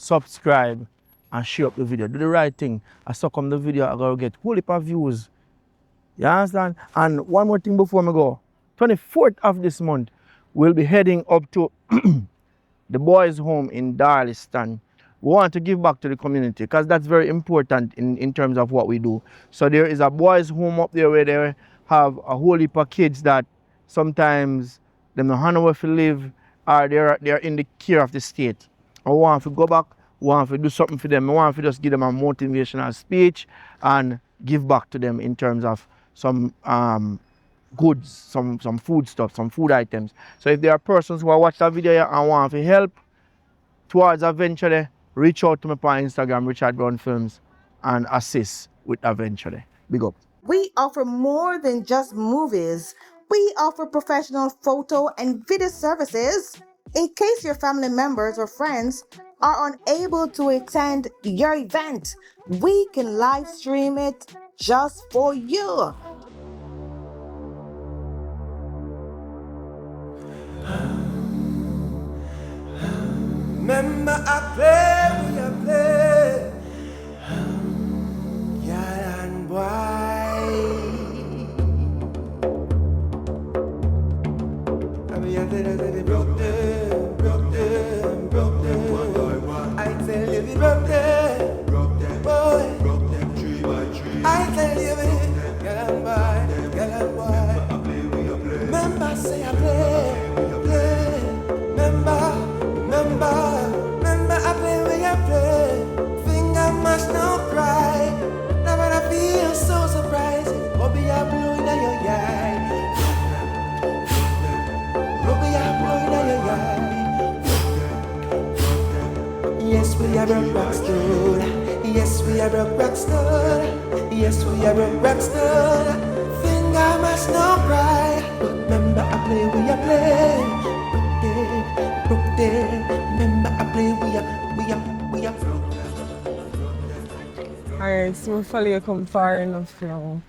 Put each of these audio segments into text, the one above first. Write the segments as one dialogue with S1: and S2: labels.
S1: subscribe, and share up the video. Do the right thing. I suck on the video, I gotta get whole heap of views. You understand? And one more thing before I go. 24th of this month, we'll be heading up to the boys' home in Darliston. We want to give back to the community because that's very important in terms of what we do. So there is a boys' home up there where they have a whole heap of kids that sometimes them don't have nowhere to live or they're in the care of the state. I want to go back, want to do something for them. I want to just give them a motivational speech and give back to them in terms of some goods, some food stuff, some food items. So if there are persons who are watching that video and want to help towards a venture there, reach out to me on Instagram, Richard Brown Films, and assist with a venture there. Big up.
S2: We offer more than just movies. We offer professional photo and video services. In case your family members or friends are unable to attend your event, we can live stream it just for you.
S3: Remember I play, yeah, and boy. I mean, I tell you that they broke them. I tell you they broke them, boy. I tell you they, girl and boy. Remember I say I play. Remember I play when you play. Think I must not cry. Now but I feel so surprised. Obeah blowing at your eye. Obeah blowing at your eye. Yes, we are broke rockstar. Yes, we are broke rockstar. Yes, we are broke rockstar. Think I must not cry. But remember I play when you play. Remember I play we are.
S4: Alright, so we follow you come far enough now.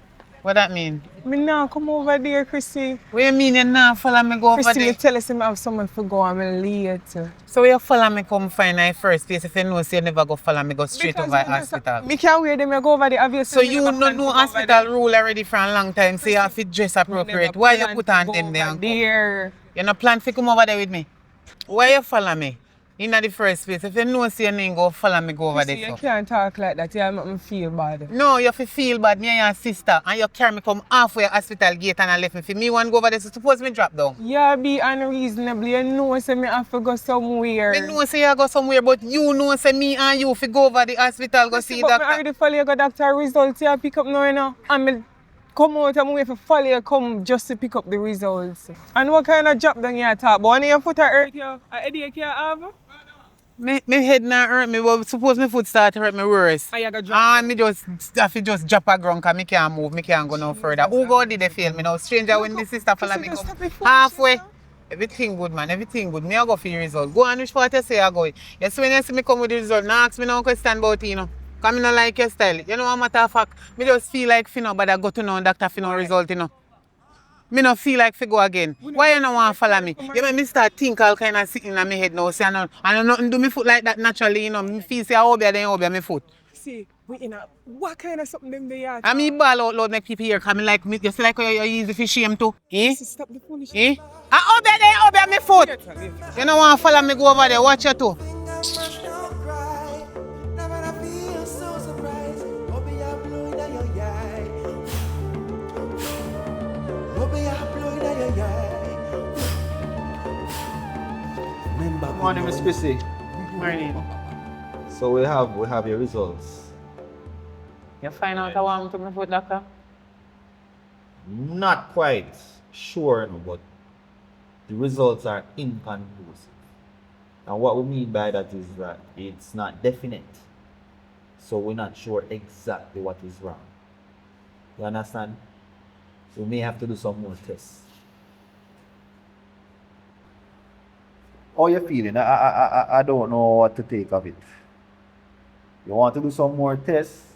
S5: What that mean?
S4: Me now come over there, Chrissy.
S5: What you mean you not follow me go over
S4: Chrissy,
S5: there?
S4: you tell us I have someone to go and I'm late.
S5: So you follow me come find I first place if you know so you never go follow me go straight
S4: Because
S5: over
S4: me
S5: hospital.
S4: Me can't wear them, I go over there obviously.
S5: So you know hospital rule already for a long time, so you have to dress appropriate. Why you put on them there?
S4: There.
S5: You no plan to come over there with me? Why you follow me? In the first place, if you know so you need go follow me go over
S4: Chrissy,
S5: there.
S4: you
S5: So.
S4: can't talk like that, you make me feel bad.
S5: No, you have to feel bad, me and your sister, and you carry me come halfway hospital gate and I left me. For me want go over there, so suppose me drop down.
S4: Yeah, be unreasonable. You know say me have to go somewhere.
S5: Me know say you go somewhere, but you know say me and you fi go over the hospital go see
S4: but
S5: doctor.
S4: I already follow you go doctor results you pick up now, you know. And me come out and wait for follow you come just to pick up the results. And what kind of job then you talk about? One of your foot hurt you? A headache you have?
S5: Me head not hurt me, but suppose my foot start to hurt me worse.
S4: And you go drop.
S5: And me just have to just drop a ground because me can't move, me can't go no further. Who go did they fail me now? Stranger when the sister follow me come halfway. Everything good, man, everything good. Me I go for the result. Go on which part you say I go. You see when you see me come with the result, now ask me no question about it, you know. Because I don't like your style. You know what matter of fact, me just feel like finna but I go to no doctor for no result, you know. Me no feel like to go again. Why you no want to follow me? You make me start think all kind of sitting in my head now. Say I know nothing do me foot like that naturally, you know. Me feel say Obeah then Obeah me foot.
S4: See, we in a what kind of something them they are?
S5: I mean ball out loud make people hear coming like me. You see like how you easy for shame too. Eh?
S4: Stop the foolishness.
S5: Eh? Obeah then Obeah me foot. You don't want to follow me go over there. Watch you too.
S6: Good morning, Miss Chrissy.
S5: Morning.
S6: So we have your results.
S5: You find out how I'm to my foot, doctor?
S6: Not quite sure, no, but the results are inconclusive. And what we mean by that is that it's not definite. So we're not sure exactly what is wrong. You understand? So we may have to do some more tests. How you feeling? I don't know what to take of it. You want to do some more tests?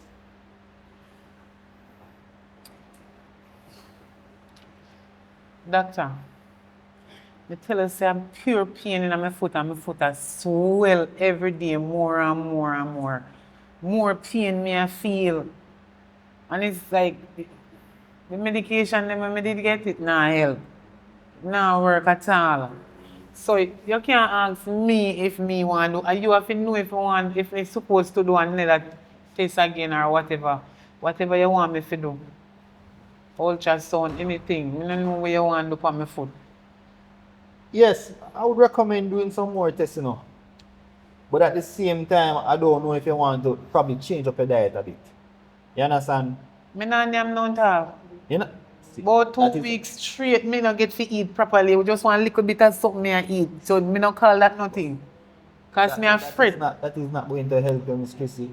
S5: Doctor, I tell you, say I'm pure pain in my foot and my foot a swell every day more and more and more. More pain me I feel. And it's like the medication them when I did get it now help. Now work at all. So you can't ask me if me want to do. You have to know if you want, if it's supposed to do another test again or whatever. Whatever you want me to do. Ultrasound, anything. I don't know what you want to do for my foot.
S6: Yes, I would recommend doing some more tests, you know. But at the same time, I don't know if you want to probably change up your diet a bit. You understand?
S5: Me not name none talk.
S6: You know? See,
S5: About 2
S6: that is-
S5: weeks straight, me not get to eat properly. We just want a little bit of something me I eat. So me not call that nothing. Cause me afraid.
S6: That is not going to help you, Miss Chrissy.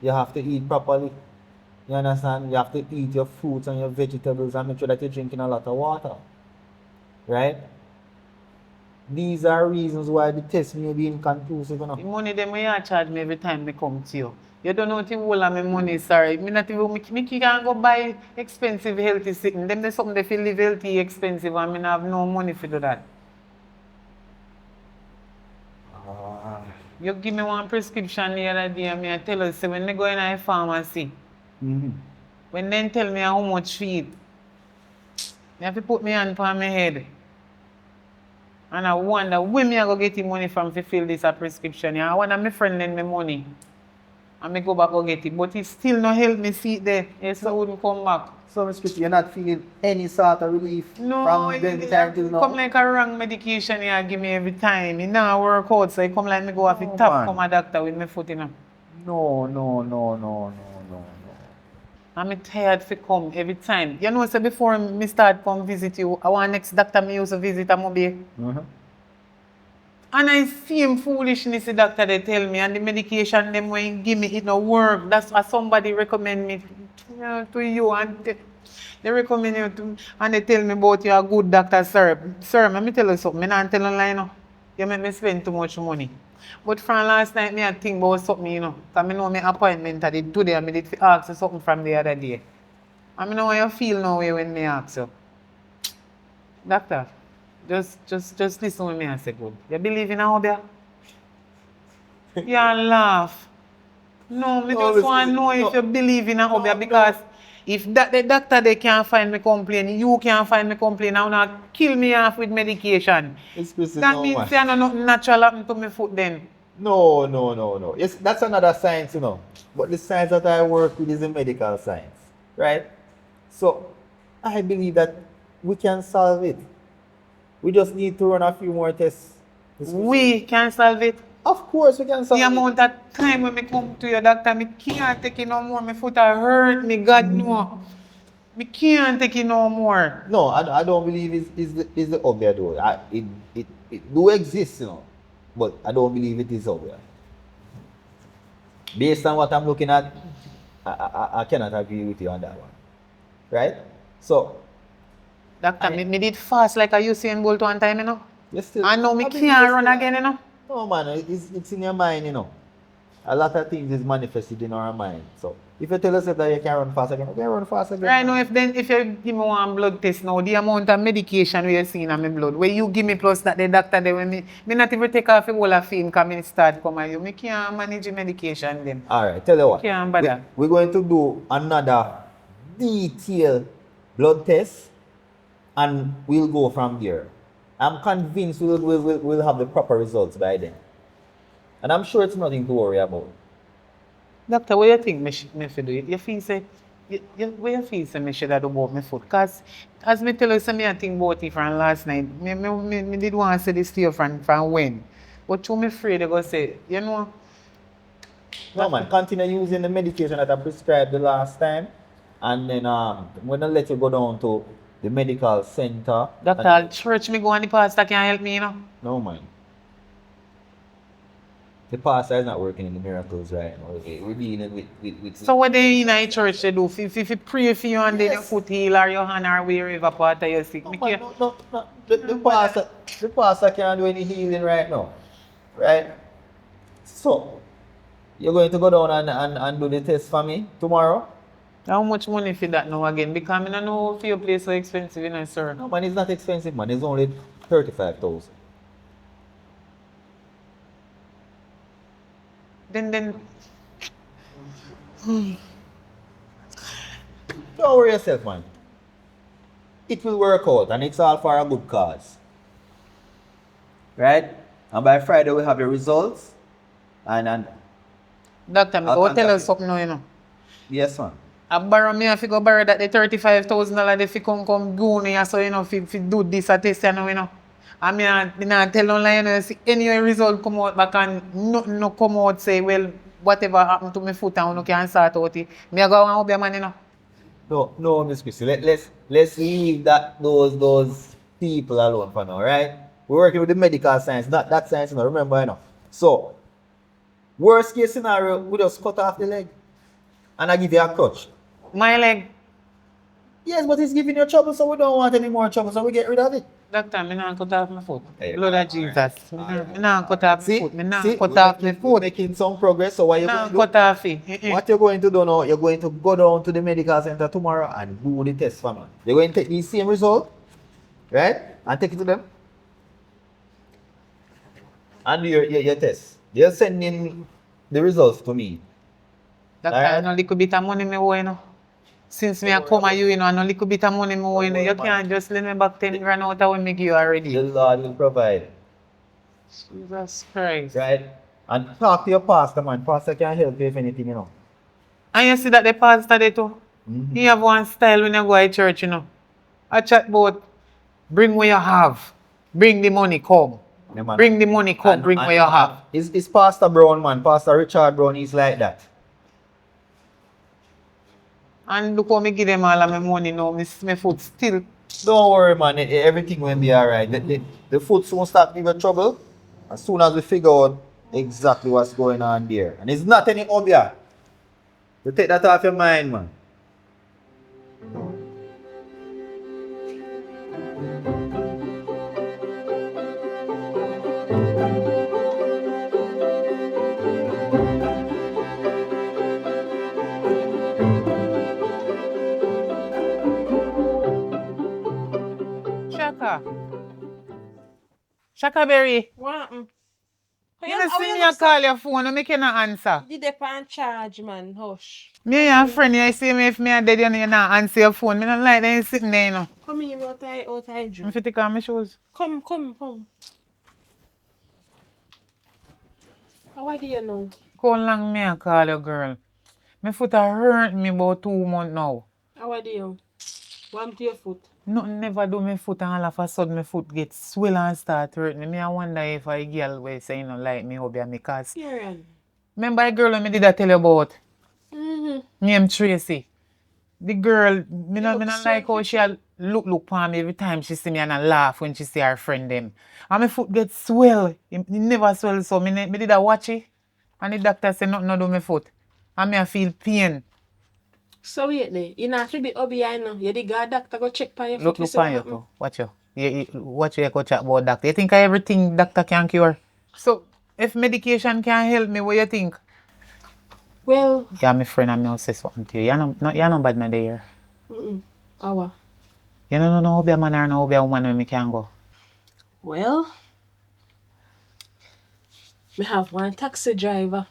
S6: You have to eat properly. You understand? You have to eat your fruits and your vegetables and make sure that you're drinking a lot of water. Right? These are reasons why the test may be inconclusive. You know?
S5: The money them you charge me every time me come to you. You don't know the whole of my money, sorry. Me not even me can't go buy expensive healthy things. Them there's something they feel live healthy expensive and me not have no money to do that. You give me one prescription the other day and I tell you, say when I go in a pharmacy, when they tell me how much feed, I have to put my hand on my head. And I wonder where me I go get the money from to fill this a prescription. Yeah, I wonder my friend lend me money. And I go back and get it. But it still not help me see it there. Yes, I wouldn't come back.
S6: So, Miss Chrissy, you're not feeling any sort of relief
S5: No,
S6: from the time till now?
S5: come like a wrong medication you give me every time. It now work out, so it come like me go off the top,
S6: man.
S5: come a doctor with my foot in.
S6: No.
S5: I'm tired to come every time. You know, so before me start come visit you, I want next doctor me used to visit at Obeah. And I see him foolishness the doctor they tell me and the medication them when he give me it no work. That's why somebody recommend me to you and they recommend you to and they tell me about you a good doctor, sir. Sir, let me tell you something. I not tell you lie no. You make me spend too much money. But from last night me I think about something, you know. Because I know my appointment I did today and I did ask you something from the other day. And I know how you feel now when me ask you. Doctor, just listen to me and say good. You believe in Obeah? You laugh. No, me just want to know if you believe in Obeah because if that the doctor they can't find me complaint, you can't find me complaint, now not kill me off with medication. That means there no nothing natural happen to my foot then.
S6: No. Yes, that's another science, you know. But the science that I work with is the medical science, right? So, I believe that we can solve it. We just need to run a few more tests.
S5: We can solve it.
S6: Of course, we can solve
S5: The
S6: it.
S5: amount of time when I come to your doctor, I can't take it no more. My foot are hurt, me God no. I can't take it no more.
S6: No, I don't believe it's the Obeah though. It do exist, you know. But I don't believe it is Obeah. Based on what I'm looking at, I cannot agree with you on that one. Right? So,
S5: Doctor, me did fast like I Usain Bolt one time, you know.
S6: you still,
S5: I know me
S6: I believe
S5: can't
S6: you
S5: run
S6: still-
S5: again, you know.
S6: No man, it's in your mind, you know. A lot of things is manifested in our mind. So if you tell us that you can run fast again, you can run fast again.
S5: Right now, if you give me one blood test now, the amount of medication we are seeing in my blood, where you give me plus that the doctor they when me not even take off the whole of film come in start come at you. Me can't manage the medication them.
S6: Alright, tell you what.
S5: Can't bother.
S6: We're going to do another detailed blood test and we'll go from there. I'm convinced we'll have the proper results by then. And I'm sure it's nothing to worry about.
S5: Doctor, what you think me should do? You feel say what you feel say me should do about my foot? Cause as me tell you, say me I think about it from last night. Me did want to say this to you from when. But to me afraid they go say, you know.
S6: No man, continue using the medication that I prescribed the last time. And then I'm gonna let you go down to the medical center.
S5: Doctor, church me go and the pastor can help me, you know.
S6: No man. The pastor is not working in the miracles right now. We're dealing with
S5: So what they in a church they do? If you pray for you and then your
S6: Yes.
S5: foot heal or your hand or wherever part of you sick.
S6: No,
S5: Me
S6: man,
S5: care.
S6: no. The pastor can't do any healing right now. Right? So, you're going to go down and do the test for me tomorrow?
S5: How much money for that now again? Because I don't know if your place so expensive, you know, sir.
S6: No man, it's not expensive man. It's only 35,000.
S5: Then
S6: Don't worry yourself, man. It will work out and it's all for a good cause. Right? And by Friday we have the results. And
S5: doctor, me
S6: I'll
S5: go tell
S6: contact
S5: you
S6: you.
S5: something now, you know.
S6: yes, man.
S5: I borrow me if you go borrow that the $35,000 if you come do me so you know if you do this or this, you know. I mean I not tell no lie, you know, see any result come out back and nothing no come out say well whatever happened to my foot and you can sort out it. Me I go and Obeah man, you know.
S6: No, Miss Chrissy. Let's leave those people alone for now, right? We're working with the medical science, not that science, you know, remember, you know. So, worst case scenario, we just cut off the leg. And I give you a crutch.
S5: My leg.
S6: Yes, but it's giving you trouble, so we don't want any more trouble, so we get rid of it.
S5: Doctor, me not cut off my foot.
S6: Hey,
S5: Lord of Jesus. Me not cut off my
S6: See,
S5: foot. Me not
S6: see,
S5: cut
S6: we're
S5: off my
S6: making, we're
S5: foot.
S6: making some progress. So what you're
S5: Nah,
S6: going to
S5: cut
S6: do?
S5: off it.
S6: What you're going to do now? You're going to go down to the medical center tomorrow and do the test for me. You're going to take the same result, right? And take it to them. And do your test. They're sending the results to me.
S5: Doctor,
S6: Alright.
S5: I know little bit of money me owe, you know. Since me a come at you, you know, I know little bit of money me owe, you know. You can't just lend me back 10 grand out of what me give you already.
S6: The Lord will provide.
S5: Jesus Christ.
S6: Right? And talk to your pastor, man. Pastor can help you if anything, you know.
S5: And you see that the pastor there too? He have one style when you go to church, you know. I chat about bring what you have. Bring the money, come.
S6: Yeah, man.
S5: Bring the money, come, bring what you have.
S6: It's Pastor Brown, man. Pastor Richard Brown, he's like that.
S5: And look how me give them all of my money now. My foot still.
S6: Don't worry, man. Everything will be alright. The foot soon start giving you trouble. As soon as we figure out exactly what's going on there. And it's not any Obeah. You take that off your mind, man.
S5: Shaka. Shaka Berry.
S7: What?
S5: You don't see me a call your phone, you cannot answer.
S7: Did they pan charge, man? Hush.
S5: Me and friend, you see me if me are dead, you not answer your phone. Me don't like that you sitting there, you know.
S7: Come here, out I
S5: I'm
S7: dream.
S5: fit take off my shoes.
S7: Come. How do you know?
S5: How long me a call you, girl? My foot a hurt me about 2 months now.
S7: How do you? Warm to your foot.
S5: Nothing never do my foot and all of a sudden my foot get swell and start hurt me. Me I wonder if a girl will say, you know, like me Obeah me cause.
S7: Karen.
S5: Remember a girl me did I tell you about?
S7: Mm-hmm.
S5: Name Tracy. The girl, me not
S7: Look
S5: like how she a look for me every time she see me and I laugh when she see her friend them. And my foot get swell. It never swell so me did I watch it. And the doctor said nothing no do my foot. And me I feel pain.
S7: So wait there. You not to be Obeah now. You the God doctor go check by your
S5: Look
S7: foot.
S5: on you too. Watch you. Watch you go chat about doctor. You think everything doctor can cure? So if medication can help me, what you think?
S7: Well,
S5: Yeah, my friend, I'm gonna say something to you. You're not bad man there.
S7: Our.
S5: You don't know Obeah man or no Obeah woman when me can go.
S7: Well, me have one taxi driver.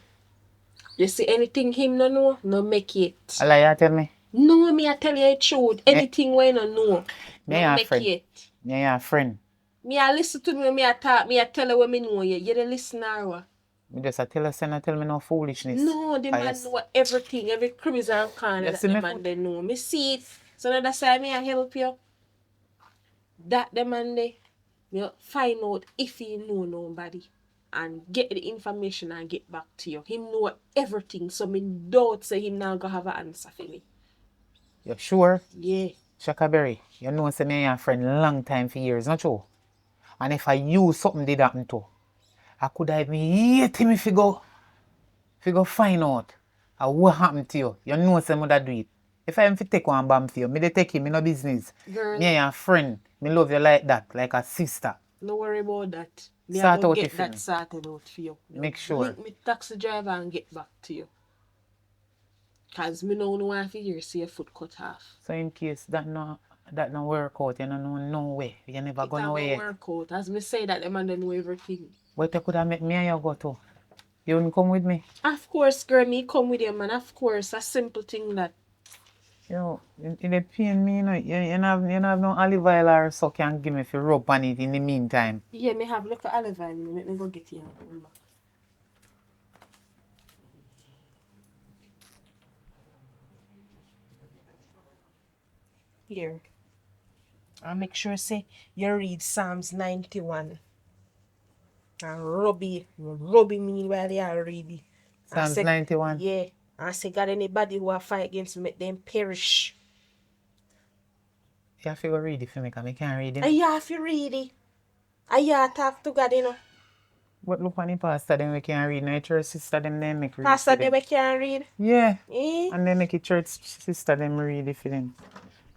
S7: You see anything him no know, no make it.
S5: A lie you tell me.
S7: No, me I tell you the truth. Anything we no know,
S5: Me
S7: no
S5: a
S7: make
S5: friend.
S7: it.
S5: Yeah, friend.
S7: Me I listen to me, me I talk, me I tell you what me know you. You the listener what?
S5: Me just tell her, say, not tell me no foolishness.
S7: No, the man
S5: yes.
S7: know everything, every crevice and corner
S5: You
S7: that
S5: see
S7: the
S5: me
S7: man
S5: foot?
S7: they know. Me see it. So now that's why me I help you. That the man they you find out if he know nobody and get the information and get back to you. Him know everything, so me doubt say him now go have an answer for me.
S5: You sure?
S7: Yeah.
S5: Shaka Berry, you know say me and your friend long time for years, not true? And if I use something did happen to, I could have been hate him if you go find out what happened to you. You know say me da do it. If I am to take one bomb for you, me dey take him, me no business.
S7: Girl.
S5: Me and your friend, me love you like that, like a sister.
S7: No worry about that. Me
S5: Sort
S7: I go
S5: out
S7: get
S5: it for
S7: that
S5: me.
S7: sorted out for you.
S5: Make sure.
S7: Link me taxi driver and get back to you. Cause me no want to hear see your foot cut off.
S5: So in case that no That don't work out, you know, no way. You never
S7: It
S5: go
S7: a go
S5: nowhere.
S7: work out. As me say that, them and them know everything.
S5: But you could have met me and you go too. You wouldn't come with me.
S7: Of course, girl, me come with you, man. Of course, a simple thing that.
S5: You know, it pain me, you know. You have no olive oil or so can give me if you rub on it in the meantime.
S7: Yeah, me have look at olive oil. Let me go get you. Here. And make sure say you read Psalms 91. And Robbie meanwhile you are reading.
S5: Psalms 91.
S7: Yeah. And say God anybody who are fight against me, make them perish.
S5: You have to go read it for me, because I can't read
S7: And
S5: it.
S7: you have to read it. And you have to talk to God, you know.
S5: But look on the pastor, them we can't read. No church sister, them make read.
S7: Pastor,
S5: for
S7: they
S5: them.
S7: can't read.
S5: Yeah.
S7: Eh?
S5: And then make a church sister, them read it for them.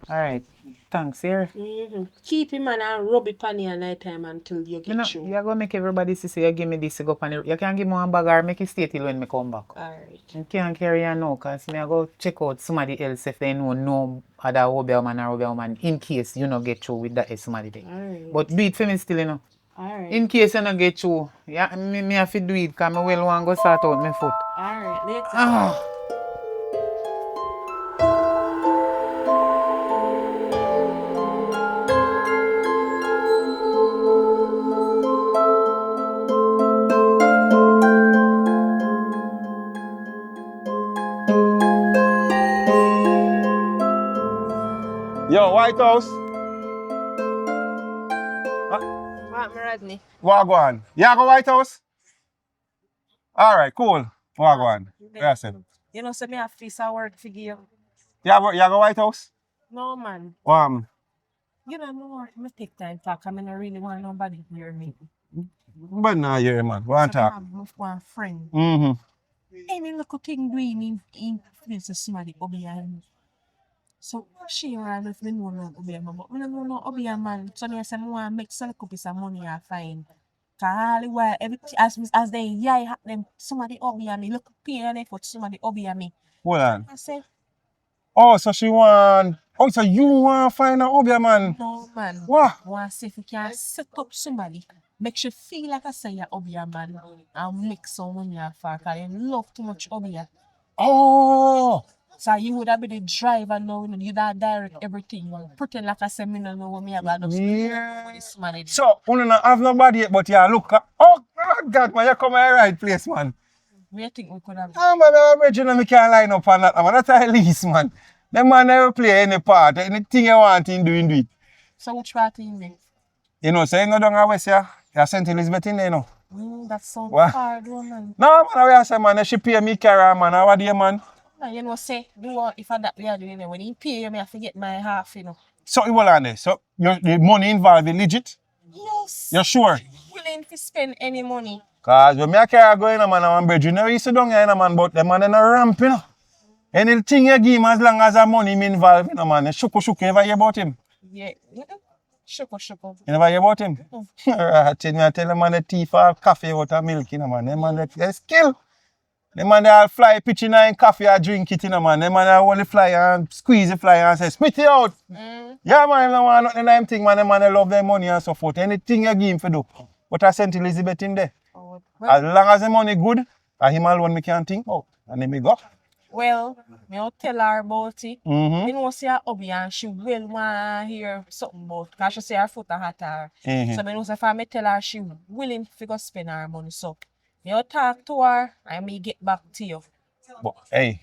S5: Alright. Thanks, here.
S7: Mm-hmm. Keep him and rub it on your night time until you
S5: You
S7: get
S5: know,
S7: through.
S5: you're going to make everybody see you give me this to go up on the... You can give me one bag or make it stay till when me come back.
S7: Alright.
S5: You can't carry on now, because me I go check out somebody else if they know no other Obeah man or Obeah woman in case you not get through with that somebody there.
S7: Alright.
S5: But do it for me still, you know.
S7: Alright.
S5: In case you not get through, yeah, me have to do it because I well want to go sort out my foot.
S7: Alright. Later.
S5: Ah.
S8: Yo, White House.
S7: What, Rodney?
S8: Wagwan. You go White House? Alright, cool. Wagwan. Yes, sir.
S7: You know, so me have face of work for you.
S8: You go White House?
S7: No, man. You know, me take time to talk. I mean, I really want nobody to hear me.
S8: But nah, yeah, man. One
S7: So I
S8: talk.
S7: have one friend.
S8: Mm-hmm.
S7: Any little thing doing in influence somebody Obeah. So she ran with me know no Obeah man, but me don't know no Obeah man. So me say me want make some little piece of money I find. Cause while everything as they yeah them somebody Obeah me look pay and effort somebody Obeah me.
S8: Hold on.
S7: I say
S8: Oh, so she want... Oh, so you want to find an Obeah man?
S7: no man.
S8: What?
S7: Want see if we can set up somebody. Make you feel like I say you're Obeah man and make some money for cause you love too much Obeah.
S8: Oh!
S7: So you would have been the driver now, you that direct everything. You pretend like I say me no know what me about
S8: Yeah.
S7: this man.
S8: So, you don't have nobody yet, but you look... Oh, God, man, you come at the right place, man.
S7: Where you think we could have
S8: Ah, man, I'm original, me can't line up on that, man. That's at least, man. Them man never play any part. Anything you want him do, him do it.
S7: So which part in there?
S8: You know, so you go down a west here. You're St. Elizabeth in there, you know.
S7: That sounds
S8: What?
S7: hard, though, man.
S8: No, man, I say, man, she pay me carry, man. How do you, man?
S7: Now, you know, say, do what if I that we are doing it. When he pay you, I have to get my half, you know.
S8: So, you will on there. So, the money involved is legit?
S7: Yes.
S8: You're sure?
S7: Willing to spend any money.
S8: Because when I carry going, man, I'm bridge. You know, you sit down here, man, but the man in a ramp, you know. Anything you give him as long as the money involved, you know, man. Shuku, you ever hear about him?
S7: Yeah. Shuko.
S8: You never hear about him? Right, I tell them, man, the tea for coffee out of milk, you know, man. Them man, they skill. Them man, they all fly pitching in coffee or drink it, you know, man. Them man, they only fly and squeeze the fly and say, spit it out. Yeah, man, no want nothing them thing, man. Them man, they love their money and so forth. Anything you give him for do. But I sent Elizabeth in there.
S7: Oh,
S8: As long as the money good, and him alone me can think out. And then me go.
S7: well, I'll tell her about it.
S8: Mm-hmm.
S7: You know, see her Obeah and she will want to hear something about because she say her foot a hot her.
S8: Mm-hmm.
S7: So I know if I tell her she willing to go spend her money. So I'll talk to her and me get back to you.
S8: But hey,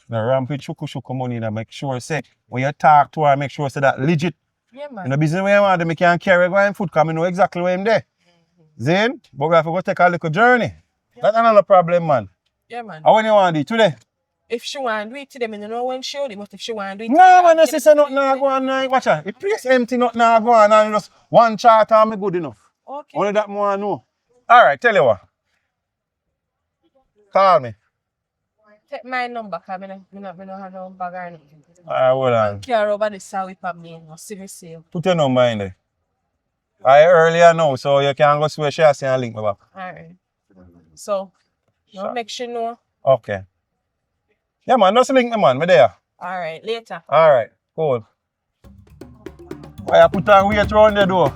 S8: the ramp with shuku money, that make sure say when you talk to her, make sure say that legit.
S7: Yeah, man.
S8: In the business where you want, me can carry going food because I know exactly where I'm there. Zane, but we have to go take a little journey. That's another problem, man.
S7: Yeah, man.
S8: How when you want to do it today?
S7: If she want to do it today, I don't know when she'll do it, but if she want to do it
S8: No, man, this is nothing go on. Watch out. The place empty, nothing go on. And just one chart and me good enough.
S7: Okay.
S8: Only that more I know. All right, tell you what. Call me.
S7: Take my number because I don't have no bag or anything.
S8: All right, hold on.
S7: Care over the side with me or see me sale.
S8: Put your number in there. I earlier now, so you can go switch share and link me back.
S7: Alright. So, you make sure you know.
S8: Okay. Yeah, man, just link me, man. Me there.
S7: Alright, later.
S8: All right, cool. Why you put a weight around there though?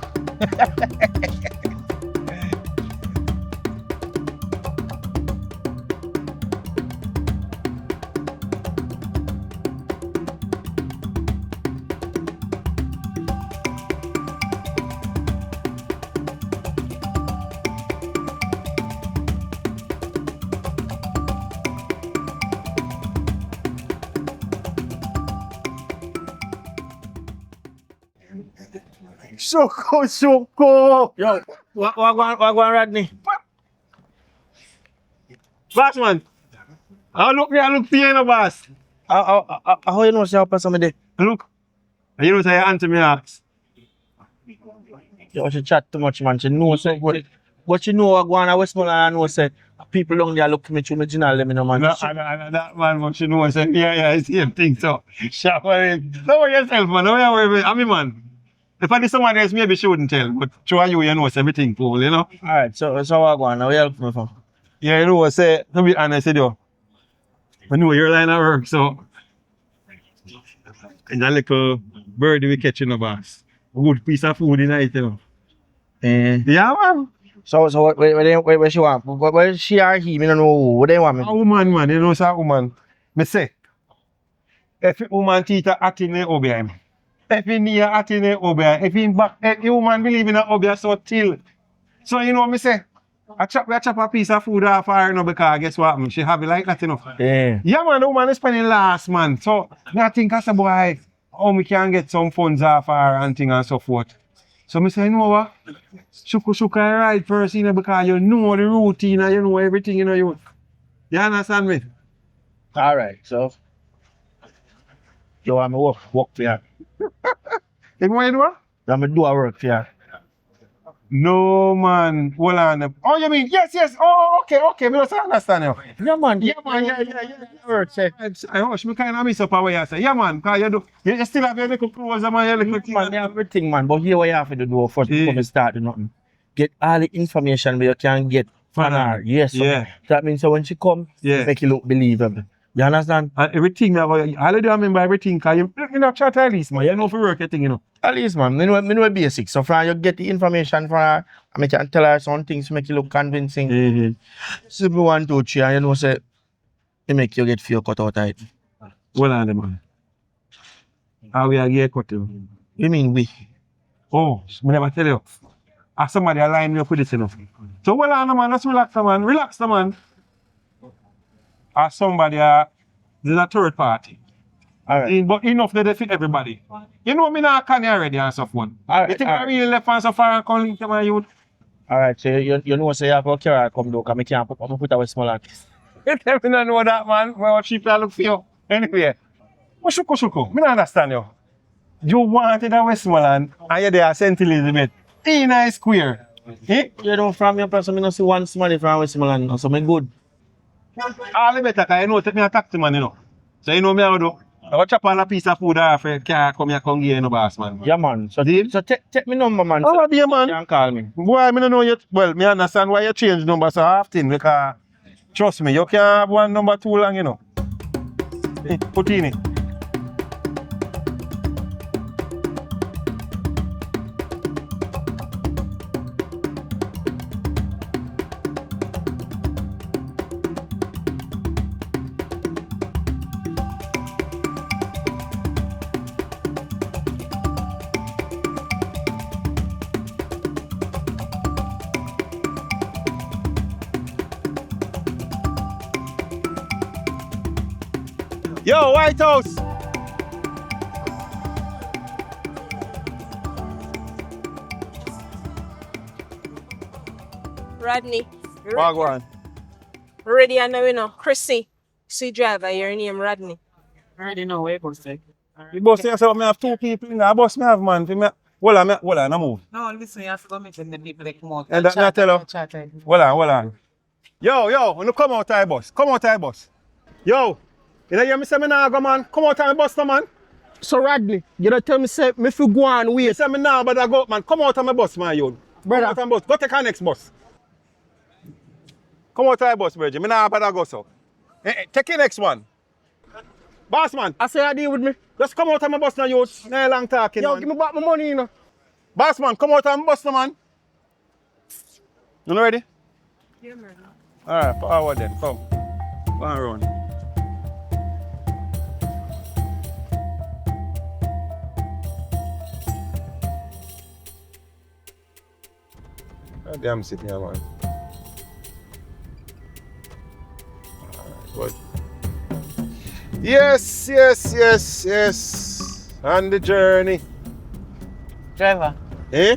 S8: Shoko.
S1: Yo, what going Rodney?
S8: Boss man. I look pain no boss.
S1: How you know say up somebody?
S8: Look. You know say your auntie me ask.
S1: Yo, she chat too much, man. She know say what you know what going on Westmoreland and know say people down there look for me through my journal, let me know, man.
S8: No, that man what you know say yeah, same thing so. Sharp on Don't worry yourself, man. Don't worry. I'm man. If I did someone else, maybe she wouldn't tell. But through you know everything cool, you know?
S1: Alright, so what going on? Where you help me from?
S8: Yeah, you know what say, to be honest with you, I know your line of work, so and that little birdie we catch in the boss. A good piece of food in it, you know. Yeah, man.
S1: So what she want? What she or he? Me don't know. What they want me?
S8: A woman, man, you know, it's a woman. Me say, if a woman teeth a at in the Obeah, if he knee a at in the Obeah, if he back, if the woman believe in the Obeah so till. So, you know, me say, I chop a piece of food off her, you know, because guess what, man? She have it like that, you know. Yeah, man, the woman is spending last, man. So, I think as a boy, how we can get some funds off her and things and so forth. So, me say, you know what? Shuka right first, you know, because you know the routine and you know everything, you know. You understand me?
S1: Alright, so you want me work for you?
S8: You want to do what?
S1: You want me do a work for you?
S8: No, man. Hold on. Oh, you mean? Yes. Oh, okay. Me just understand you.
S1: Yeah, man.
S8: Yeah.
S1: Work, say.
S8: I wish me kind of miss up what you say. Yeah, man. Because you still have your little clothes and your little thing.
S1: Man, me have everything, man. But here what you have to do first before we start do nothing. Get all the information where you can get from her. Yes.
S8: Yeah.
S1: That means so when she come, make it look believable. You understand?
S8: And everything, I already remember everything. Because you know, chat at least, man. You know for work, you think, you know.
S1: At least, man. Me know basic. So from you get the information from her, and I can tell her some things to make it look convincing. So me 1, 2, 3, and you know, say, it make you get feel cut out of it.
S8: Hold on, man. How we are get cut you?
S1: You mean we?
S8: Oh, me never tell you. As somebody align me up with this, you know. So hold on, man. Let's relax, man. Relax, man. As somebody, there's a third party.
S1: Alright.
S8: But enough that they fit everybody. You know me now can already and stuff one.
S1: Alright,
S8: You think I really left and so far and calling to my youth?
S1: Alright, so you know say you have to carry her come though, because I can't put her with small hand.
S8: You tell me not know that, man. Well, what cheap I look for you. Anyway, what shuko? Me not understand you. You wanted a Westmoreland and you're there at St. Elizabeth. In a square. Eh?
S1: You know, from your person, I don't see one somebody from Westmoreland, so I'm good.
S8: All the better, because you know, take me a taxi, man, you know. So you know me how to do. I go chop on a piece of food off a car, come here, come here, no boss, man.
S1: Yeah, man. So take me number, man.
S8: Oh, dear, man.
S1: You can call me.
S8: Boy, I don't know yet. Well, me understand why you change number so often, because trust me, you can't have one number too long, you know. Put in it. Yo, White House!
S7: Rodney.
S8: Wagwan.
S7: Ready and now you know. Chrissy. See driver, your name Rodney.
S4: Already know where you go, say.
S8: You boss say so me have 2 people in there. Boss me have man. Hold on, no move.
S5: No, listen, you have to go meet the people that come out.
S8: And that not tell her. Hold on. Yo, when you come out of bus. Come out of bus. Yo, you know hear me say me nah go, man. Come out of the bus, no, man.
S1: So Rodney, you don't tell me say me fi go and wait.
S8: You say me nah but I go, man. Come out of my bus, man, you. Come out of the bus. Go take our next bus. Come out of the bus, brother. Me nah but I go so. Take the next one. Boss man,
S1: I say I deal with me.
S8: just come out of my bus now, you no long talking,
S1: Yo,
S8: man.
S1: give me back my money, you know.
S8: Boss man, come out of my bus now, man. You ready?
S4: Yeah, man.
S8: Alright, forward then, come. Go and run. God damn sitting here, man. Alright, good. Yes, yes, yes, yes. On the journey.
S5: Driver,
S8: Eh?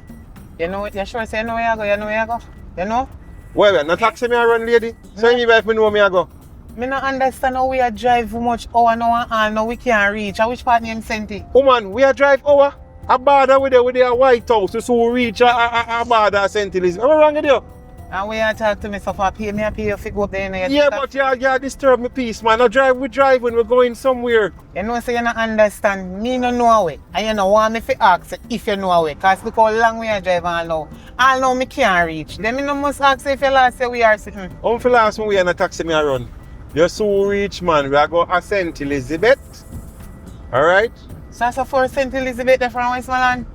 S5: you know, you sure say you know where you go, you know where you go? You know?
S8: Well, not taxi me a run, lady. So you if me know me I go.
S5: Me not understand how we are drive how much hour now and all now we can't reach. At which part name sent it?
S8: Woman, we are drive over. A border with the White House so we reach a border St. Elizabeth. Am I wrong with you?
S5: And we are talk to me so far pay me a pay you fi go up there. You
S8: Yeah,
S5: think
S8: but you disturb me peace, man. I drive, we drive when we're going somewhere.
S5: you know, say you not understand. Me no know a way. And you know want me to ask if you know a way. Because look how long we are driving all now. All now me can't reach. Then me no must ask if you last say we are sitting.
S8: How for last when we are in a taxi me a run? You're so rich, man. We are going to St. Elizabeth. Alright?
S5: So that's a for St. Elizabeth there from Westmoreland.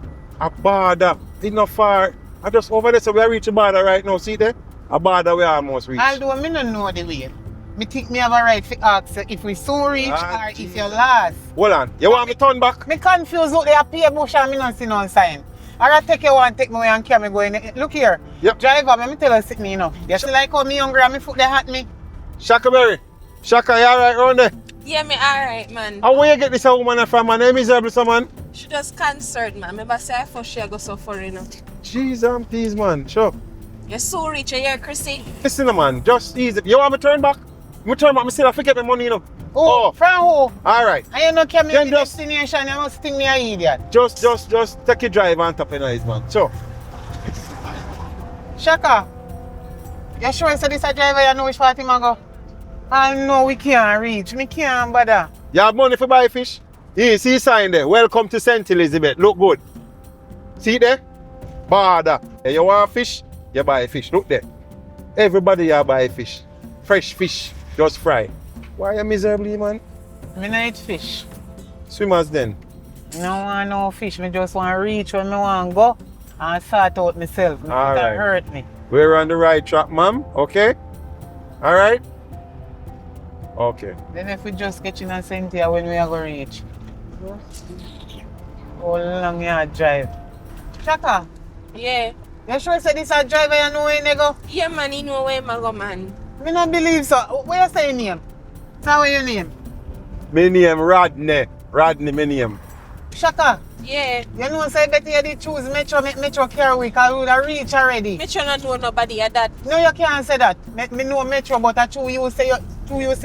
S8: A border. It's not far. I just over there, so we are reaching border right now. See there? A border we almost reach.
S5: Although me no know the way. Me think me have a right to ask if we soon reach or if you last.
S8: Hold on. You want me to turn back?
S5: Me confused look there pay bush and me not see no sign. I take you one, take me away and carry me going. Look here.
S8: Yep.
S5: Driver, let me tell you something, you know. You see like how me hungry and me foot they hot me.
S8: Shaka Berry. Shaka, you alright round there?
S9: Yeah, me alright, man.
S8: And where you get this woman from, man? Name is miserable, man.
S9: She just concerned, man. Remember say I first she go suffer, you know.
S8: Jeez and peas, man. Sure.
S9: You're so rich, you hear, Chrissy?
S8: Listen, man. Just easy. You want me to turn back? Me turn back. Me still have to get my money, you know.
S5: Oh, from who?
S8: Alright.
S5: And you know can me
S8: Then
S5: the
S8: just-
S5: destination, you must think me an idiot.
S8: Just take your drive on top of nice, man. So,
S5: Shaka, you sure say this a driver you know which part him a go? I know we can't reach. Me can't bother.
S8: you have money for buy fish? Here, see sign there. Welcome to St. Elizabeth. Look good. See there? Border. Hey, you want fish? You buy fish. Look there. Everybody you buy fish. Fresh fish. Just fry. Why you miserably, man?
S5: Me not eat fish.
S8: Swimmers then.
S5: No want no fish. Me just want to reach where me want to go and sort out myself. Me
S8: All
S5: that
S8: right.
S5: hurt me.
S8: We're on the right track, ma'am. Okay? Alright? Okay.
S5: Then if we just get in a Cynthia when we are going to reach. How long you drive? Shaka,
S9: Yeah.
S5: you sure say this a driver you know where you go?
S9: Yeah, man, you know where I go, man.
S5: Me not believe so. What you say your name? Say what your name?
S8: My name Rodney. Rodney, my name.
S5: Shaka,
S9: Yeah.
S5: you know say better you did choose Metro, make Metro carry we because we would have reached already.
S9: Me try not know nobody at that.
S5: No, you can't say that. Me know Metro, but I true you say you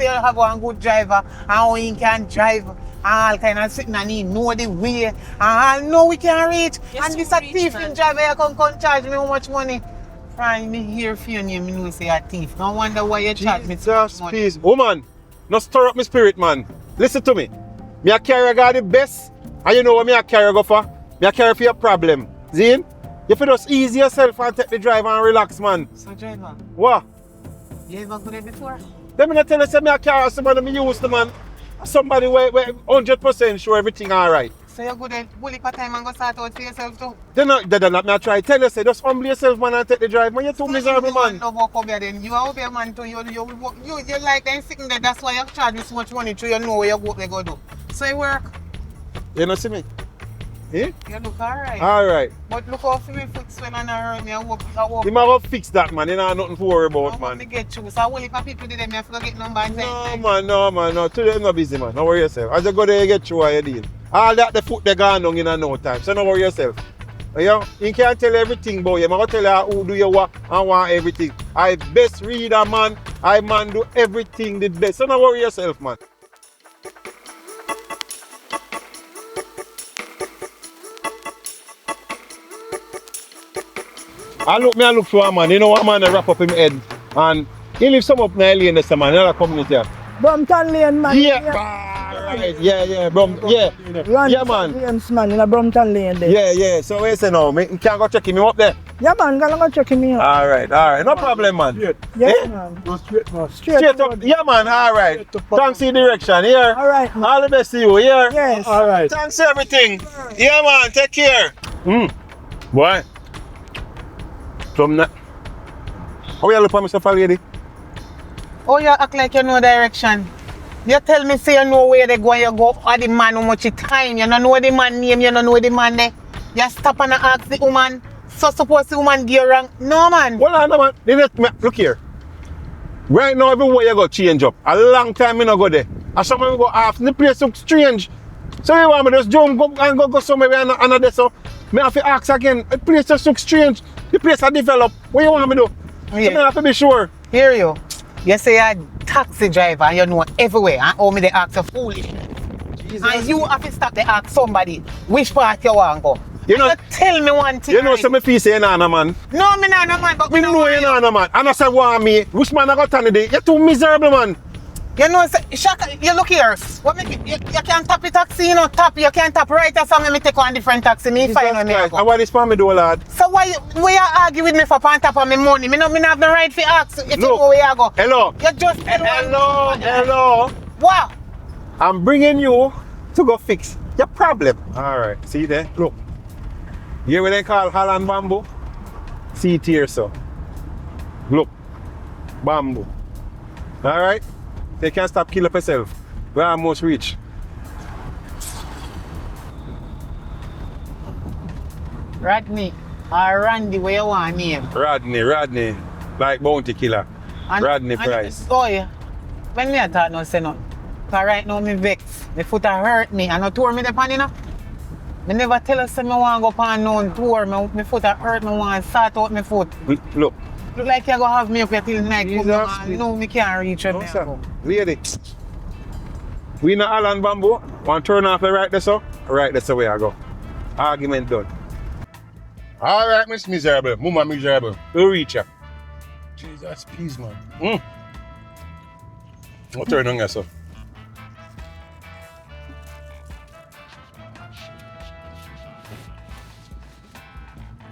S5: have one good driver and how he can drive and all kind of sitting and he know the way and I know we can reach.
S9: Yes,
S5: and this
S9: we
S5: a
S9: reach,
S5: thief
S9: man.
S5: in driver you come charge me how much money. Fine, me hear for your name, me know say a thief. No wonder why you charge me so much
S8: Jesus,
S5: money.
S8: please. Woman, no stir up my spirit, man. Listen to me. Me a carry got the best. And you know what me a carry go for? Me a carry for your problem. Zine? You feel just ease yourself and take the drive and relax, man.
S5: So driver,
S8: What?
S5: you ever go there before?
S8: Let me not tell you say me a carry somebody me used to, man. Somebody where 100% sure everything alright.
S5: So you go there bully for time and go start out for yourself too?
S8: Then not me a try. Tell you say just humble yourself, man, and take the drive. Man, you're too miserable, man.
S5: No walk over then. You are Obeah man too. You like them sitting there. That's why you charge me so much money to you know where you go they go do. So you work.
S8: You know see me? Eh?
S5: You look alright.
S8: Alright.
S5: But look how my foot swell and I hurt me. I walk.
S8: You might go fix that, man. You know nothing to worry about,
S5: I want
S8: man.
S5: to get you. So I will if I people did them, I have to get number and
S8: No, man, no. Today not busy, man. Don't worry yourself. As you go there, you get through what you deal. All that, the foot they gone down in no time. So don't worry yourself. You can't tell everything about you. I'm going to tell you who do you what and want everything. I best reader, man. I man do everything the best. So don't worry yourself, man. I look for a man. You know what man I wrap up in my head. And he live some up in the lane, this man, in another community.
S1: Bumpton Lane, man.
S8: Yeah. Alright, yeah, bro. Yeah.
S1: Run
S8: Yeah, man.
S1: James, man, in a Brompton Lane there.
S8: Yeah. So where you say now? You can't go check him up there.
S1: Yeah, man, go check me out.
S8: Alright. No problem, man.
S1: Yes, man. Go straight, man. Straight
S8: up. Yeah, man. Alright. Thanks for the direction. Here.
S1: Alright, man.
S8: All the best to you. Here.
S1: Yes.
S8: Alright. Thanks for everything. Yeah, man. Take care. Boy. From that. How you look for Mr. Lady?
S5: Oh, you act like you know direction. You tell me say you know where they go and you go or the man how much time. You don't know the man name, you don't know the man there. You stop and ask the woman. So suppose the woman give you wrong. No, man.
S8: Hold on, man. Look here. Right now, everywhere you go change up. A long time I no go there. And somewhere we go off. The place looks strange. So you want me just jump go somewhere and there so me have to ask again. The place just looks strange. The place I develop. What you want me to do?
S5: Yeah.
S8: So I have to be sure.
S5: Hear you. You say you're a taxi driver and you know everywhere and how me they ask you foolish. And you have to stop to ask somebody which part you want to go.
S8: You know,
S5: tell me one thing.
S8: You know some feel say you're not a man.
S5: No, me not a man, but
S8: me know you're not a man. And I say want me. Which man I got on today? You're too miserable, man.
S5: You know, Shaka, you look here. What make you can't tap the taxi, you know, you can't tap right or something, me take one different taxi, me find when me go.
S8: And what is for me do, lad?
S5: So why you argue with me for pan tap on me money? Me have the right to ask if you
S8: Look,
S5: go where you go.
S8: Hello.
S5: You just
S8: Hello.
S5: What?
S8: I'm bringing you to go fix your problem. Alright, see there? Look. Here what they call Holland bamboo? See it here, so. Look. Bamboo. Alright? They can't stop killing up yourself. We almost reach.
S5: Rodney or Randy, where you want name?
S8: Rodney. Like bounty killer. Rodney Price.
S5: Oh yeah. When me I thought no say nothing. Cause right now me vex. My foot a hurt me and no tour me the pan, you know. Me never tell us say me want go pan no tour. My foot a hurt, me want sort out my foot.
S8: Look.
S5: Look like you go have me up here till night.
S8: Jesus.
S5: No, me can't reach where
S8: No,
S5: me
S8: sir.
S5: go.
S8: Lady. We in the Holland bamboo. Want to turn off the right there, so? Right there, so where I go. Argument done. Alright, Miss Miserable. Mama Miserable. We'll reach her. Jesus, please, man. I'll turn on here, so.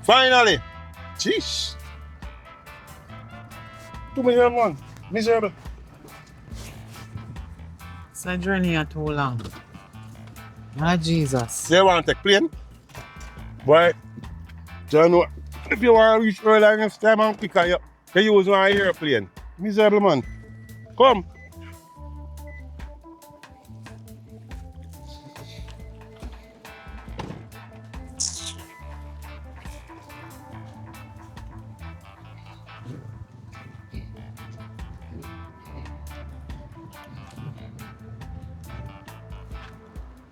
S8: Finally. Jeez. 2 million, man. Miserable.
S5: It's a journey here too long. Ah, Jesus.
S8: You want to take plane? Boy, John, if you want to reach early next time and pick up, you use one airplane. Miserable, man. Come.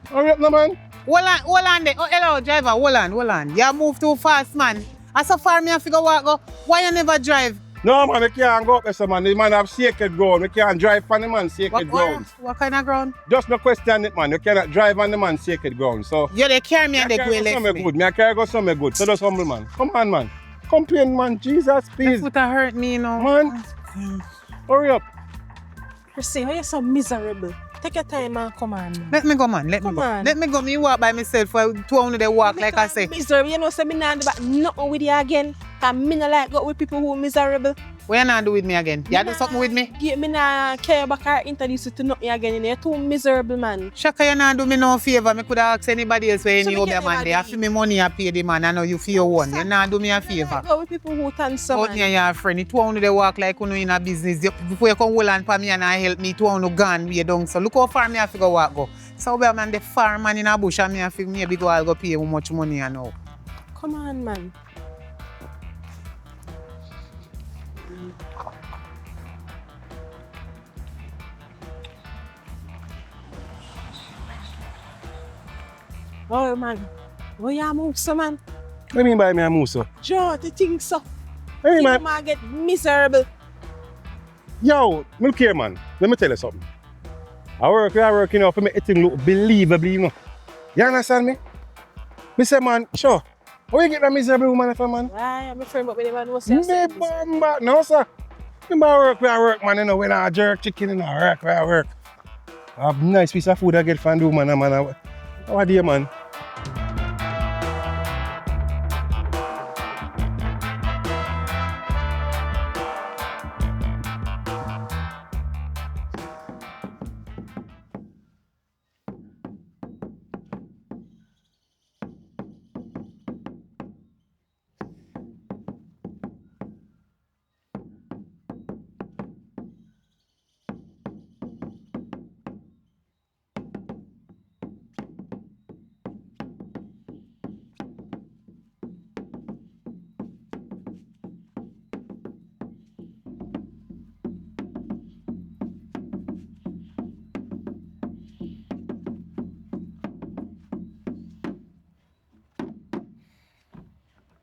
S8: Hurry up, no, man.
S5: Hold on there. Oh, hello, driver. Hold on. You move too fast, man. As so far me I figure what go. Why you never drive?
S8: No, man, we can't go up there, so, man. The man have sacred ground. We can't drive on the man sacred ground.
S5: What kind of ground?
S8: Just no question it, man. You cannot drive on the man sacred ground. So
S5: You they carry me and they go
S8: left
S5: left
S8: me. Good.
S5: me.
S8: I carry go somewhere good. So just humble, man. Come on, man. Complain, man. Jesus,
S5: My
S8: please.
S5: foot a hurt me, you know.
S8: Man, hurry up.
S9: Chrissy, why you so miserable? Take your time and come on. Man.
S5: Let me go, man. Let me
S9: Come
S5: go.
S9: on.
S5: Let me go. Me walk by myself for 2 hours they walk like I say.
S9: Miserable, you know, say me not about nothing with you again. Cause me not like go with people who miserable.
S5: What you not do with me again? You do something with me?
S9: Me not care about or introduce you to nothing again. You know, you're too miserable, man.
S5: Shaka, you not do me no favor. Me could ask anybody else where
S9: So
S5: any
S9: me
S5: other
S9: get
S5: man
S9: them
S5: there. I feel me money I pay the man. I know you feel your one. You not do me a favor.
S9: Go with people who turn so
S5: Out near your friend, it 2 hours they walk like you know in a business. Before you come hold on for me and I help me, 2 hours gone way down. So look how far me I figure walk go. So Obeah man, the farm man in a bush and me I figure maybe go I'll go pay how much money I know.
S9: Come on, man. Oh, man. Where you move so, man?
S8: What do you mean by me a move, so?
S9: Joe, the thing so.
S8: What do you mean
S9: Think man get miserable.
S8: Yo, look here, man. Let me tell you something. I work, you know, for me everything look believable, you know. You understand me? Me say, man, sure. Where you get that miserable woman from, man?
S9: Why? I'm a friend, but me never know
S8: Me bamba. No, sir. Me work, man, you know, when I jerk chicken, you know, work, where I work. A nice piece of food I get from the woman, man. How are you, man?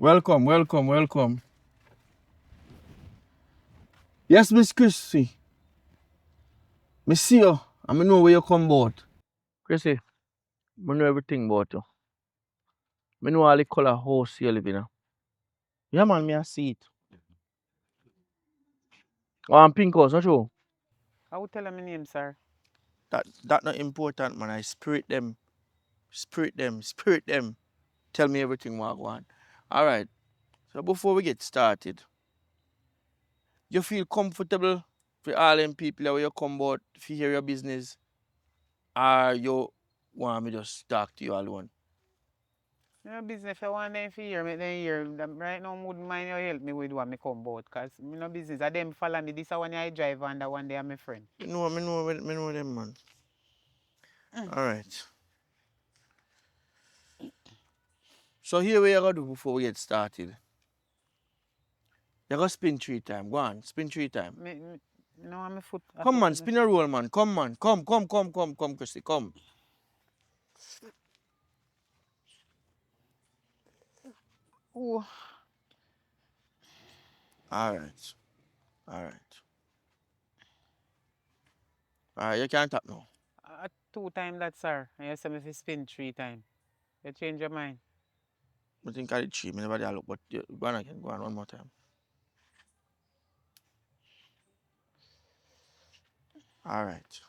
S1: Welcome, welcome, welcome. Yes, Miss Chrissy. Me see you, and I know where you come about. Chrissy, I know everything about you. I know all the color house you live in. Yeah, man, me I see it. Oh, and pink house, not true?
S5: I will tell him my name, sir.
S1: That not important, man. I spirit them. Spirit them. Spirit them. Tell me everything what I want. Alright. So before we get started, you feel comfortable for all them people that where you come about if you hear your business? Or you want me just talk to you alone?
S5: No business if I want them to hear me, then hear. Right now, I wouldn't mind you help me with what me come about. Because me no business. I them follow me. This is one I drive and that one day I'm my friend.
S1: Me know them, man. Alright. So here we are gonna do before we get started. You're gonna spin 3 times. Go on, spin 3 times.
S5: No, I'm a foot.
S1: Come man, spin a roll, man. Come man. Come, Christy, come.
S5: Oh.
S1: Alright. Alright. Alright, you can't tap now.
S5: 2 times that, sir. And you say me fi spin 3 times. You change your mind.
S1: I think I did 3. I never did look, but go on again. Go on one more time. Alright.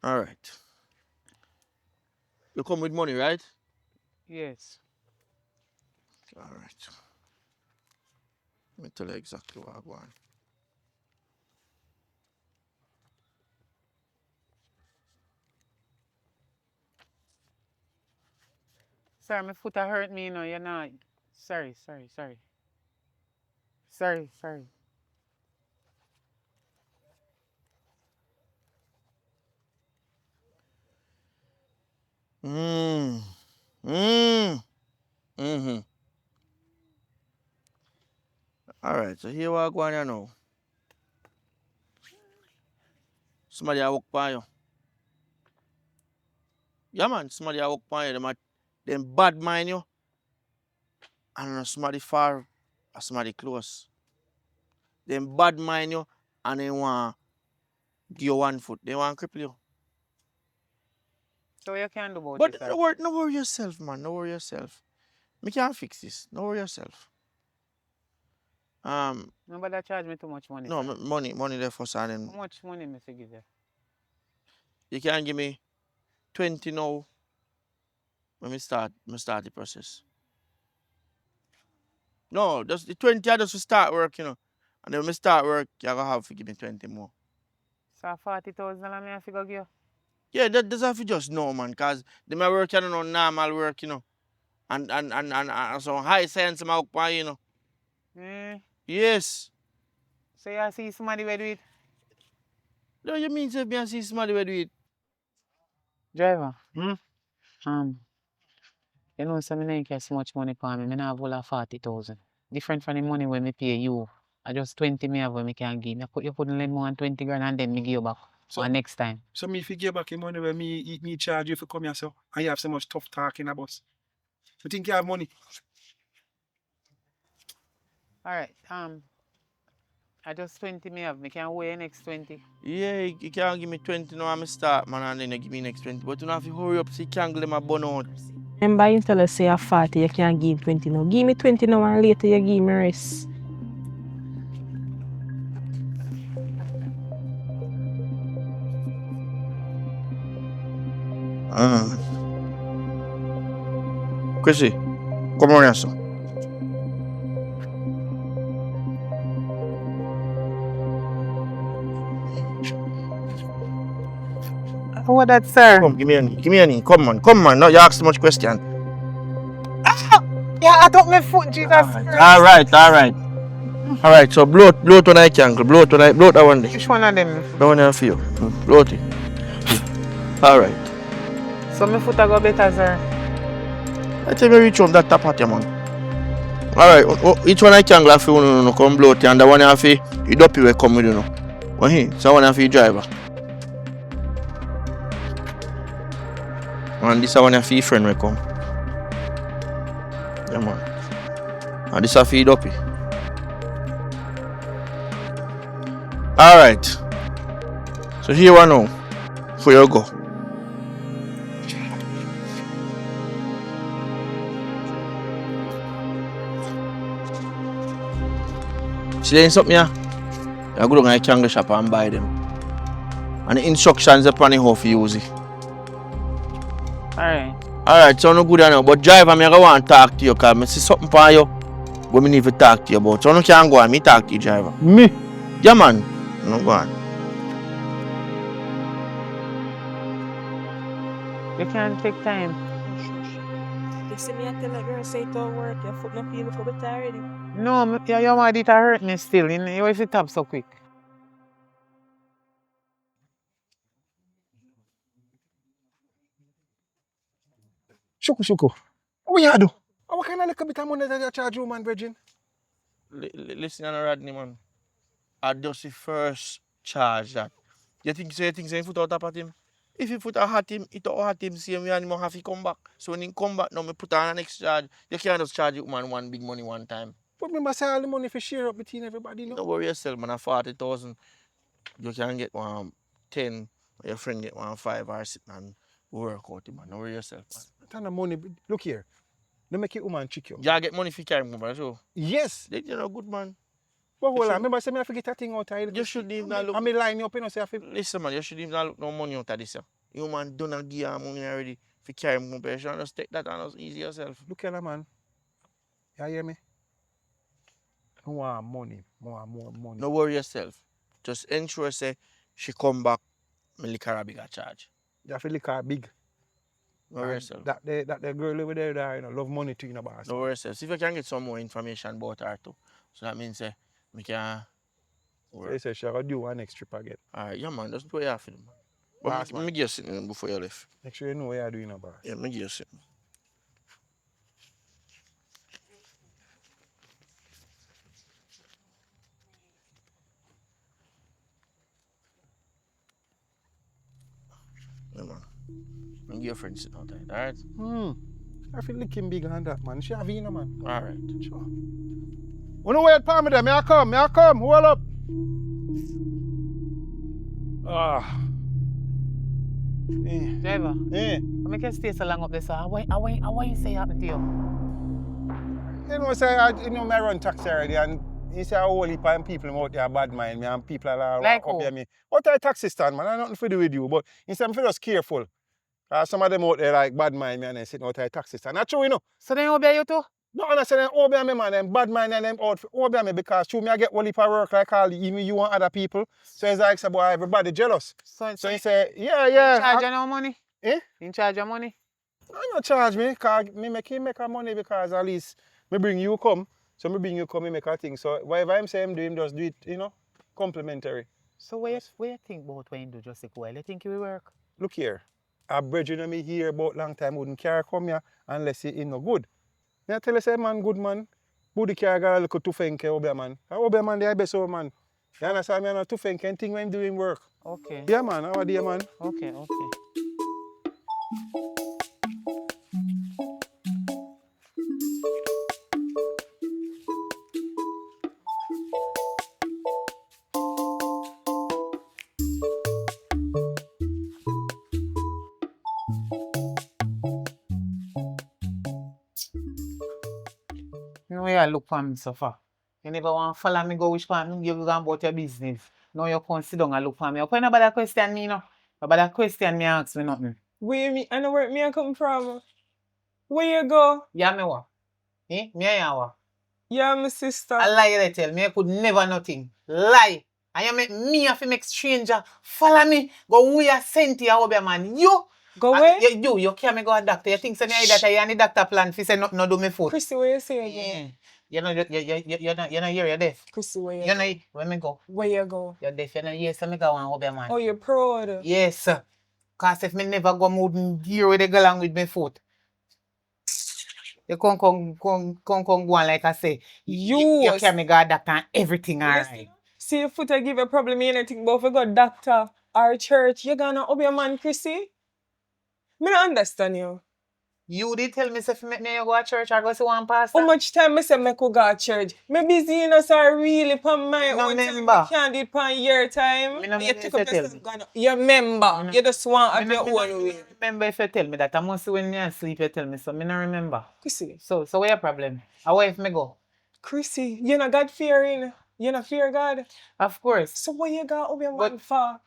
S1: Alright. You come with money, right?
S5: Yes.
S1: Alright. Let me tell you exactly what I want.
S5: Sir, my foot a hurt me, you know. You're not. Sorry. Sorry.
S1: Mm-hmm. Alright, so here what I go on here now. Somebody I walk by you. Yeah man, somebody I walk by you, them bad mind you. And somebody far or somebody close. Them bad mind you and they want give you 1 foot. They want cripple you.
S5: So what you can do about
S1: But
S5: it, sir?
S1: no worry yourself, man. No worry yourself. Me can't fix this. No worry yourself.
S5: Nobody charge me too much money,
S1: No,
S5: sir.
S1: money there for and then
S5: How much money me fi give you?
S1: you can give me 20 now when me start the process. No, just the 20 I just to start work, you know. And then when me start work, you're gonna have to give me 20 more.
S5: So $40,000 me have to go give you?
S1: Yeah, that's have to just know, man, cause they may work, you know, normal work, you know. And some high science my work, you know. Yes.
S5: So you see somebody will do it?
S1: No, you mean say me and see somebody will do it?
S5: Driver. You know, so me don't care so much money for me. Me not have all of 40,000. Different from the money when me pay you. I just 20 me have when me can give. You couldn't lend more than 20 grand and then me give you back. So next time.
S8: So me if you give back the money when me charge you for come here, so and you have so much tough talk in a bus. You think you have money?
S5: Alright, I just 20 me have. Me can weigh next 20.
S1: Yeah, you can't give me 20 now, I'm start, man, and then you give me next 20. But you don't have to hurry up so you can't get my bun out.
S9: Remember you tell us say you're 40, you can't give 20 now. Give me 20 now and later you give me rest.
S1: Chrissy, come on here, son.
S5: What that, sir?
S1: Come, give me a knee. Give me a knee. Come on. No, you ask too much question.
S5: Yeah, I took my foot, Jesus Christ.
S1: Alright, so blow it when I can. Blow that one there.
S5: Which one of them?
S1: That one there for you. Blow it. Alright.
S5: So my foot I go better, sir.
S1: I tell me reach home that top hat, yeah, man. Alright, each one I can go for you, no, come blow it. And the one have you dopey will come with you, no. Well, here, so one have you driver. And this one have your friend will come. Yeah, man. And this have you dopey. Alright. So here one now. For you go. See there something here? You go down to the candle shop and buy them. And the instructions upon how to use it. Alright, so no good enough. But driver, I want to talk to you because I see something for you. But I need to talk to you about. So no can go and me talk to you, driver.
S8: Me?
S1: Yeah, man. No go on.
S5: You can take time.
S9: You see me, I tell a girl, say it don't work. Your foot not feel for better already.
S5: No, your mad it hurt me still. You always it up so quick.
S8: Shuku. What you do? What kind of little bit of money that you charge you, man, Virgin?
S1: Listen, Rodney, man. I just the first charge that. You think you put out at him? If you put a hat him, it will hat him same way and he have to come back. So when he come back now, me put on an next charge. You can't just charge you man one big money one time.
S8: But remember say all the money for share up between everybody, no?
S1: Don't worry yourself, man. 40,000. You can get 10, your friend get 5 or 6 and work out it, man. Don't worry yourself, man.
S8: That kind of money, look here. Don't make your woman trick you.
S1: You get money for carry me, so.
S8: Yes.
S1: They you know good, man.
S8: But hold on, remember say me I forget that thing out here.
S1: You shouldn't even look.
S8: I may line you up, you know, say I feel.
S1: Listen, man, you shouldn't even look no money out of this. You man don't give her money already for carry me, but you should just take that and just easy yourself.
S8: Look here, man. You hear me? I want money. More money.
S1: No worry yourself. Just ensure say she come back, me lick her a bigger charge.
S8: You have to lick her big.
S1: No worry yourself.
S8: That the girl over there, you know, love money too, you know, boss.
S1: No worry yourself. See if you can get some more information about her too. So that means me can
S8: They say she will do one next trip again.
S1: Alright, yeah man, that's what you have to do, man. But me give you something before you left.
S8: Make sure you know what you're doing, boss.
S1: Yeah, me give you something. Yeah man. And give your friend sit down tight, alright?
S8: I feel licking big on that, man. She have you, man.
S1: Alright.
S8: Sure. You know where it palm me there? May I come? Hold up.
S5: Driver,
S8: Eh.
S5: I can stay so long up there, so how you say happen to you?
S8: You know, say I run taxi already, and you say a whole heap of people out there bad mind me, and people are
S5: Like
S8: up
S5: who?
S8: here me. What a taxi stand, man? I nothing to do with you, but instead I'm just careful. Some of them out there like bad mind me and they sitting out there taxi stand. Not true, you know.
S5: So then Obeah you too?
S8: No, I say them Obeah me, man, them bad mind and them out for Obeah me because true me I get whole heap of work like all even you and other people. So it's like say boy everybody jealous. So he say, yeah.
S5: In charge of no money?
S8: Eh?
S5: In charge of money?
S8: I not charge me, cause me make him make a money because at least me bring you come. So me bring you come, me make a thing. So whatever I'm saying do him just do it, you know, complimentary.
S5: So what you think about when you do just a while? You think it will work?
S8: Look here. A brethren me here about long time wouldn't care come here unless he no good. Me I tell you say man good man. Budi care got a little tufenke Obeah man. Obeah man the best over man. You understand me? I no tufenke and thing when him doing work.
S5: Okay.
S8: Yeah man, how are you man?
S5: Okay. You know you look for me so far. You never want to follow me go which part you go about your business. Now you come sit down and look for me. When nobody question me, you know. Nobody question me ask me nothing.
S4: Where me, I know where me I come from. Where you go?
S5: Yeah, me what? Me a what?
S4: Yeah, my sister.
S5: A lie they tell me I could never nothing. Lie. And you make me have to make stranger follow me. Go we are sent here, Obeah man. You
S4: Go where?
S5: you can't me go a doctor. You think so that I any doctor plan fi say no do me foot.
S4: Chrissy, where you say again?
S5: You know you know hear you deaf.
S4: Chrissy, where you
S5: You
S4: go?
S5: know where me go.
S4: Where you go?
S5: You're deaf, you know yes, so me go on Obeah man.
S4: Oh, you're proud.
S5: Yes. Cause if me never go move gear with the girl along with my foot. You come go on like I say. You can me go a doctor and everything alright.
S4: See your foot I give a problem anything but if you go doctor or church, you gonna Obeah man, Chrissy? Me not understand you.
S5: You did tell me say if me you go to church or go see one pastor.
S4: How much time me say me could go to church? Me busy, you know, so I really pan my
S5: No
S4: own time.
S5: member.
S4: I can't do it pan your time.
S5: Me no
S4: You
S5: member
S4: take
S5: if
S4: up
S5: you tell
S4: yourself, gonna. You member. You just want to have your own way.
S5: Remember if you tell me that I must when you asleep you tell me so me no remember.
S4: Chrissy.
S5: So where your problem? How if me go?
S4: Chrissy, you not God fearing. You not fear God.
S5: Of course.
S4: So what you got Obeah man for?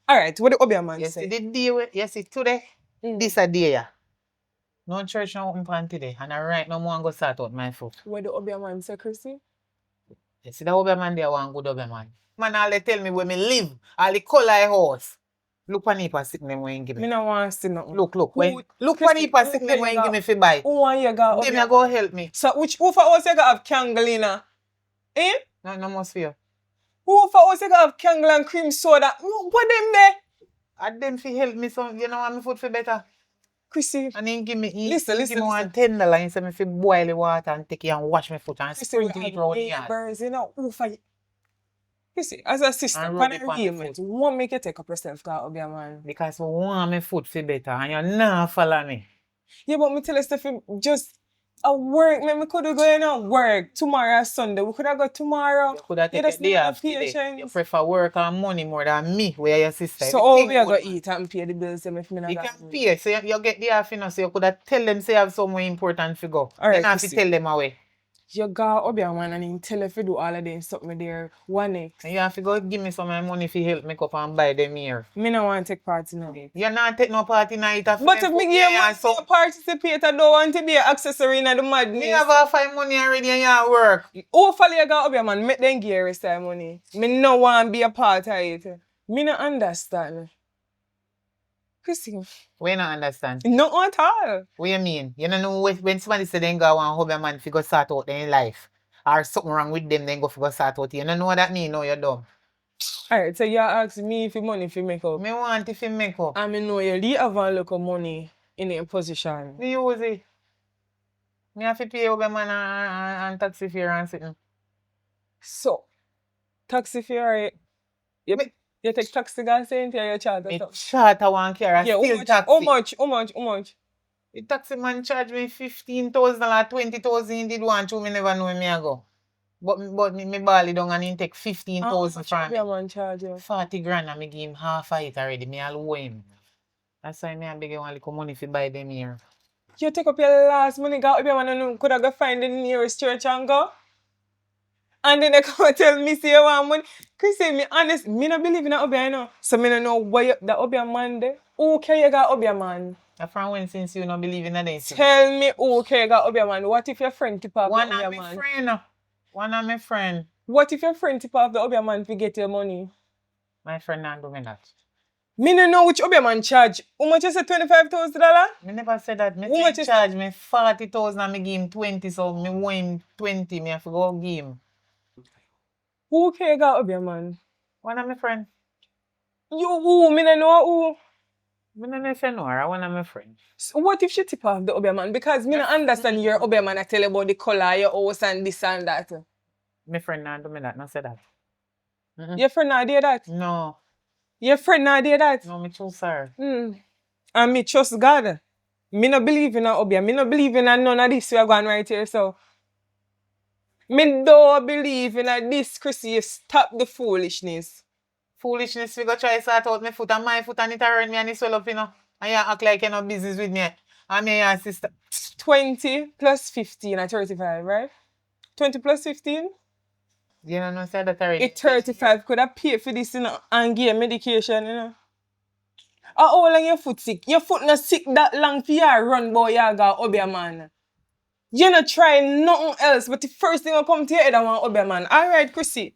S4: Alright, what the Obeah man
S5: Yes,
S4: say?
S5: the day yes it today. This a day yeah. No church no open plan today and I right no more go start out my foot.
S4: What the Obeah man say, Chrissy?
S5: You see that Obeah man there one good Obeah man. Man all they tell me where me live, all the color house. Look on the stick them when you give me.
S4: Me no want to see nothing.
S5: Look.
S4: Who-
S5: Look on the
S4: Chrissy,
S5: stick
S4: who
S5: them
S4: you
S5: when you
S4: got-
S5: give me fi buy.
S4: Who want you got
S5: Them
S4: Obeah
S5: you go help me.
S4: So who for us you got have candle in her? Eh?
S5: No must fear.
S4: Who for us you got have candle and cream soda? What them there?
S5: And them fi help me so you know want me food fi better.
S4: Chrissy,
S5: And he give me
S4: Listen.
S5: give me $1 and say me fi boil the water and take it and wash my foot and
S4: Chrissy,
S5: sprinkle
S4: we
S5: it
S4: have
S5: round the yard.
S4: neighbors, you know, who for you? Chrissy, as a sister,
S5: And
S4: can
S5: rub
S4: I
S5: it on the
S4: agreement? Won't make you take up yourself, God, Obeah man.
S5: Because we want my food fi better and you not follow me.
S4: Yeah, but me tell you stuff just a work. Me could have going on work tomorrow Sunday. We could have got tomorrow.
S5: You could have
S4: You
S5: taken
S4: just
S5: a day
S4: need to have
S5: off today. You
S4: patience.
S5: prefer work and money more than me where your sister.
S4: So how we
S5: Everything
S4: are going
S5: good,
S4: to
S5: man.
S4: eat and pay the bills if me not
S5: You
S4: got
S5: can
S4: money?
S5: pay, so you get the half, you know, so you could have tell them say you have somewhere important to go.
S4: Alright,
S5: You don't have to
S4: Chrissy.
S5: tell them away.
S4: You got Obeah man and him tell you if you do all of them something there. One next.
S5: And you have to go give me some of my money if you help me up and buy them here.
S4: Me no want to take part in it.
S5: You not take no part in it.
S4: But if me give money to participate, I don't want to be an accessory in the madness.
S5: Me have 5 money already and you at work.
S4: Hopefully you got Obeah man, make them give rest of money. Me no want to be a part of it. Me no understand. Chrissy,
S5: We not understand.
S4: no at all.
S5: What you mean? You don't know when somebody say they go and Obeah man figure start out their life. Or something wrong with them, then go figure start out. You don't know what that mean, no, you're dumb.
S4: Alright, so you ask me if you money if you make up.
S5: Me want if you make up.
S4: And me know you have a look of money in a position.
S5: Me use it. Me have to pay Obeah man and taxi fare and something.
S4: So, taxi fare, you take taxi gas in your charter.
S5: Me charter one car and
S4: Yeah,
S5: still taxi.
S4: how much?
S5: The taxi man charge me 15,000 or 20,000 he did want to, me never know where me I go. But me ball it down and he take 15,000 from me.
S4: How much man charge you?
S5: 40 grand and me give him half of it already. Me all owe him. That's why me I beg you one little money to buy them here.
S4: You take up your last money, got Obeah man and could have go find the nearest church and go. And then they come and tell me say you want money. Chrissy, me honest, me not believe in Obeah, you know. So me don't know why the Obeah man there. Who care you got Obeah man?
S5: From when since you not believe in that?
S4: Tell me who care you got Obeah man. What if your friend tip off
S5: One
S4: the
S5: of
S4: Obeah
S5: my
S4: man?
S5: friend. One of my friend.
S4: What if your friend tip off the Obeah man to get your money?
S5: My friend not doing that.
S4: Me no know which Obeah man charge. How much you say $25,000?
S5: Me never said that. Me
S4: How
S5: say
S4: much
S5: he
S4: is-
S5: charge me 40,000 and me give him 20, so me owe him 20. Me have to go give him.
S4: Who care you got Obeah man?
S5: One of my friend.
S4: You who? Me no know who.
S5: Me don't know if you know her. One of my friend.
S4: So what if she tip off the Obeah man? Because me no understand your Obeah man. I tell you about the color, your house and this and that.
S5: My friend not do me that. Not say that.
S4: Your friend not do that?
S5: No.
S4: Your friend not do that?
S5: No, me too sorry.
S4: And me trust God. Me no believe in a Obeah. Me no believe in a none of this we are going right here, so. Me don't believe in a this, Chrissy. You stop the foolishness.
S5: Foolishness, we go try sort out my foot and my foot and it hurt me and it swell up, you know. And you act like you no business with me. And me and sister.
S4: 20 plus 15 at 35, right? 20 plus 15?
S5: You don't know, say that already.
S4: It 35 could have paid for this, you know, and give medication, you know. How long your foot sick? Your foot not sick that long for you run boy you go Obeah man. You not try nothing else, but the first thing will come to your head I want Obeah man. Alright, Chrissy.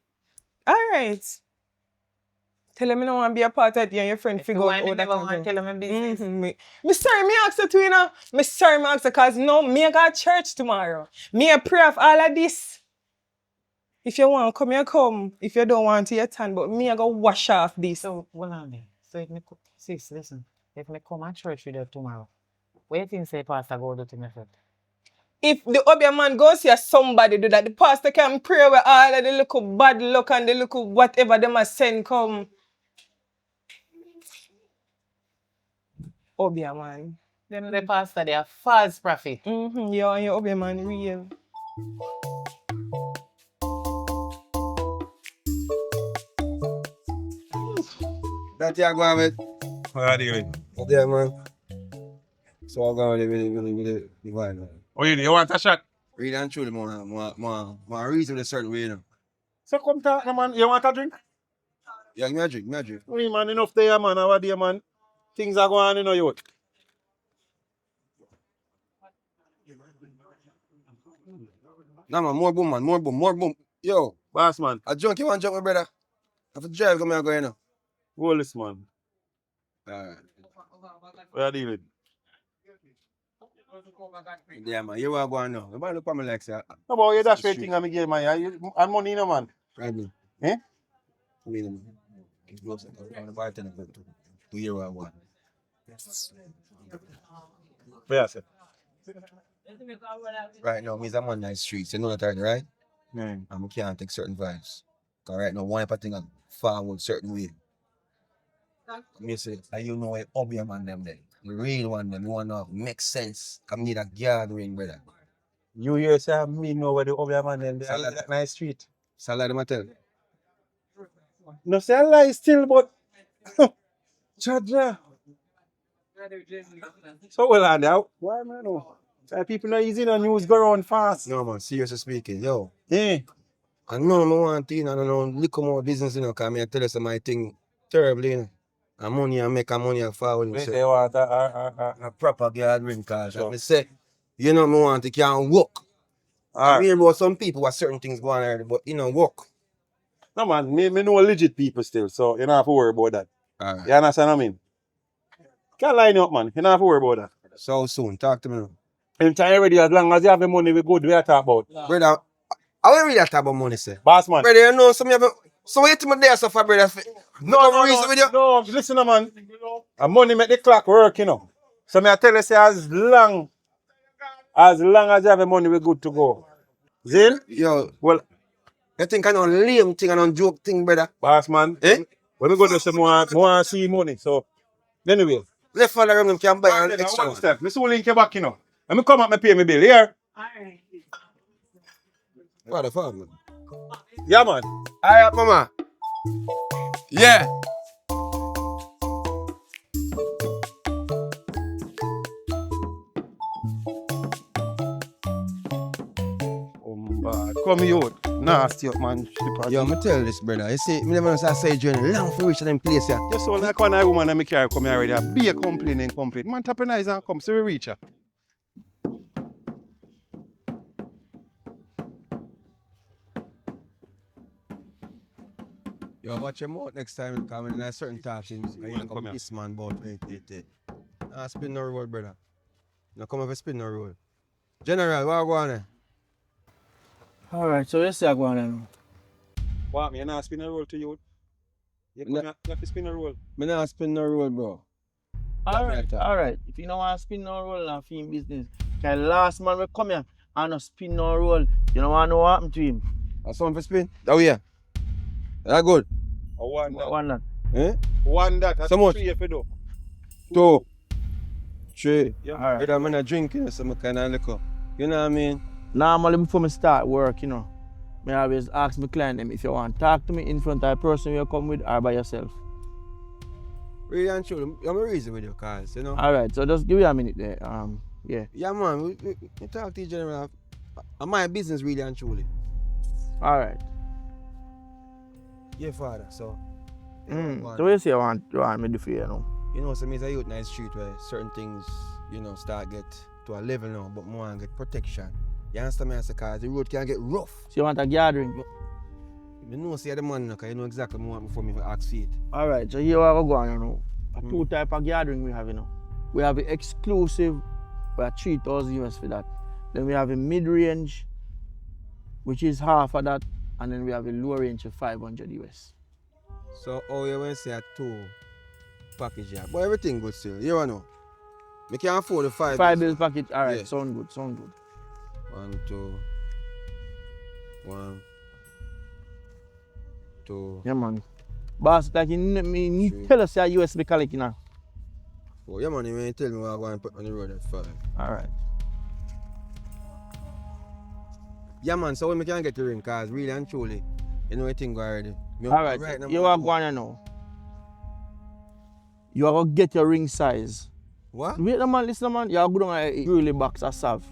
S4: Alright. Tell him I don't want to be a part of it and your friend
S5: If
S4: figure
S5: you
S4: out how
S5: want,
S4: that
S5: never
S4: can
S5: want
S4: go.
S5: to tell him my business.
S4: Me sorry, me ask you to, you know. Me sorry, me ask you, because no, me I got church tomorrow. Me a pray of all of this. If you want, come here, come. If you don't want to, you turn. But me I go wash off this.
S5: So, hold on there. So, if me, sis, listen. If me come at church with you tomorrow, what do you think say pastor go do to me first?
S4: If the Obeah man goes see somebody do that, the pastor can pray with all of the little bad luck and the little whatever them a send come. Obeah man.
S5: Them the pastor, they are false prophet.
S4: Yeah, and your Obeah man real.
S10: That you going with?
S8: What are you doing?
S10: Yeah, man. So I'm going with the wine, man.
S8: Oh, you want a shot?
S10: Really and truly, more reason a certain way, you know.
S8: So come talk, no, man. You want a drink?
S10: Yeah, give me a drink, give me a drink.
S8: Oui, man, enough there, man. How are you, man? Things are going on in your youth.
S10: Nah, man, more boom, man, more boom, more boom. Yo,
S8: Boss, man.
S10: a drunk, you want drunk, my brother? I have to drive, come here, go, you know.
S8: Roll this, man.
S10: Alright.
S8: What are you doing?
S10: Yeah, man, you want to go on now. Nobody look at me like that.
S8: No, but you dash right thing on me game, man. And money, no, man.
S10: Right, me.
S8: Eh?
S10: I mean, it's close. I'm the bartender, but to hear what I want.
S8: Yeah, sir.
S10: Right now, me's I'm on nice streets, you know that already, right?
S8: Yeah.
S10: And I can't take certain vibes. Because right now, one type of thing I forward certain way. Me say, you know where Obeah man them there. The real one them, you want to make sense. I need a gathering, brother.
S8: You here say me know where the Obeah man them there, that nice street.
S10: Salad them I tell.
S8: No say I lie still, but Chadra. So well on now. Why man no? People not easy no news go around fast.
S10: No man, seriously speaking, yo.
S8: Yeah.
S10: I know I want to, you know, I don't know, look more business, you know, because I tell you some my thing terribly, you know. And money I make, and money I forward.
S8: Wait, they want
S10: A proper gathering, because
S8: Sure.
S10: I say, you know, I want to can't work. I
S8: Alright.
S10: hear about some people what certain things go on already, but you know, work.
S8: No man, me know legit people still, so you don't have to worry about that.
S10: Alright.
S8: You understand what I mean? Can't line up, man. You don't have to worry about that.
S10: So soon, talk to me now.
S8: Anytime you're ready, as long as you have the money, we good, we are talk about.
S10: Brother, I will really talk about money, sir.
S8: Boss man.
S10: Brother, you know, some of you, so wait till my day so far, brother. No reason with you.
S8: No, listen, man. And money make the clock work, you know. So me I tell you, say as long as you have the money, we good to go. Zin?
S10: Yo,
S8: Well,
S10: you think I know lame thing and on joke thing, brother?
S8: boss man.
S10: Eh?
S8: When we go to some more see money. So anyway.
S10: Left fall around them can buy an
S8: Then,
S10: extra
S8: one
S10: one.
S8: step. Mr. link you back, you know. Let me come up and pay me bill here.
S10: What the fuck, man?
S8: Yeah, man.
S10: Alright, mama. Yeah.
S8: Come here, nasty up, man.
S10: Yo, I'm tell this, brother. You see, me never know say I journey long for reach them place here.
S8: Just so like one woman and me carry come here already. Be a complaining. Man, tap a nice and come, so we reach her.
S10: Yo, watch your mouth next time you come in a certain talk. You
S8: Come
S10: come
S8: here.
S10: this man about it. Spin no road, brother. No come over spin no road. General, what go on there?
S1: Alright, so let's see what going on.
S8: What, me not spin a roll to you? You
S10: No.
S8: come here, you have to spin a roll.
S10: Me not spin no road, bro.
S1: Alright. If you don't want to spin no roll and film business, because last man will come here and no spin no roll. You don't want to know what happened to him.
S10: That's something for spin? Oh yeah. That good.
S8: One that.
S1: One that.
S10: Eh?
S8: One that. That's
S10: So much?
S8: 3 if you do.
S10: 2, 3.
S8: Yeah.
S1: Alright.
S10: Brother, I'm not drinking some kind of liquor. You know what I mean?
S1: Normally before I start work, you know, I always ask my client them if you want to talk to me in front of a person you come with or by yourself.
S10: Really and truly, I'm a reason with your cars, you know?
S1: Alright, so just give me a minute there. Yeah.
S10: Yeah, man, we talk to each other. I'm my business, really and truly.
S1: Alright.
S10: Yeah, father, so.
S1: So what you say you want me to do for you now?
S10: You know, so me as a youth in the street where certain things, you know, start get to a level now, but more and get protection. You understand me? Because the road can get rough.
S1: So you want a gathering?
S10: You know, say the man, because you know exactly what before me ask for it.
S1: Alright, so here we go on, you know. Two type of gathering we have, you know. We have the exclusive, we are 3,000 US for that. Then we have a mid-range, which is half of that, and then we have a low range for 500 US.
S10: So, oh, you want to say a 2 package, yeah. But everything good still. You know. Me can afford the 5
S1: 5 bills package, alright,
S10: Yeah.
S1: sound good, sound good.
S10: 1, 2, 1, 2.
S1: Yeah, man. Boss, like me
S10: Three.
S1: tell us your US be collecting now.
S10: Oh, yeah, man, you ain't tell me what I'm going to put on the road at 5.
S1: Alright.
S10: Yeah, man, so when we can get the ring, because really and truly, you know the thing already.
S1: Alright,
S10: now,
S1: you are going now. You are going to get your ring size.
S10: What?
S1: Wait a man, listen man, you are going to jewelry box or salve.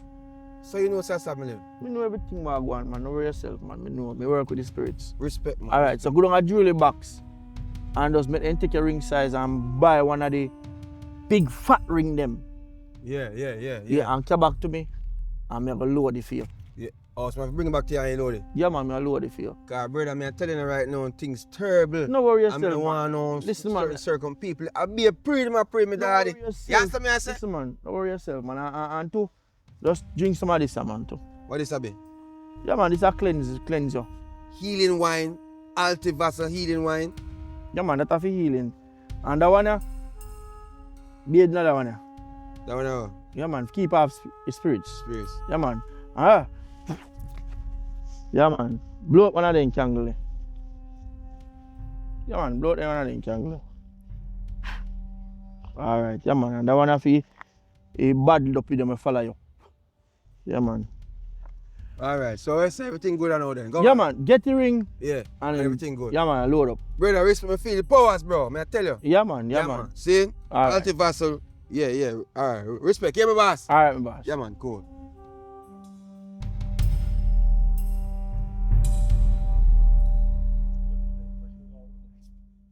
S10: So you know Sasa me live?
S1: I know everything what I go on, man. Know yourself, man. I know. I work with the spirits.
S10: Respect, man.
S1: Alright, so go down a jewelry box and just make them take your ring size and buy one of the big fat ring them.
S10: Yeah.
S1: Yeah, and come back to me and I'm going to load it for you.
S10: Yeah. Oh, so I bring it back to you and you load it?
S1: Yeah, man, I'm load it for you.
S10: Because, brother, I'm telling you right now, things terrible.
S1: No worry
S10: I
S1: yourself,
S10: don't want no
S1: Listen, man.
S10: certain people. I be a pretty, my daddy.
S1: Don't worry yourself.
S10: You understand me, I say?
S1: Listen, man, don't worry yourself, man. And two, just drink some of this, man, too.
S10: What is that be?
S1: Yeah, man, this is a cleanse you.
S10: Healing wine, Altivasa healing wine.
S1: Yeah, man, that's for healing. And that one, be another one.
S10: That one,
S1: Yeah, man, keep off spirits.
S10: spirits.
S1: Yeah, man. Ah. Yeah, man. Blow up one of them candles. Yeah, man, blow up one of them candles. Alright, yeah, man. And that one of a bad up with them, I follow you. Yeah, man.
S10: Alright, so I say everything good now then. Go
S1: Yeah,
S10: on.
S1: man. Get the ring.
S10: Yeah,
S1: And
S10: everything good.
S1: Yeah, man, load up.
S10: Brother, respect me feel the powers, bro. May I tell you?
S1: Yeah, man. Yeah, man.
S10: See?
S1: Alright.
S10: Altivasa. Yeah. Alright. Respect. Yeah, my boss.
S1: Alright, my boss.
S10: Yeah, man. Cool.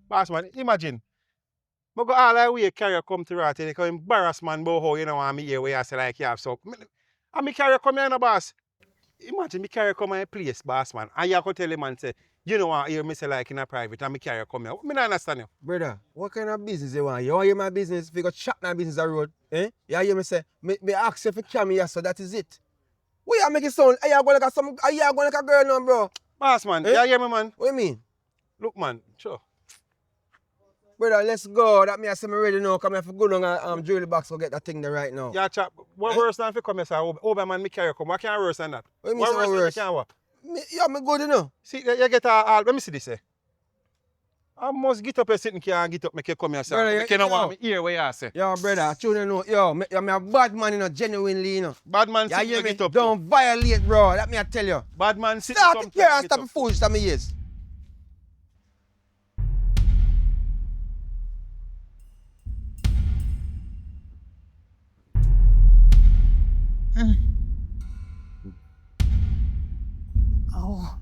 S8: Boss man, imagine. I go all the way carrier come to Rat and they come embarrass man about how you know want me here where I say like you have so. And me carrier come here no boss. Imagine me carrier come my place, boss man. And you go tell him man say, you know want hear me say like in a private and me carrier come here. Me not understand you.
S10: Brother, what kind of business you want? You want to hear my business? If you go chat my business on the road, eh? You hear me say, me ask you if you come here, so that is it. What you make it sound? Are you going like a girl now, bro?
S8: Boss man,
S10: Eh?
S8: you hear me man?
S10: What you mean?
S8: Look man, sure.
S10: Brother, let's go. That me I say me ready now. Come here for go down and jewelry box go get that thing there right now.
S8: Yeah, chap. What worse than if you come here say, Obeah man, me carrier come. What can worse than that?
S10: What you mean say
S8: worse
S10: worse?
S8: than can what?
S10: Me good, you know.
S8: See, you get all, let me see this eh. I must get up and sit in here and get up, make you come here, sir.
S10: Brother,
S8: You cannot want me hear what you say.
S10: Yo, brother, you know, yo, me a bad man, you know, genuinely, you know.
S8: Bad man
S10: Yeah,
S8: sit
S10: hear
S8: and
S10: me?
S8: get up.
S10: Don't violate, bro. Let me tell you.
S8: Bad man sit
S10: Start
S8: sometime
S10: the care and
S8: get
S10: stop
S8: up.
S10: the fools to me ears.
S5: Oh.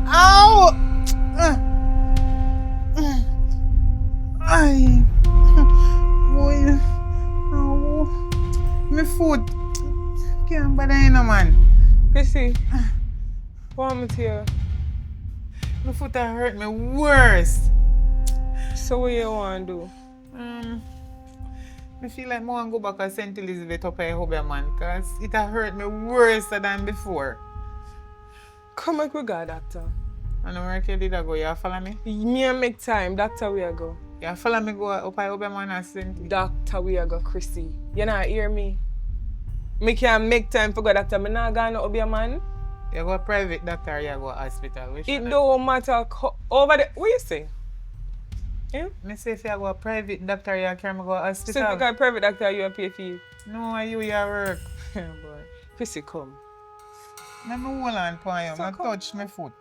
S5: Ow! Ay. Boy. Ow. My foot. Can't bother no man.
S4: Chrissy, what happened to you?
S5: My foot a hurt me worse.
S4: So what you want to do?
S5: I feel like I want to go back to St. Elizabeth up at Obeah man, because it a hurt me worse than before.
S4: Come back, we go, doctor.
S5: I know where you did I go. You follow me?
S4: Me and make time, doctor, we go.
S5: You follow me go up at Obeah man and St.
S4: Doctor, we go, Chrissy. You not hear me? Me can't make time for go, doctor. Me not going to Obeah man.
S5: You go private doctor or you go hospital? Which
S4: It
S5: one?
S4: don't matter. Over there, what you say? Yeah?
S5: Me say if you go private doctor, you carry me go
S4: So
S5: hospital.
S4: if you got a private doctor, you pay fee.
S5: No, you work.
S4: Boy. Chrissy, come.
S5: Let me hold on for you.
S4: So
S5: I
S4: come.
S5: touch my foot.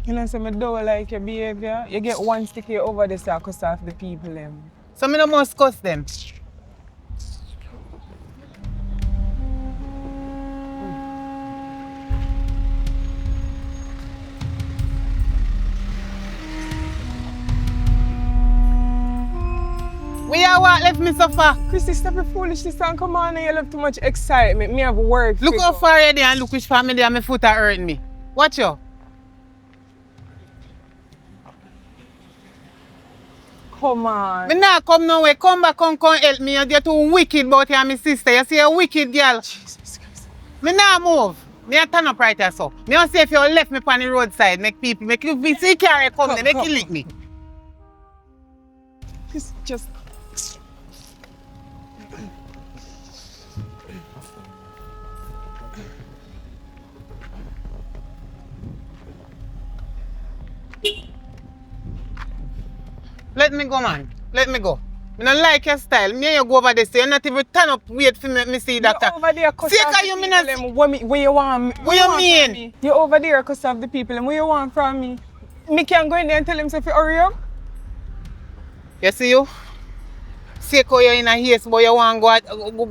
S4: You know, so I don't like your behavior. You get one stick here over the circus of the people.
S5: So me no must cuss them. We are what left me suffer.
S4: Chrissy, stop your foolishness and come on, you have too much excitement. Me have work.
S5: Look how far you there and look which family and my foot are hurting me. Watch you.
S4: Come on.
S5: Me nah come nowhere. Come back and come help me. You're too wicked about you and my sister. You see a wicked girl.
S4: Jesus Christ.
S5: Me nah move. Me a turn up right here so. Me want see if you left me on the roadside. Make you see carry come there. Make you lick me.
S4: Just.
S5: Let me go, man. Let me go. I don't like your style. Me and you go over there, so you're not even turn up, wait for me see doctor.
S4: You're over there because
S5: see,
S4: of the
S5: you
S4: people. What you want?
S5: What you mean?
S4: You're over there because of the people. What you want from me? Me can go in there and tell him to hurry up.
S5: You see you? See how you're in a haste, but you want to go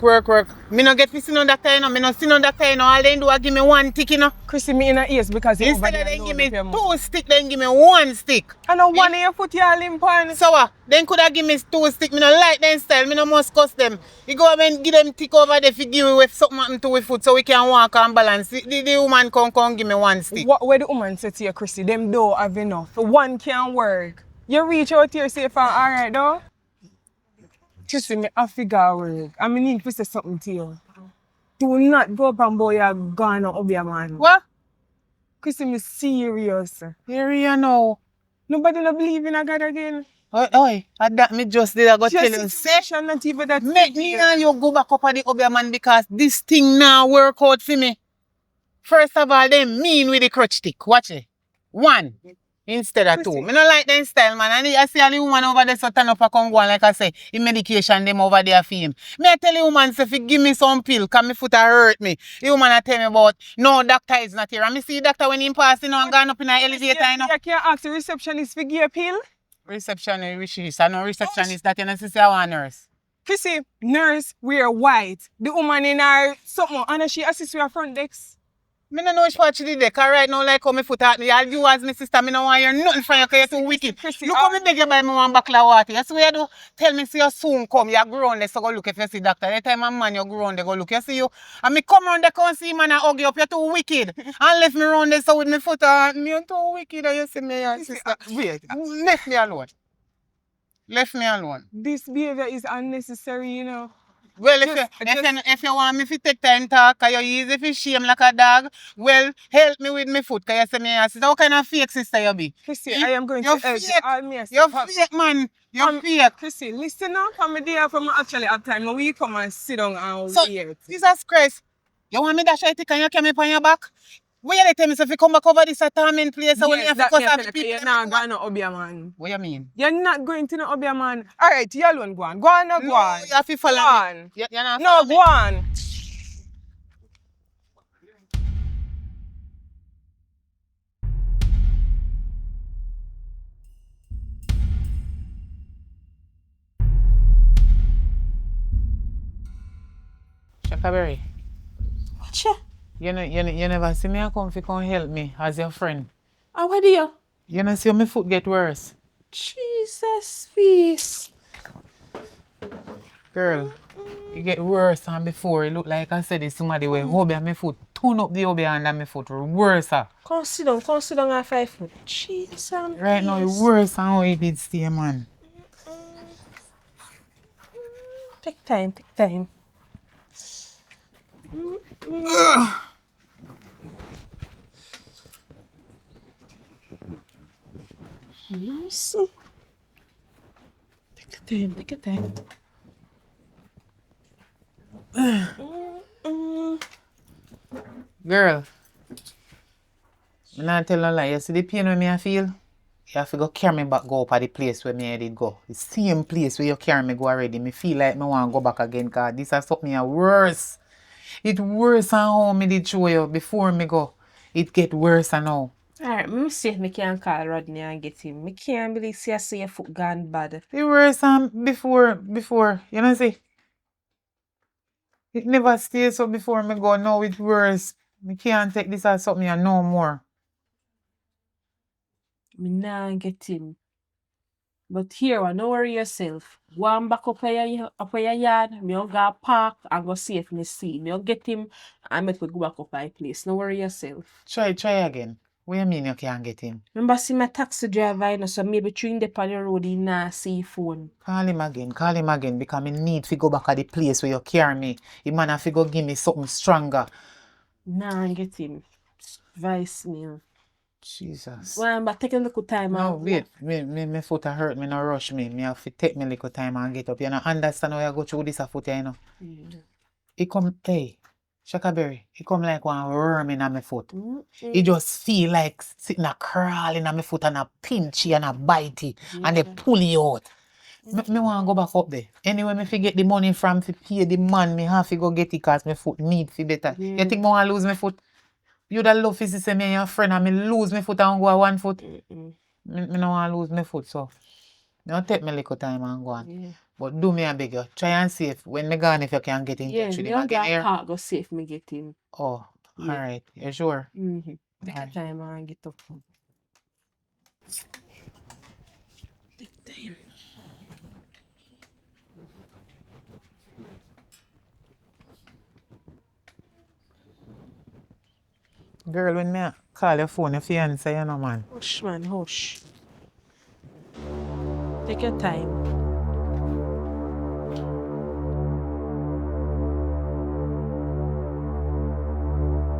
S5: work. Me no get to see no doctor, you know. Me no see no doctor, you know. All they do is give me one tick, you know.
S4: Chrissy, me in a haste because you
S5: instead of them give me 2 sticks, then give me 1 stick.
S4: I know one of your foot you all limp on.
S5: So what? Then could have give me 2 sticks. Me no like them style. Me no must cuss them. You go and give them tick over there if give me with something happen to with foot so we can walk and balance. The woman come give me 1 stick.
S4: What where the woman said to you, Chrissy? Them don't have enough. One can't work. You reach out here safe and alright though? Chrissy, me I figure work. I need to say something to you. Do not go up and boy you're gone on Obeah, man.
S5: What?
S4: Chrissy, me serious.
S5: Here you know.
S4: Nobody no believe in a God again.
S5: Oi, that me just did I go tell him. Say,
S4: not even that.
S5: make me and you go back up at the Obeah man because this thing now work out for me. First of all, they mean with the crutch stick. Watch it. 1 instead of 2. Me don't like them style, man. And I see all the woman over there so turn up and come go on, like I say, in medication them over there for him. Me I tell the woman, say, if you give me some pill, because my foot hurt me. The woman I tell me about, no, doctor is not here. And me see the doctor when he pass, you know, and gone up in an elevator, you know.
S4: You can't ask the receptionist to give you a pill?
S5: Receptionist, I know receptionist that you know, see our nurse.
S4: Chrissy, nurse wear white. The woman in her something, and she assists with her front desk.
S5: I don't know which part she did there, because right now, like how my foot at me, all you as my sister, I don't want to hear nothing from you because you're too wicked.
S4: Chrissy,
S5: look how me beg you buy me 1 bottle of water. That's what you do. Tell me, see you soon come. You're grown there, so go look if you see doctor. Every time a man, you're grown there, go look. You see you. And me come around there, come see man and hug you up. You're too wicked. And left me around there, so with my foot on me, you're too wicked. And you see me, your sister. Wait, left me alone. Left me alone.
S4: This behavior is unnecessary, you know.
S5: Well, if you want me to take time talk, because you're easy for shame like a dog, well, help me with my foot, because you say me, sister, what kind of fake sister you be?
S4: Chrissy, I am going
S5: you're
S4: to help
S5: fake. You're fake, man. You're fake.
S4: Chrissy, listen up. I'm there from actually have time. Now we come and sit down and
S5: so,
S4: wait.
S5: Jesus Christ, you want me to dash it and you carry me on your back? Where you tell me if you come back over this torment place, so when you have to cause people...
S4: You're not going to Obeah, man.
S5: What you mean?
S4: You're not going to no Obeah, man. Alright, you alone, go on. Go on, no, go on.
S5: You have to follow me. You're not
S4: no, go on.
S5: Shakaberry.
S7: What you?
S5: You never see me come to come help me as your friend.
S7: And what do you?
S5: You know see my foot get worse.
S7: Jesus, peace.
S5: Girl, it get worse than before. It look like I said it's somebody where Obeah my foot. Turn up the Obeah under my foot. Worse.
S7: Come sit down at 5 foot. Jesus.
S5: Right now it's worse than how it did stay, man.
S7: Take time. Yes. Take your time.
S5: Girl, I'm not telling a lie. You see the pain when I feel? You have to go carry me back, go up at the place where I did go. The same place where you carry me go already. Me feel like I want to go back again because this is something worse. It's worse than how I did show you before me go. It get worse now.
S9: Alright, me see if me can call Rodney and get him. Me can't believe see I see your foot gone bad.
S5: It worse before, you know see. It never stays so before me go, now it's worse. Me can't take this as something and no more.
S9: Me nah get him. But here, no worry yourself. Go on back up your yard. Me go park and go see if me see. Me get him and make we go back up my place. No worry yourself.
S5: Try again. What you mean you can't get him?
S9: Remember see my taxi driver, you know, so maybe through the on the road he nah see phone.
S5: Call him again because I need to go back at the place where you carry me. He man have to go give me something stronger.
S9: Nah get him. Vice me.
S5: Jesus.
S9: Well, but take a little time.
S5: No, wait. My foot hurt me, no rush me. Me have to take me a little time and get up. You know, understand how you go through this foot, you know?
S9: Yeah.
S5: It come, hey, Shakaberry, it come like one worm in my foot. It just feel like sitting a crawling on my foot and a pinchy and a bitey and they pull you out. Me want to go back up there. Anyway, me fi get the money from to pay the man, me have to go get it because my foot need fi better. You think me want to lose my foot? You that love is say me and your friend and me lose my foot and go on 1 foot. Me no want to lose my foot, so don't take me a little time and go on.
S9: Yeah.
S5: But do me a beg you. Try and see if when me gone if you can get in touch with him again here.
S9: Yeah, go see if me get him.
S5: Oh, alright. You sure?
S9: Take your time and get up. Take time.
S5: Girl, when me call your phone, your fiance, you know, man.
S9: Hush, man, hush. Take your time.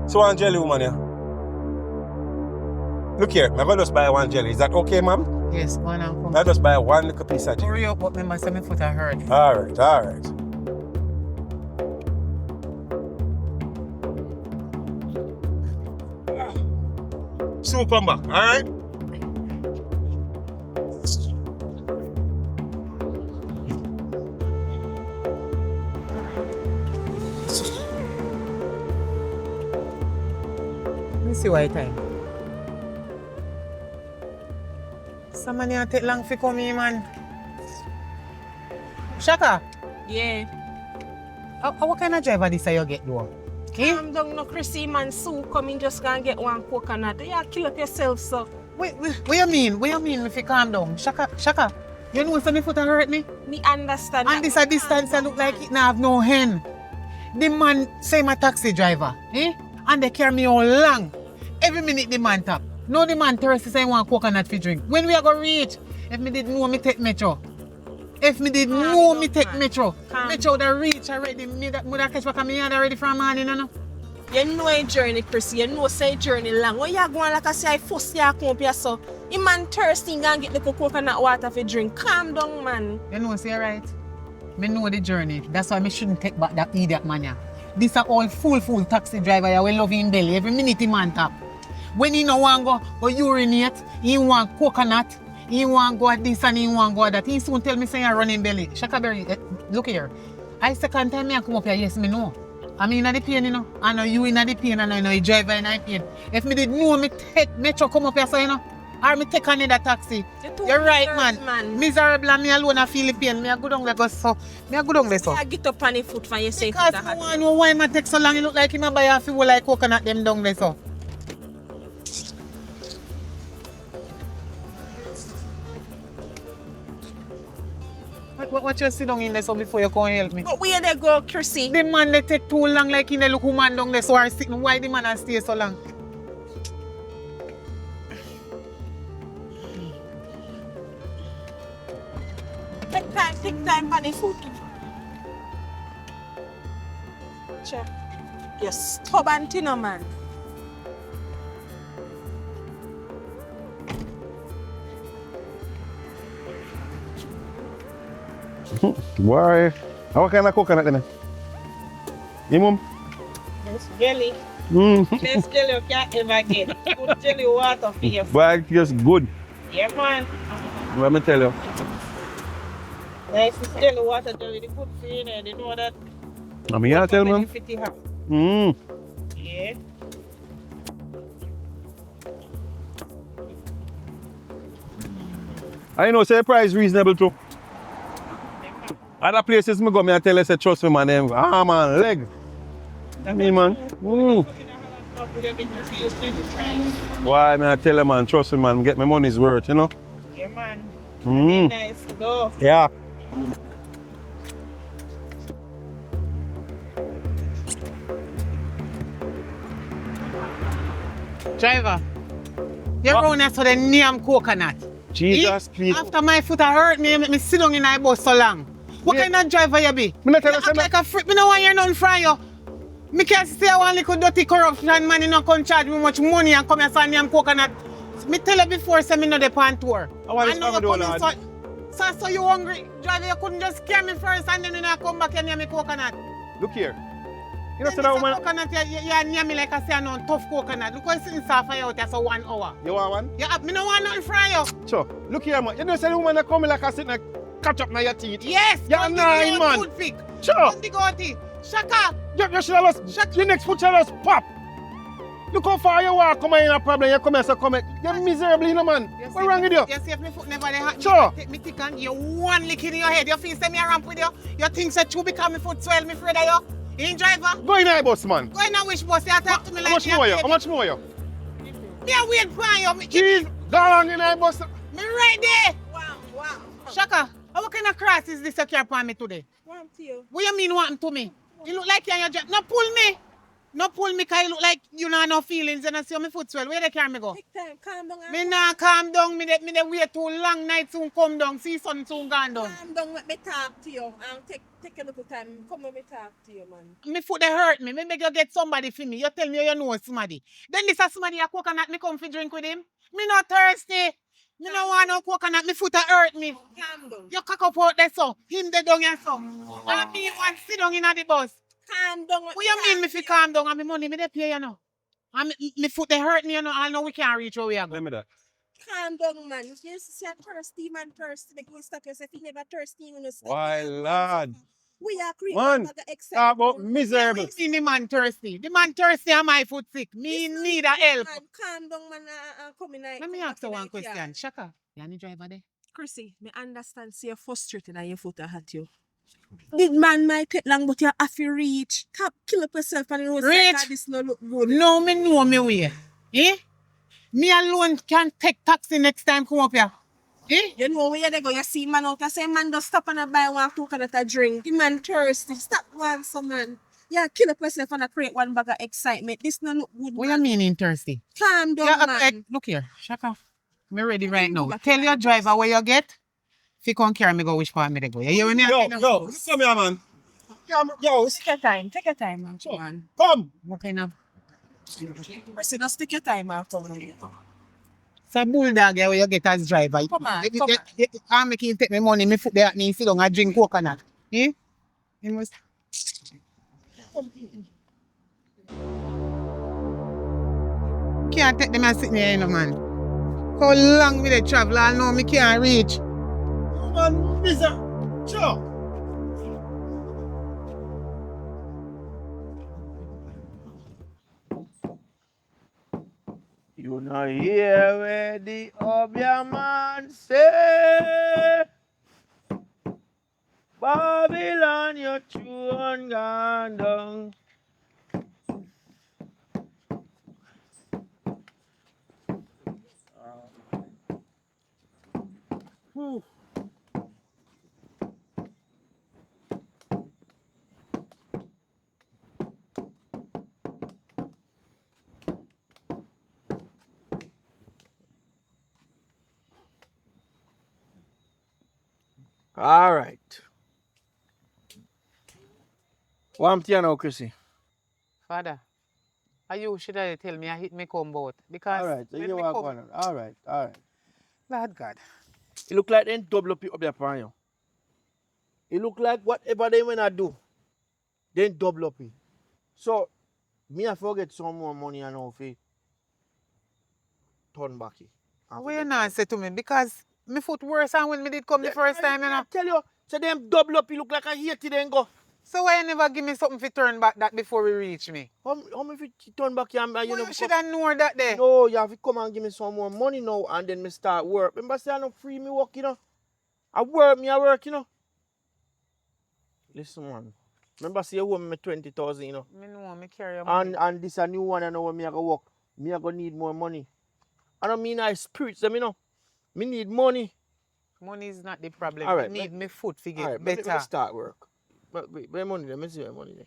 S8: So one jelly woman here. Look here, I'm gonna just buy one jelly. Is that okay, ma'am?
S5: Yes, man, I'm coming.
S8: I'll just buy one little piece of jelly.
S5: Hurry up, but remember, say my foot hurt.
S8: Alright. Soon come back, alright?
S5: Let me see why time. Somebody take long for come here, man. Shaka,
S9: Yeah.
S5: what kind of driver this you get though?
S9: Calm down, no Chrissy, man. Soon coming, just gonna get one coconut. You kill up yourself, so.
S5: What you mean? What you mean if you calm down? Shaka, you know some foot hurt me?
S9: Me understand.
S5: And this a distance I look like it now have no hand. The man say my taxi driver, and they carry me all long. Every minute the man tap. No the man thirsty say want coconut for drink. When we are gonna reach? If me did know me take metro. Metro the reach already. Me that catch back on me hand already from morning, you know.
S9: You know a journey, Chrissy. You know say journey long. When you going like I say, I first you come up here, so. The man thirsty and get the coconut water for drink. Calm down, man.
S5: You know, say right. Me know the journey. That's why me shouldn't take back that idiot man here. This are all full taxi driver here. We love him belly. Every minute he man tap. When he no want go urinate, he want coconut, he want go at this and he want go at that. He soon tell me say I running belly. Shakaberry, look here. I second time me I come up here, yes me know. I mean in the pain, you know. I know you in the pain and I know you driver in the pain. If me did know me take metro come up here, so you know. Or me take another taxi. You're right, man. Miserable and me alone I feel the pain. Me I go down there so.
S9: I get up on the foot for you say.
S5: Because I want to know why my take so long. It look like him a buy a few like coconut them down there so. What you sit down in there so before you come and help me?
S9: But where they go, Chrissy?
S5: The man they take too long like in the look woman down there so are sitting. Why the man stay so long?
S9: Take time for the food. Check. You're stubborn, Tino, man.
S8: Why? What kind of coconut then? Yeah, mum?
S9: That's jelly. Best jelly you can ever get. Good jelly water for you.
S8: But it's just good.
S9: Yeah, man.
S8: Let me tell you.
S9: Nice jelly water jelly. The good for you, you know that.
S8: I mean, you tell me.
S9: Yeah.
S8: I know say the price reasonable too. Other places me go, me I tell you say trust me man, them arm and leg. I mean man. Why me I tell you man, trust me man, get my money's worth, you know?
S4: Yeah, man.
S8: Mm.
S4: Nice. Go.
S8: Yeah.
S5: Driver, you're
S8: What?
S5: around here so the name coconut.
S8: Jesus, please.
S5: After my foot a hurt me, make me sit down in my bus so long. What
S8: Yeah.
S5: kind of driver you be?
S8: Me not tell
S5: You
S8: you say
S5: act
S8: me-
S5: like a freak. Me no want hear nothing from you. Me can't say I want little dirty corruption man, you not come charge me much money and come here for name coconut. Me tell you before, say me know the pan tour.
S8: I want this
S5: know
S8: family,
S5: you
S8: lad.
S5: coming so you hungry. Driver, you couldn't just scare me first and then when I come back and name me coconut.
S8: Look here. You know
S5: Then
S8: say
S5: this
S8: that
S5: a
S8: woman.
S5: coconut, you name me like I say no tough coconut. Look how it's sitting soft for you out there so 1 hour.
S8: You want one?
S5: Yeah, me no want nothing from you.
S8: Sure. Look here man. You know say the woman that come like I sit and catch up my your teeth.
S5: Yes,
S8: Yeah,
S5: don't
S8: nah,
S5: dig your
S8: man.
S5: toothpick.
S8: Sure.
S5: Don't dig out it. Shaka.
S8: You should have lost. Your next foot should have lost pop. Look how far you walk, come in a problem, you come here, so come here. You're miserable, you know, man. What's wrong with you?
S5: You see if my foot never dey hot,
S8: Sure.
S5: take me tick and you one lick in your head. You feel say me a ramp with you? You think so true because my foot swell, me afraid of you? You ain't driver?
S8: Go in the bus, man.
S5: Go in a which bus? You talk to me
S8: How
S5: like
S8: much
S5: me a
S8: more you?
S5: baby.
S8: How much more you?
S5: Me a wait for you. Me,
S8: Jeez, go on in the bus.
S5: me right there.
S7: Wow.
S5: Shaka, what kind of cross is this you carry upon me today?
S7: Want you.
S5: What you mean wanting to me? You look like you're your No pull me. No pull me because you look like you know no feelings and I see my foot swell. Where they carry me go?
S7: Take time, calm down.
S5: Me nah calm down. Me dey wait too long. Night soon come down. See sun soon gone down.
S7: Calm down, let me talk to you. And take a little time. Come let me talk to you, man.
S5: Me foot they hurt me. Me make you get somebody for me. You tell me you know somebody. Then this a somebody a coconut me come fi drink with him. Me not thirsty. Me no want no coconut. Me foot a hurt me.
S7: Calm down.
S5: You cock up out there so. Him the down here so. And me want sit down in the bus.
S7: Calm down.
S5: What you mean me fi calm down and me money me dey pay you know? And me foot they hurt me you know. I know we can't reach where we are
S8: Let
S5: going.
S8: me that.
S7: Calm down, man. You see a thirsty man thirsty. Make you stop yourself. You never thirsty, you know. Stop.
S8: Why, lad?
S7: We are creating
S8: Man,
S7: a
S8: talk about
S7: excitement.
S8: miserable.
S5: You mean the man thirsty? The man thirsty and my foot sick. Me
S7: Listen,
S5: need a help.
S7: Man, calm down, man. Come in.
S5: Let me ask you one question. Shaka, you any driver there?
S7: Chrissy, me understand. See you're frustrated and your foot are hurt you. The man might take long, but you have to reach. Can't kill up yourself and the roadside.
S5: Reach?
S7: 'Cause this no look good.
S5: No, me know me way. Eh? Me alone can take taxi next time come up here. Eh?
S7: You know where they go, you see man out, you say man just stop and buy one coconut a drink. The man thirsty. Stop one some man. Yeah, kill up yourself and create one bag of excitement. This no look good.
S5: What
S7: man.
S5: you mean in thirsty?
S7: Calm down,
S5: Yeah,
S7: man.
S5: look here, Shaka. Me ready right now.
S7: back
S5: Tell
S7: in
S5: your
S7: the
S5: driver where you get. If you can't carry me go, which part me they go? You hear me?
S8: Yo, come here, man. Yo,
S7: Take your time, man.
S8: Sure.
S7: Man.
S8: come.
S5: What kind of?
S7: Mercy, just take your time after me.
S5: It's a bulldog where you get as driver.
S7: Come on,
S5: I'm making take my money, me foot there at me, sit down and drink coconut. Eh? You must. Can't take them and sit there, you know, man. How long will they travel? I know me can't reach.
S8: Man, miserable. Sure.
S1: You know hear where the Obeah man say, Babylon, your throne gone down. All right. What am I now, Chrissy?
S5: Father, are you should I tell me I hit me come boat? Because
S1: All right, so
S5: when
S1: you
S5: me
S1: walk
S5: come-
S1: on. All right.
S5: Lord God.
S1: It look like they double up there for you. It look like whatever they wanna do, they double up it. So, me I forget some more money and all for turn back it.
S5: What you not say to me? Because my foot worse than when me did come the first time, you know.
S1: I tell you, so them double up, it look like a 80 then go.
S5: So why you never give me something to turn back that before we reach me?
S1: How if you turn back here and you
S5: Well,
S1: know
S5: you should have known that there.
S1: no, you have to come and give me some more money now and then me start work. Remember say I don't free me work, you know. I work, you know. Listen man. Remember say you owe me 20,000, you know.
S5: Me know, me carry your money.
S1: And this a new one I know when me I go work. Me I go need more money. I don't mean I spirits them, you know. Me need money.
S5: Money is not the problem.
S1: All right,
S5: I need me food to get
S1: Alright,
S5: better.
S1: let me start work. But wait, where money there? Let me see where money there.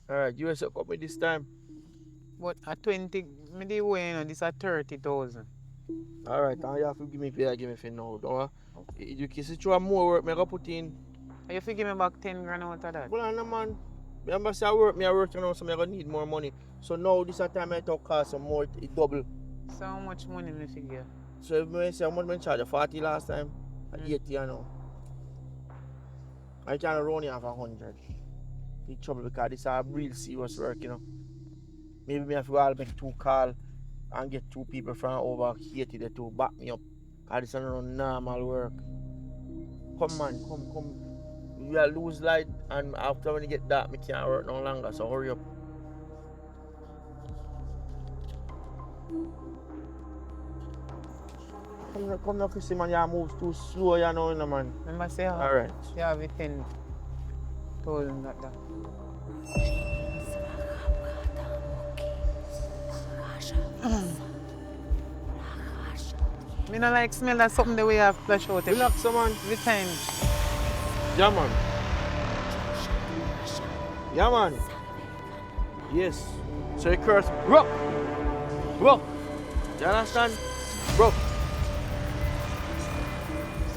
S1: Alright, you also come with this time.
S5: But at 20, me the way, you know, this at 30,000.
S1: Alright, now you have to give me for now. Don't you can see through more work me I go put in.
S5: You have to give me back 10 grand out of that.
S1: Well, no man. Remember say I work now, so I go need more money. So now this a time I talk cost some more, it double.
S5: So how much money me figure?
S1: So if I say how much I charge 40 last time, I 80 now. I can't run here for 100. In trouble because this is a real serious work, you know. Maybe me have to go make 2 calls and get 2 people from over Haiti there to back me up. Because this is not normal work. Come man, come. You will lose light and after when you get that, I can't work no longer, so hurry up. Come now, Chrissy, man, you move too slow, you know, man.
S5: Remember say,
S1: Alright.
S5: you have it 10,000 like that. Me not like smell that something the way I flush out.
S1: Relax, man.
S5: Every time.
S1: Yeah, man. Yeah, man. Yes. So you curse, bro. You understand? Bro.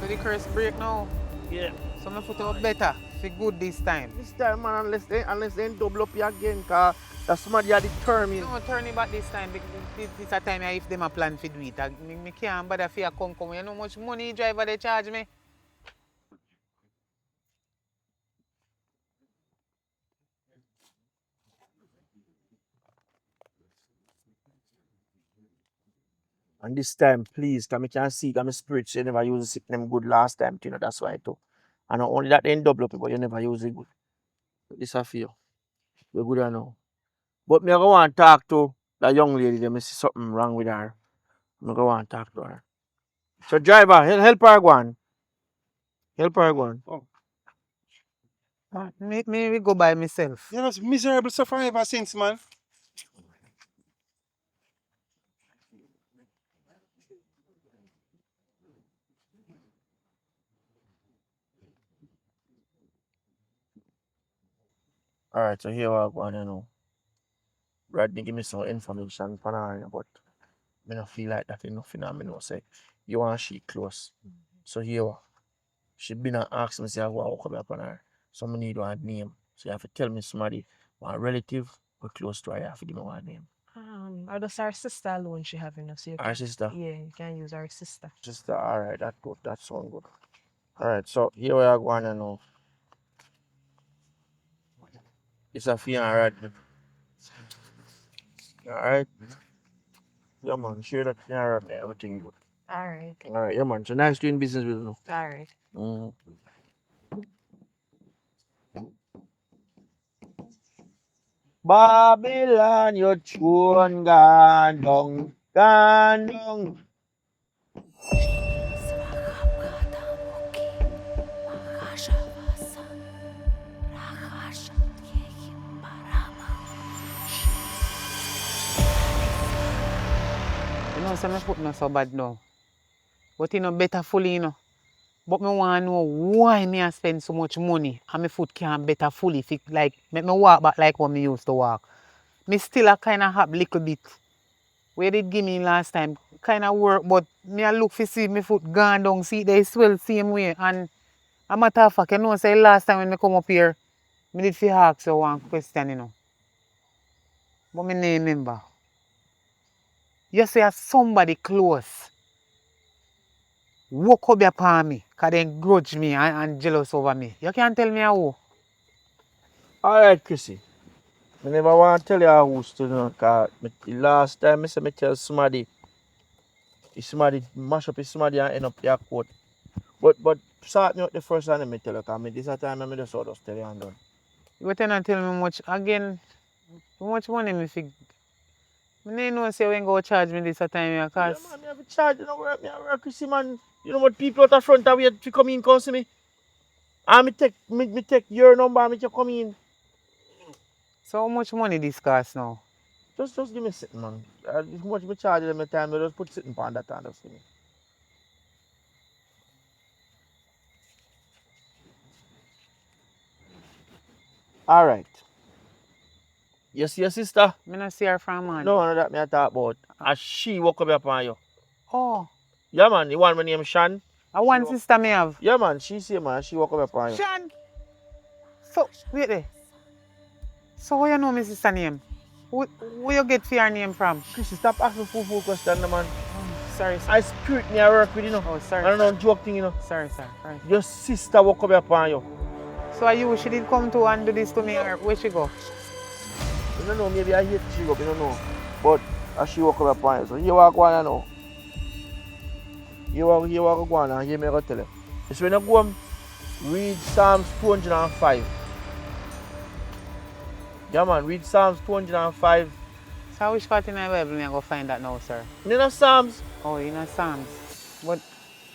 S5: So the curse break now.
S1: Yeah.
S5: So I put out better. For good this time.
S1: This time, man, unless they double up you again, because that's somebody are determined.
S5: No, turn it back this time because this a time if them a plan to do it. Me can't bother for you come. You know how much money driver they charge me?
S1: And this time, please, because I can see, because my spirit, you never use it them good last time, you know, that's why too. And not only that, they double up it, but you never use it good. This I feel. We're good I know. But me I go want to talk to that young lady, there, me see something wrong with her. I go want to talk to her. So driver, help her go on. Help her go on.
S8: Oh.
S5: Me go by myself.
S8: You know, miserable suffer ever since, man.
S1: Alright, so here I go on, you know. Rodney give me some information for her, but I don't feel like that enough, you know. I know say you want she close. So here she been and asked me say I want to come up on her. So I need one name. So you have to tell me somebody, one relative or close to her, you have to give me one name.
S11: Or just our sister alone she having us.
S1: Our sister?
S11: Yeah, you can use our sister.
S1: Sister, alright, that's good. That sounds good. Alright, so here we are going now. It's a fee and Rodney. Alright? Yeah man, share that fee and Rodney, everything good.
S11: Alright.
S1: Alright, yeah man. So nice doing business with you.
S11: Alright.
S1: Babylon, your throne gone down.
S5: You know, so my foot not so bad now. But you know, better fully, you know. But me want to know why me I spend so much money and my foot can't better fully fit like make me walk back like what me used to walk. Me still a kind of have little bit. Where they give me last time kind of work, but me I look for see my foot gone down, see they swell same way. And a matter of fact, you know, say last time when I come up here, me did fi ask you one question, you know. But me no remember. You say somebody close walk up upon me because they grudge me and jealous over me. You can't tell me how.
S1: Alright, Chrissy. I never want to tell you who's to know because last time I said me tell somebody It's somebody mash up his somebody and end up their court. But start me out the first time let me tell you, because this a time I just sort of tell you and done.
S5: You tell not tell me much again. How much money me fig? I didn't know say when go charge me this a time here,
S1: Yeah,
S5: cause
S1: man, me have a charge, you know, work, me have work, you see, man. You know what people out the front of to come in, come see me. And me take your number and me to come in.
S5: so how much money this cost now?
S1: Just give me something, man. How much me charge them the time, I just put something on that and just give me. Alright. You see your sister?
S5: Me not see her from man.
S1: No, that me I talk about. And she walk up upon you.
S5: Oh,
S1: Yeah, man, the one my name Shan.
S5: a one sister me have.
S1: Yeah, man, she say, man, she walk up upon you.
S5: Shan. So wait there. So how you know my sister name? Where you get for your name from?
S1: Chrissy, stop asking full question, man.
S5: Sorry, sir.
S1: I spirit me I work with, you know.
S5: Oh, sorry.
S1: I don't know joke thing, you know.
S5: Sorry, sir. Right.
S1: Your sister walk up upon you.
S5: So are you, she did come to and do this to me, or where she go?
S1: You don't know, maybe I hate she up, you don't know. But as she walk up upon you, so you walk on now. You walk on and hear me go tell you. It's when you go and read Psalms 205. Yeah, man, read Psalms 205.
S5: So which part in the Bible me I go find that now, sir?
S1: You know Psalms?
S5: Oh, in a Psalms. But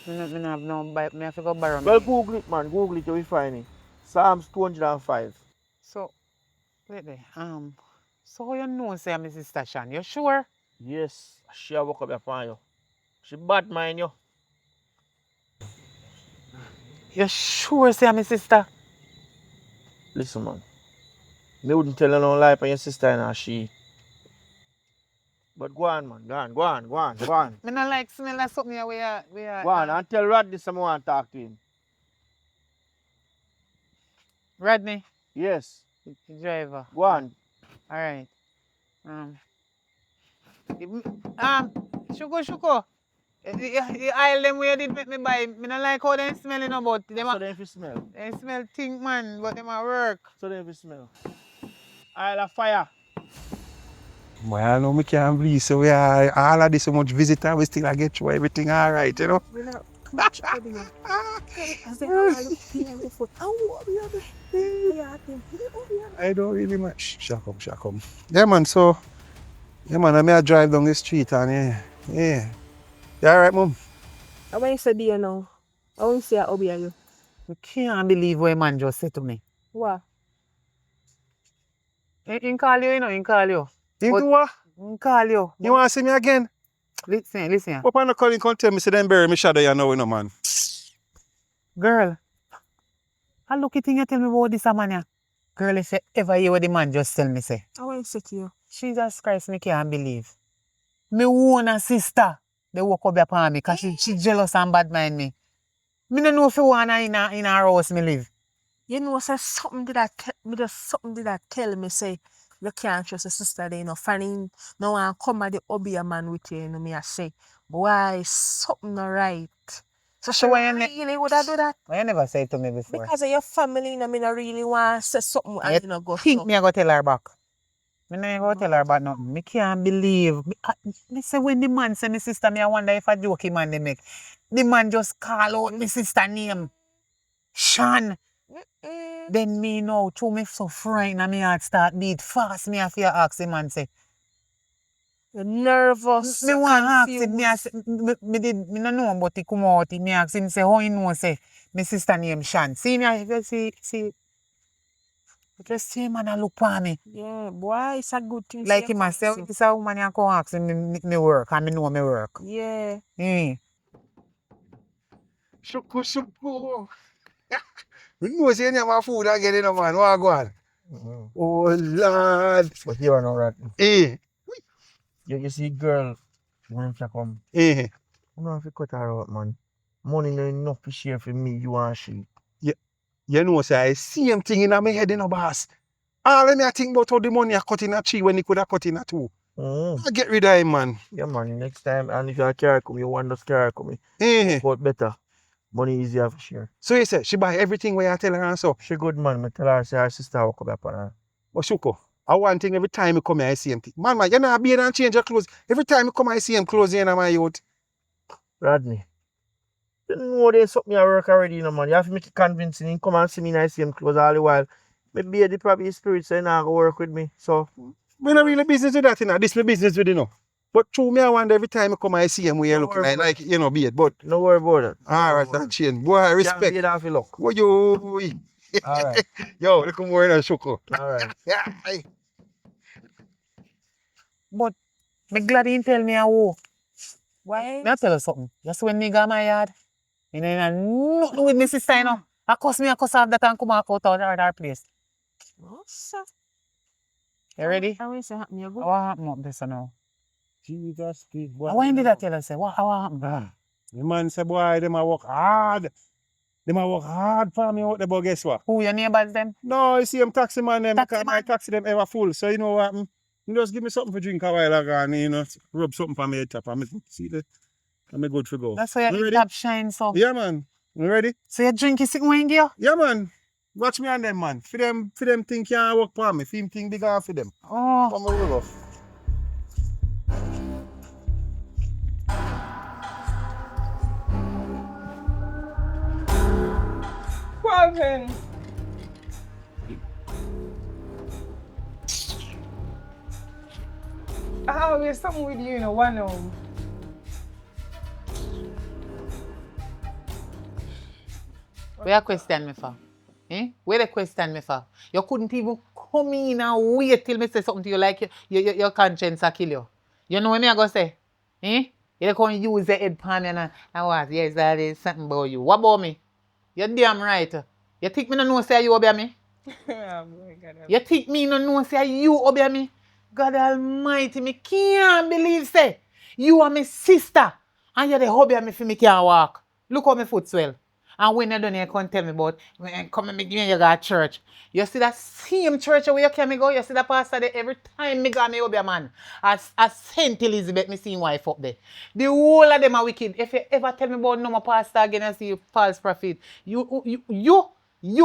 S5: me not have no Bible. Me have to go borrow.
S1: Well, Google it, man. Google it, you will find it. Psalms 205.
S5: So, wait there. So how you know say I'm my sister Shan? You sure?
S1: Yes, she walk up upon you. She bad mind you.
S5: You sure say I'm my sister?
S1: Listen, man. Me wouldn't tell you no lie for your sister and she. But go on, man. Go on.
S5: Me not like smell of something here where
S1: Go on and tell Rod this I want to talk to him.
S5: Rodney,
S1: Yes.
S5: the driver.
S1: Go on.
S5: Alright. Shuko. The aisle them where did make me buy. Me not like how they smell no but them
S1: So then if you smell.
S5: they smell think man, but them a work.
S1: So then if you smell. Isle of fire.
S8: Boy, I know me can't believe so we are all of this so much visitor, we still get through everything alright, you know?
S11: We not much Obeah. As they all look behind the foot. Oh, Obeah.
S8: I don't really much. Shakum. Yeah, man, so, yeah, man, I may drive down the street and yeah. You alright, mum?
S11: And when you say dear now, I want to say Obeah you.
S5: You can't believe what a man just said to me.
S11: What?
S5: In call you, you know, in call you.
S8: You do what?
S5: In call you.
S8: You want to see me again?
S5: Listen.
S8: Papa no calling come tell me say them bury me shadow you know, man.
S5: Girl, how lucky thing you tell me about this man ya? Girl, if you ever hear what the man just tell me say.
S11: I want to say to you.
S5: Jesus Christ, me can't believe. Me own a sister, they walk up upon me because she jealous and bad mind me. Me no know if you want her in her house me live.
S11: You know, say something did that tell me say you can't trust a sister there, you know, finding no one come at the Obeah man with you, you know, me I say, boy, something not right. So she
S5: why you
S11: really would I do that?
S5: Why you never say it to me before?
S11: Because of your family, you know, me not really want to say something and you know go
S5: think
S11: so.
S5: me I go tell her back. Me no go tell her about nothing. Me can't believe. Me say when the man say my sister, me I wonder if a joke him and they make. The man just call out my sister name. Shan. Then me know, through me so frightened and me heart start beat fast. Me have to ask him and say,
S11: You're nervous.
S5: me want ask him, me no know but he come out, me ask him say, how he know say, my sister name Shan. See me, see. Just see man a look for me.
S11: Yeah, boy, it's a good thing.
S5: Like him a say, this a woman you come ask him me work and me know me work.
S11: Yeah.
S8: Shuku. We know say you have food again, you know, man. What go on? Oh, Lord.
S1: But you are not right.
S8: Eh.
S1: You see girl, when she come,
S8: Eh.
S1: you know if you cut her out, man. Money no enough to share for me, you and she.
S8: You know, say I same thing in my head, you know, boss. All of me I think about how the money I cut in a tree when he could have cut in a two. I get rid of him, man.
S1: Yeah, man, next time, and if you are carry come, you want to carry come. But better. Money easier for share.
S8: So you say she buy everything where I tell her and so?
S1: She good, man. I tell her, say her sister will come up on her.
S8: But Shuko, I want thing every time you come here, I see him. Man, you know, I be and change your clothes. Every time you come, I see him clothes in my youth.
S1: Rodney. You know there's something I work already, you know, man. You have to make it convincing him. Come and see me in the same clothes all the while. Maybe the probably his spirit saying nah go work with me. So
S8: We not really business with that, you know. This my business with, you know. But true, me, I wonder every time I come I see him, we are
S1: No
S8: looking
S1: worry,
S8: like, you know, beard. But,
S1: no worry about it.
S8: all right, that change. Boy, I
S1: Can't be
S8: respect.
S1: it off your luck.
S8: What you...
S1: Alright.
S8: Yo, look more in a shoko.
S1: Alright.
S8: Yeah.
S5: But me glad he tell me how.
S11: Why?
S5: Me I tell you something. Just when me go my yard, me no nothing with me sister, you know. I cuss off that and come back out of our place.
S11: Oh, sir.
S5: You ready?
S11: I will say happen, you go.
S5: What happened up this now?
S8: Jesus, please, boy.
S5: Why did I tell her say what happened?
S8: The man say, boy, them a work hard. Them a work hard for me out there, but guess what?
S5: Who your neighbors them?
S8: No, you see them taxi man them,
S5: Taxi
S8: because my taxi them ever full. So you know what happen? You just give me something for drink a while ago and you know, rub something for me head top. And see the I'm good to go.
S5: That's why your
S8: ready?
S5: top shine so.
S8: Yeah, man. You ready?
S5: So you drink is sitting when you?
S8: Yeah, man. Watch me and them, man. For them think can't work for me. For him think big off for them.
S5: Oh.
S8: Come on, we go.
S4: What happened? I always something with you, you know, one of.
S5: Where you question me for? Eh? Where you question me for? You couldn't even come in and wait till me say something to you like your conscience will kill you. You know what me I go say? Eh? You can't use the head pan and what? Yes, that is something about you. What about me? You're damn right. You think me no know say you obey me?
S4: Oh boy, God.
S5: You think me no know say you obey me? God Almighty, me can't believe say you are my sister and you're the obey me for me can't walk. Look how my foot swell. And when you done you come tell me about come and me you go to church. You see that same church where you can go, you see that pastor there every time me go me obey man. As Saint Elizabeth me see wife up there. The whole of them are wicked. If you ever tell me about no more pastor again and see you false prophet, you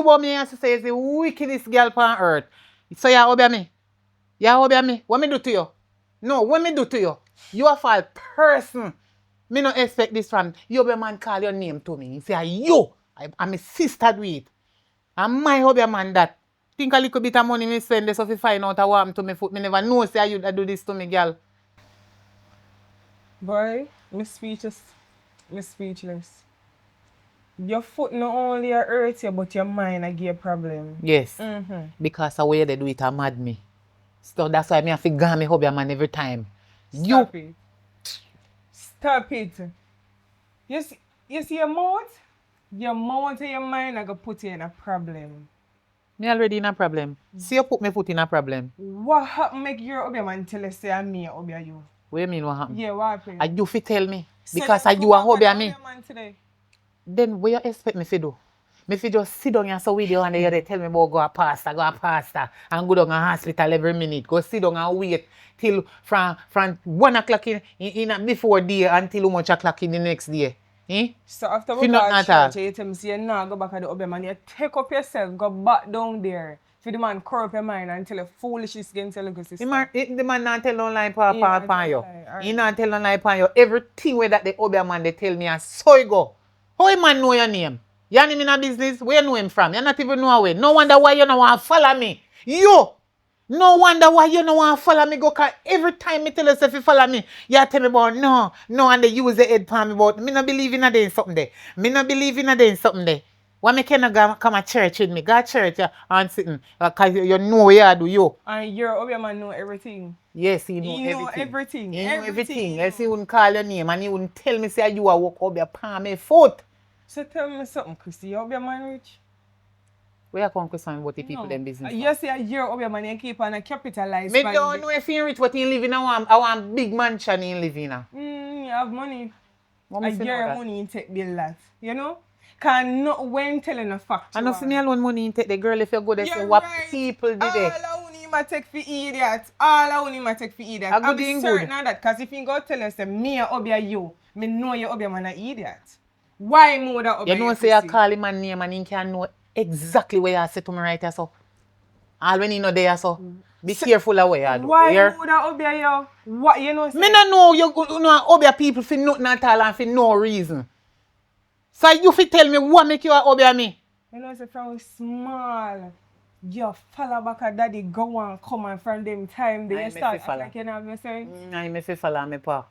S5: about me and say is the wickedest girl on earth. So you obey me. You obey me. What me do to you? No, what me do to you? You a false person. Me no expect this from you. Obey man call your name to me. He say you. I'm a sister do it. And my obey man that. Think a little bit of money me spend this so if find out what happened to me foot. Me never know say you that do this to me, girl.
S4: Boy, me speechless. Me speechless. Your foot not only hurt you, but your mind I give a problem.
S5: Yes. Because the way they do it, I mad me. So that's why me have to go me hobby man every time.
S4: Stop it. Stop it. You see your mouth? Your mouth and your mind are going to put you in a problem.
S5: Me already in a problem. See you put me foot in a problem.
S4: What happened make your Obeah man tell us say I'm me Obeah you?
S5: What you mean what happened?
S4: Yeah, what happened?
S5: And you fit tell me.
S4: Say
S5: Because
S4: that
S5: you a
S4: go
S5: hobby
S4: back
S5: me.
S4: on Obeah man today.
S5: Then what you expect me to do? Me fi just sit down and so with you and they tell me about go a pastor and go down a hospital every minute. Go sit down and wait till from 1 o'clock in before day until how much o'clock in the next day. Eh?
S4: So after
S5: Fi
S4: we go
S5: nothing
S4: to
S5: at all.
S4: church, you tell me say you nah go back at the Obeah man, you take up yourself, go back down there. For the man curl up your mind and tell you foolishness against your little sister.
S5: The man not tell no lie
S4: He not
S5: upon
S4: tell
S5: you.
S4: no lie, alright.
S5: He not tell no lie upon you. Everything where that the Obeah man they tell me and so you go. How a man know your name? You name in a business, where you know him from? You not even know away. No wonder why you don't want to follow me. You! No wonder why you don't want to follow me. Go cause every time me tell you if you follow me, you tell me about no, and they use the head palm about me not believe in a day something there. Me not believe in a day something there. Why me cannot come to church with me? Go to church and sitting. Cause you know what you do you.
S4: And your Obeah man know everything.
S5: Yes, he know
S4: He
S5: everything.
S4: know everything.
S5: He know everything.
S4: Everything.
S5: Else he wouldn't call your name and he wouldn't tell me say you are walk up your palm my foot.
S4: So tell me something, Christy. Your Obeah man rich?
S5: Where you come question about the people them business?
S4: You say your Obeah man you keep on a capitalize.
S5: Me don't know if he rich what he live in. I want big mansion he live in.
S4: You have money.
S5: What
S4: I
S5: me say
S4: get
S5: know
S4: your
S5: that?
S4: money and take bill that. You know? Can not when telling a fact.
S5: I know see me alone money in take the girl if you go there say
S4: You're
S5: what
S4: right.
S5: people did there.
S4: All I only him a take for idiot. All I only him a take for idiot.
S5: A good
S4: I'm
S5: thing
S4: certain
S5: good.
S4: of that. Because if you go tell us that me a Obeah you, me know your Obeah man a idiot. Why more that Obeah
S5: You know say I call him a name and he can know exactly where you say to me right here so. All when you know there, so be careful of what you do.
S4: Why
S5: Hear?
S4: would I Obeah yo? What you know
S5: Me
S4: say?
S5: no know you know Obeah people for nothing at all and for no reason. So you fi tell me what make you a Obeah me?
S4: You know say from small. You follow back a daddy go and come and from them time they
S5: I
S4: start
S5: me fi
S4: act
S5: follow.
S4: like you know me saying.
S5: I me fi follow me pa.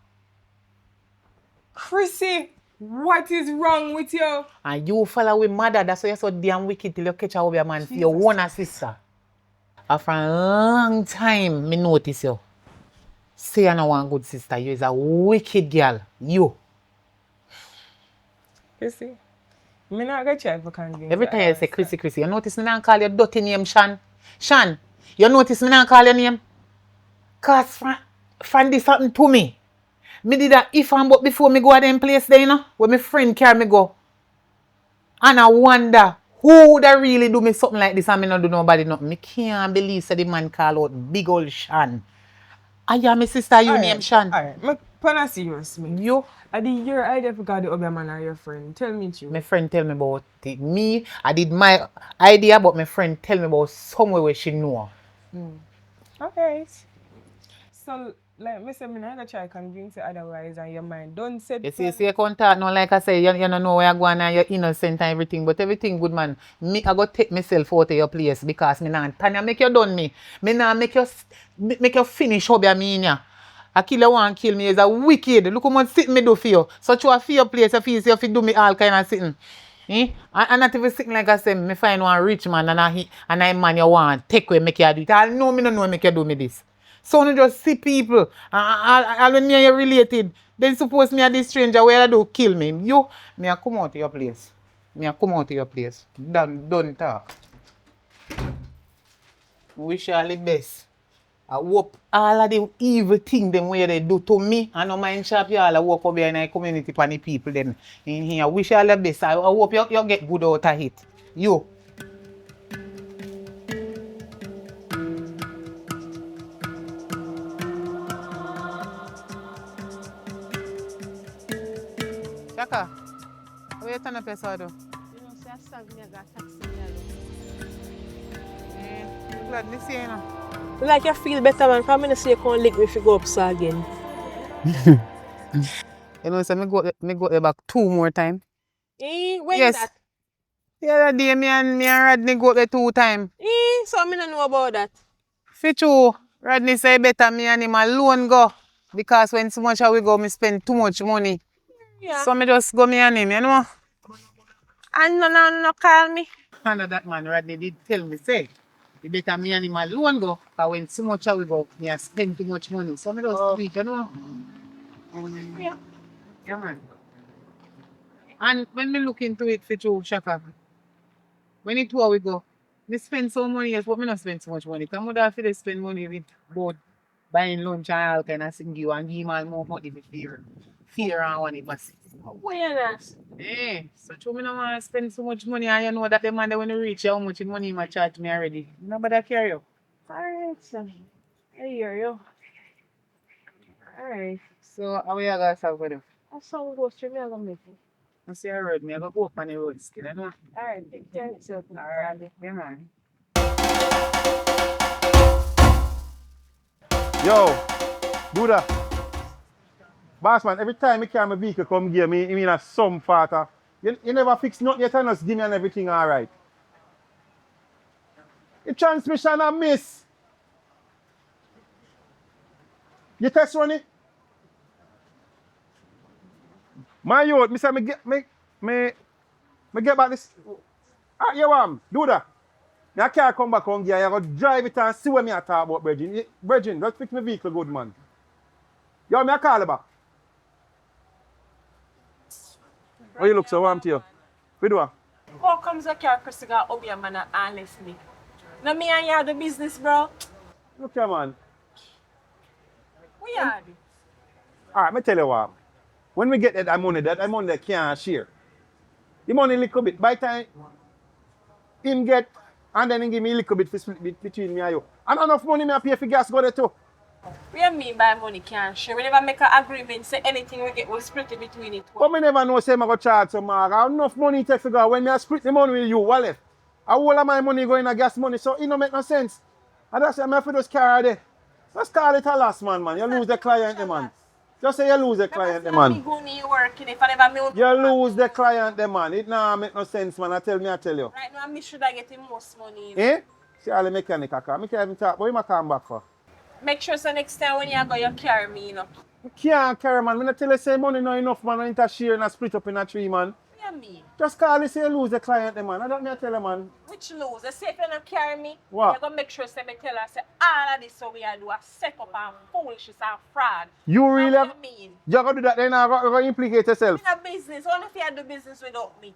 S4: Chrissy, what is wrong with you?
S5: And you follow with mother, that's why you're so damn wicked till you catch a Obeah man for your
S4: Jesus.
S5: one sister. After a long time, me notice you. Say you no one good sister, you is a wicked girl. You.
S4: Chrissy, me not gonna try for convince
S5: Every
S4: you
S5: time you say
S4: otherwise,
S5: Chrissy, you notice me not call your dirty name, Shan. Shan, you notice me not call your name? Cause from this happened to me. Me did that if and but before me go to them place there, you know, where my friend carry me go. And I wonder who would really do me something like this and me not do nobody nothing. Me can't believe that the man call out big old Shan. I am my sister, you name Shan.
S4: Alright, me pana serious me.
S5: You?
S4: I did your idea forgot the Obeah man are your friend. Tell me true.
S5: My friend tell me about it. Me, I did my idea, but my friend tell me about somewhere where she know.
S4: Okay. So like me say me not gonna try convince you otherwise and your mind don't set
S5: You see, you can't talk no like I say, you don't know where you're going and you're innocent and everything, but everything good man. Me, I go take myself out of your place because me not Tanya make you done me. Me not make you finish how you mean ya. A killer want kill me is a wicked. Look how much sitting me do for you. So you for your place, you feel you do me all kind of sitting. Eh? And not even sitting like I say, me find one rich man and I man you want take away make you do it. I know me no know make you do me this. So you just see people and when me and you related, then suppose me a this stranger where I do kill me. You, me a come out to your place. Me a come out to your place. Don't talk. Wish you all the best. I hope all of the evil things them where they do to me, I know mind sharp you all I work over in the community for the people them in here. Wish you all the best. I hope you get good out of it. You. Shaka, how you turn up your sword?
S11: You know, say I sang me, I got taxi me alone.
S5: Glad to see you know.
S11: Like you feel better, man. Come in, say you can't lick me if you go up so again.
S5: You know, so me go there back 2 more times.
S11: When
S5: Yes.
S11: that?
S5: The other day, me and Rodney go there 2 times.
S11: So I don't know about that.
S5: For true, Rodney say better me and him alone go. Because when so much we go, me spend too much money.
S11: Yeah.
S5: So me just go me and him, you know.
S11: And no call me.
S5: And that man Rodney did tell me, say, it better me and him alone go. Because when so much we go, me I spend too much money. So me just do it, you know.
S11: Yeah.
S5: Yeah, man. And when me look into it for true, Shaka, when it tour we go, me spend so money, yes, but me not spend so much money. Because I have to spend money with both buying lunch and all kind of thing you and give man more money for fear. Fear and one it must.
S11: Why you not?
S5: Eh, so true me no want to spend so much money and you know that the man when you reach how much money he might charge me already. Nobody care you.
S11: Alright, son. I hear you. Alright.
S5: So how you guys have with you?
S11: That song goes through me, I'm gonna make it.
S5: I see a road, me I go up on the road still, you know.
S11: Alright, take care of yourself.
S5: Alright, yeah man.
S8: Yo, do that. Boss man, every time I carry my vehicle come here, me mean a some farter. You never fix nothing yet and just give me and everything alright. The transmission I miss. You test run it? My youth, me say me get back this. Ah, you want? Do that. I can't come back home here. I go drive it and see what me I talk about, Bridging. Bridging, just fix my vehicle good, man. Yo, me I call you back. Oh, you look so warm to you. What do you?
S11: How comes a car Chris got Obeah man and honestly? Now me and you have the business, bro.
S8: Look here, man.
S11: We are.
S8: Alright, me tell you what. When we get that money they can't share. The money little bit. By time him get and then he give me a little bit for split bit between me and you. And enough money me I pay for gas go there too.
S11: What do you mean by money can't share? We never make an agreement, say anything we get, we split it between it.
S8: But me never know say I go charge some more. I got enough money to figure out when me I split the money with you, what left? All of my money going in gas money, so it don't make no sense. And that's why I'm have to just carry there. Just call it a loss, man. You lose the client, the man. Just say you lose the client, the man.
S7: Working if I never me
S8: You lose the client, the man. It nah make no sense, man. I tell you.
S7: Right now, I should I get the most money.
S8: Eh? See all the mechanic I can't even talk, but you might come back for.
S7: Make sure so next time when you go, you carry me,
S8: You can't carry, man. When I tell you say money not enough, man, I need share and I split up in a 3, man.
S7: What do you mean?
S8: Just call it, say you lose the client, the man. I don't need to tell you, man.
S7: Which lose? They say if you don't carry me,
S8: What?
S7: you're going to make sure say me tell her, say all of this so we are do a set up and foolishness and fraud.
S8: You really
S7: What
S8: have...
S7: do you mean?
S8: You're going to do that, then you're going to implicate yourself.
S7: In a business, only if you do business without me.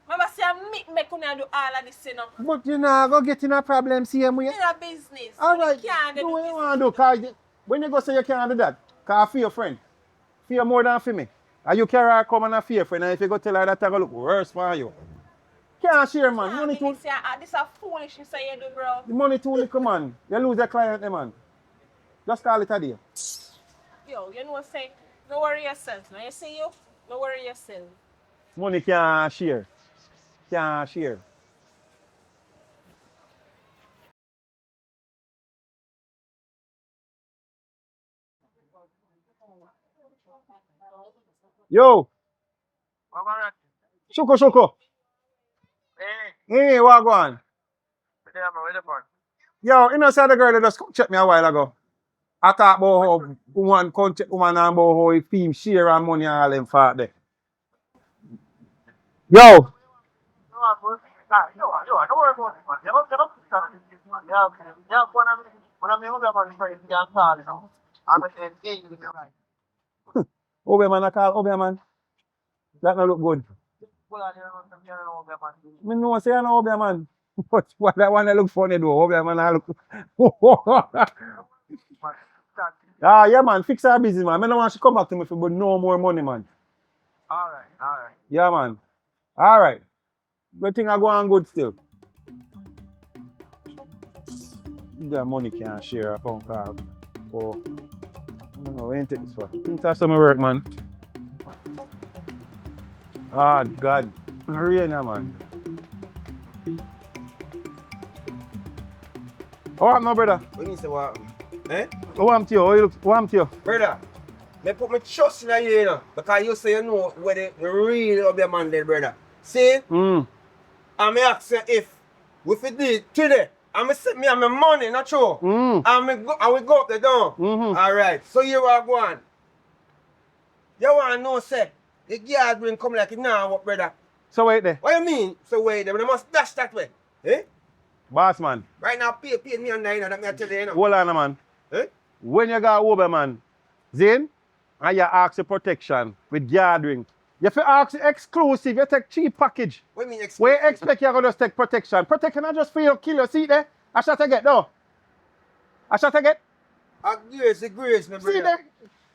S7: Remember, say me make you do all of this, you know.
S8: But you're not going to get in a problem, same way.
S7: In a business,
S8: All
S7: only
S8: right,
S7: can't
S8: do
S7: do
S8: what you
S7: business.
S8: want to do. Cause when you go say you can't do that, because for your friend, fear more than for me. And you carry her come and a fear friend, and if you go tell her that, I go look worse for you. Can't share, man. Money too...
S7: Say, this is foolishness that you do, bro.
S8: The money too little, man. You lose the client, man. Just call it a day.
S7: Yo, you know what I'm saying? Don't worry yourself. Now you see you? Don't worry yourself.
S8: Money can't share. Can't share. Yo. Shoko. Hey, what go on? Yo, you know, say the girl that just check me a while ago. I talk about how woman come check woman and about how he feel share and money and all them fat there. Yo. Obeah man, I call Obeah man. That not look good. Me know say I know Obeah man. But what that one look funny though. Obeah man I look. Yeah man, fix our business man. I don't want she come back to me for but no more money man. Alright. Yeah man. Alright. But thing I go on good still. That money can't share a phone call. Oh. I don't know, we ain't take this for. Think that's some work man. Ah God. Hurry now man. Oh no brother.
S10: What you say what? Eh?
S8: What am to you? What am to you?
S10: Brother, me put my trust in you, you know, because you say you know where the real Obeah man dead, brother. See? And me ask you if we fit did today, and me set me and my money, not true. And we go up the down. Alright, so you are going. You want to know, say, the guard will come like it now, what, brother?
S8: So wait there.
S10: What you mean? So wait there, we must dash that way. Eh?
S8: Boss man.
S10: Right now, pay me on that, you know, that me I tell you, you know.
S8: Hold on man.
S10: Eh?
S8: When you got Obeah man, Zane, and you ask for protection with gathering, you have to ask exclusive, you take cheap package.
S10: What do you mean exclusive?
S8: Where you expect you're going to take protection? Protection not just for you kill you, see there? I shot to get though. I shot to get.
S10: The grace, my brother.
S8: See there?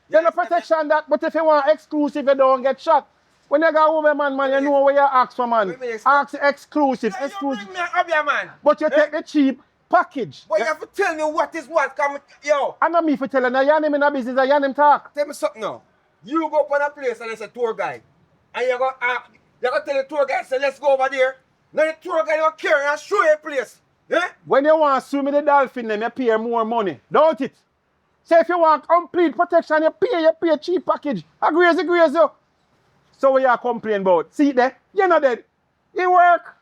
S8: There's no protection that, but if you want exclusive, you don't get shot. When you got Obeah man, you know where you ask for man. Ask exclusive,
S10: You
S8: exclusive.
S10: bring me an Obeah man.
S8: But you take the cheap package.
S10: But you have to tell me what is what. Come, yo.
S8: I'm not me for telling you, name in a business, you name talk.
S10: Tell me something now. You go up on a place and there's a tour guide. And you go tell the tour guide, say, let's go over there. Now the tour guide will carry and show you a place. Yeah?
S8: When you want to swim in the dolphin, them, you pay more money. Don't it? Say if you want complete protection, you pay cheap package. Agrees, yo. So what you complain about? See it there? You're not dead. It work.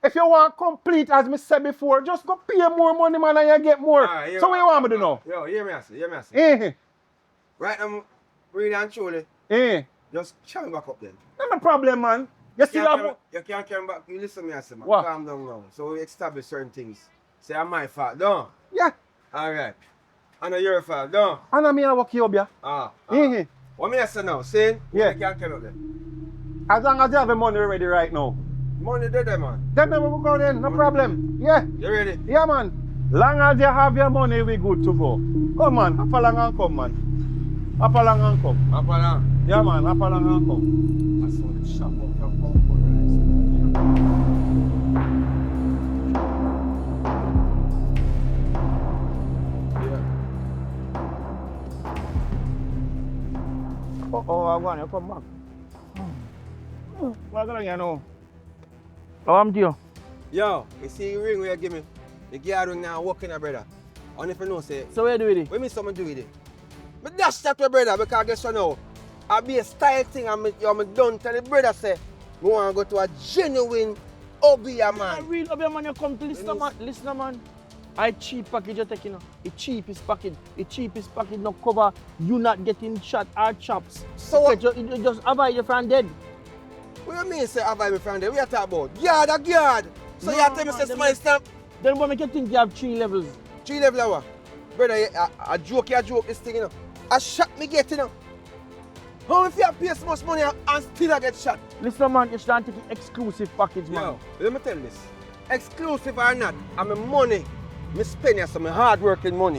S8: If you want complete, as I said before, just go pay more money, man, and you get more. So what you want me to do now?
S10: Yo, hear me say. Right now, really and truly, just carry me back up then.
S8: No problem, man. You still have...
S10: You can't carry me back. You listen to me, I say, man.
S8: What?
S10: Calm down now. So we establish certain things. Say, I'm my fault, don't?
S8: Yeah.
S10: Alright. I know your fault, don't?
S8: I know me, I work you up, yeah.
S10: What me I say now? Saying,
S8: yeah.
S10: You can't carry up then.
S8: As long as you have the money ready right now.
S10: Money there, man.
S8: Then we will go then, no problem. Yeah.
S10: You ready?
S8: Yeah, man. Long as you have your money, we good to go. Come on, up along and come, man. Up along and come.
S10: Up along?
S8: Yeah, man, up along and come.
S10: I saw the shop up your phone.
S8: I want you come back. What going on, you know? Oh, I'm dear.
S10: Yo, you see the ring where you give me? The gear ring now working, brother. And if you know, say,
S1: So what you do with it?
S10: what me someone do with it? Me dash that to brother because guess what now? I be a style thing and me done tell the brother say, me want to go to a genuine Obeah
S1: A
S10: man.
S1: real Obeah man, you come to listen, man. Listen, man. I cheap package you're taking. The cheapest package. The cheapest package no cover you not getting shot or chops.
S10: So what?
S1: You just avoid your friend dead.
S10: What you mean say have I my friend there? What you talking about? Yard a yard. So
S1: No,
S10: you tell me
S1: man,
S10: say
S1: them-
S10: smile stamp?
S1: Then what make you think you have 3 levels?
S10: 3 level hour. Brother, a joke this thing, you know. A shot me get, you know. How if you pay so much money and still I get shot?
S1: Listen, man, you should take exclusive package, man.
S10: Yo, let me tell you this. Exclusive or not, I'm a money. Me spend here some hard working money.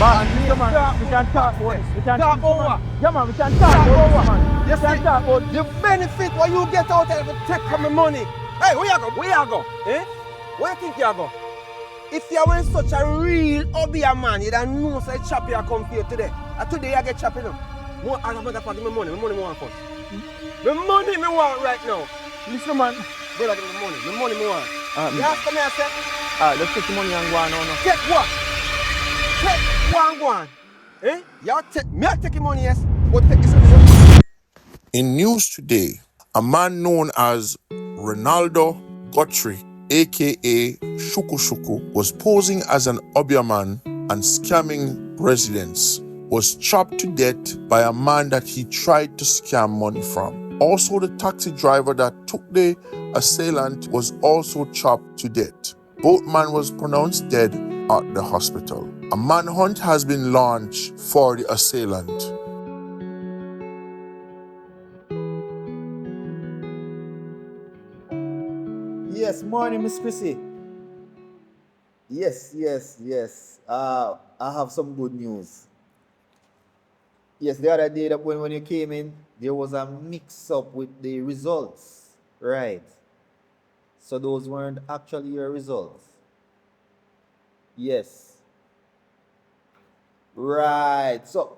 S1: But listen, man, we can talk about this. We can
S10: Talk about what?
S1: Yeah, man, we can talk about this, man.
S10: You
S1: We can
S10: see,
S1: talk about
S10: the benefit what you get out of it take from my money. Hey, where you go? Where you go? Eh? Where you think you go? If you were such a real Obeah man, you'd have known say chop you come here today. And today I get chopped, you know. More as a matter of fact, my money me want first. The money me want right now.
S1: Listen, man.
S10: Brother, give me the money me want. You ask me, I said,
S1: Let's take the money and go on now.
S10: take what? Take one go on. Eh? You take, me I take your money, yes, but take this money.
S12: In news today, a man known as Ronaldo Guthrie, aka Shuku Shuku, was posing as an Obeah man and scamming residents, was chopped to death by a man that he tried to scam money from. Also, the taxi driver that took the assailant was also chopped to death. Both men was pronounced dead at the hospital. A manhunt has been launched for the assailant.
S6: Yes, morning, Miss Chrissy. Yes. I have some good news. Yes, the other day that when you came in, there was a mix-up with the results. Right. So those weren't actually your results. Yes. Right. So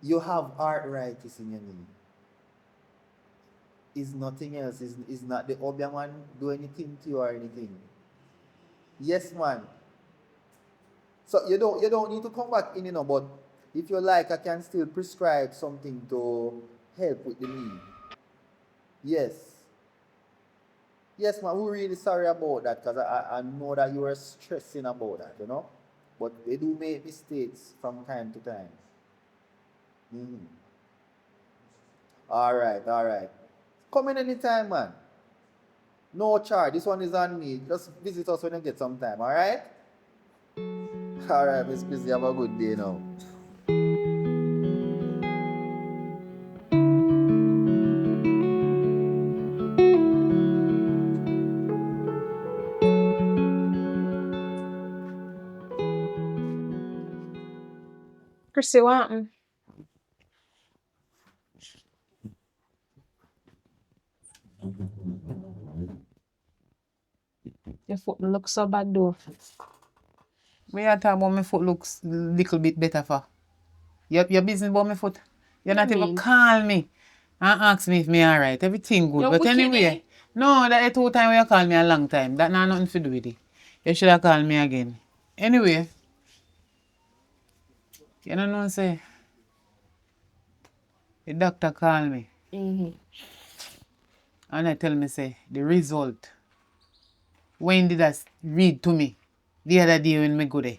S6: you have arthritis in your knee. Is nothing else. Is not the Obeah man do anything to you or anything? Yes, man. So you don't need to come back in, you know, but if you like, I can still prescribe something to help with the knee. Yes. Yes, man, we're really sorry about that because I know that you were stressing about that, you know. But they do make mistakes from time to time. Mm-hmm. All right. Come in anytime, man. No charge. This one is on me. Just visit us when you get some time, all right? All right, Miss Chrissy, have a good day now.
S7: Chrissy, what happened? Your foot look so bad though.
S5: Me a talk about my foot looks little bit better for. Your business about my foot. You not even
S7: mean?
S5: call me and ask me if me alright. Everything good.
S7: You're
S5: But
S7: wicked,
S5: anyway,
S7: eh?
S5: no, that the 2 times you call me a long time. That not nothing to do with it. You should have called me again. Anyway, you know say the doctor called me
S7: Mm-hmm.
S5: and I tell me say the result. When did I read to me the other day when me go there?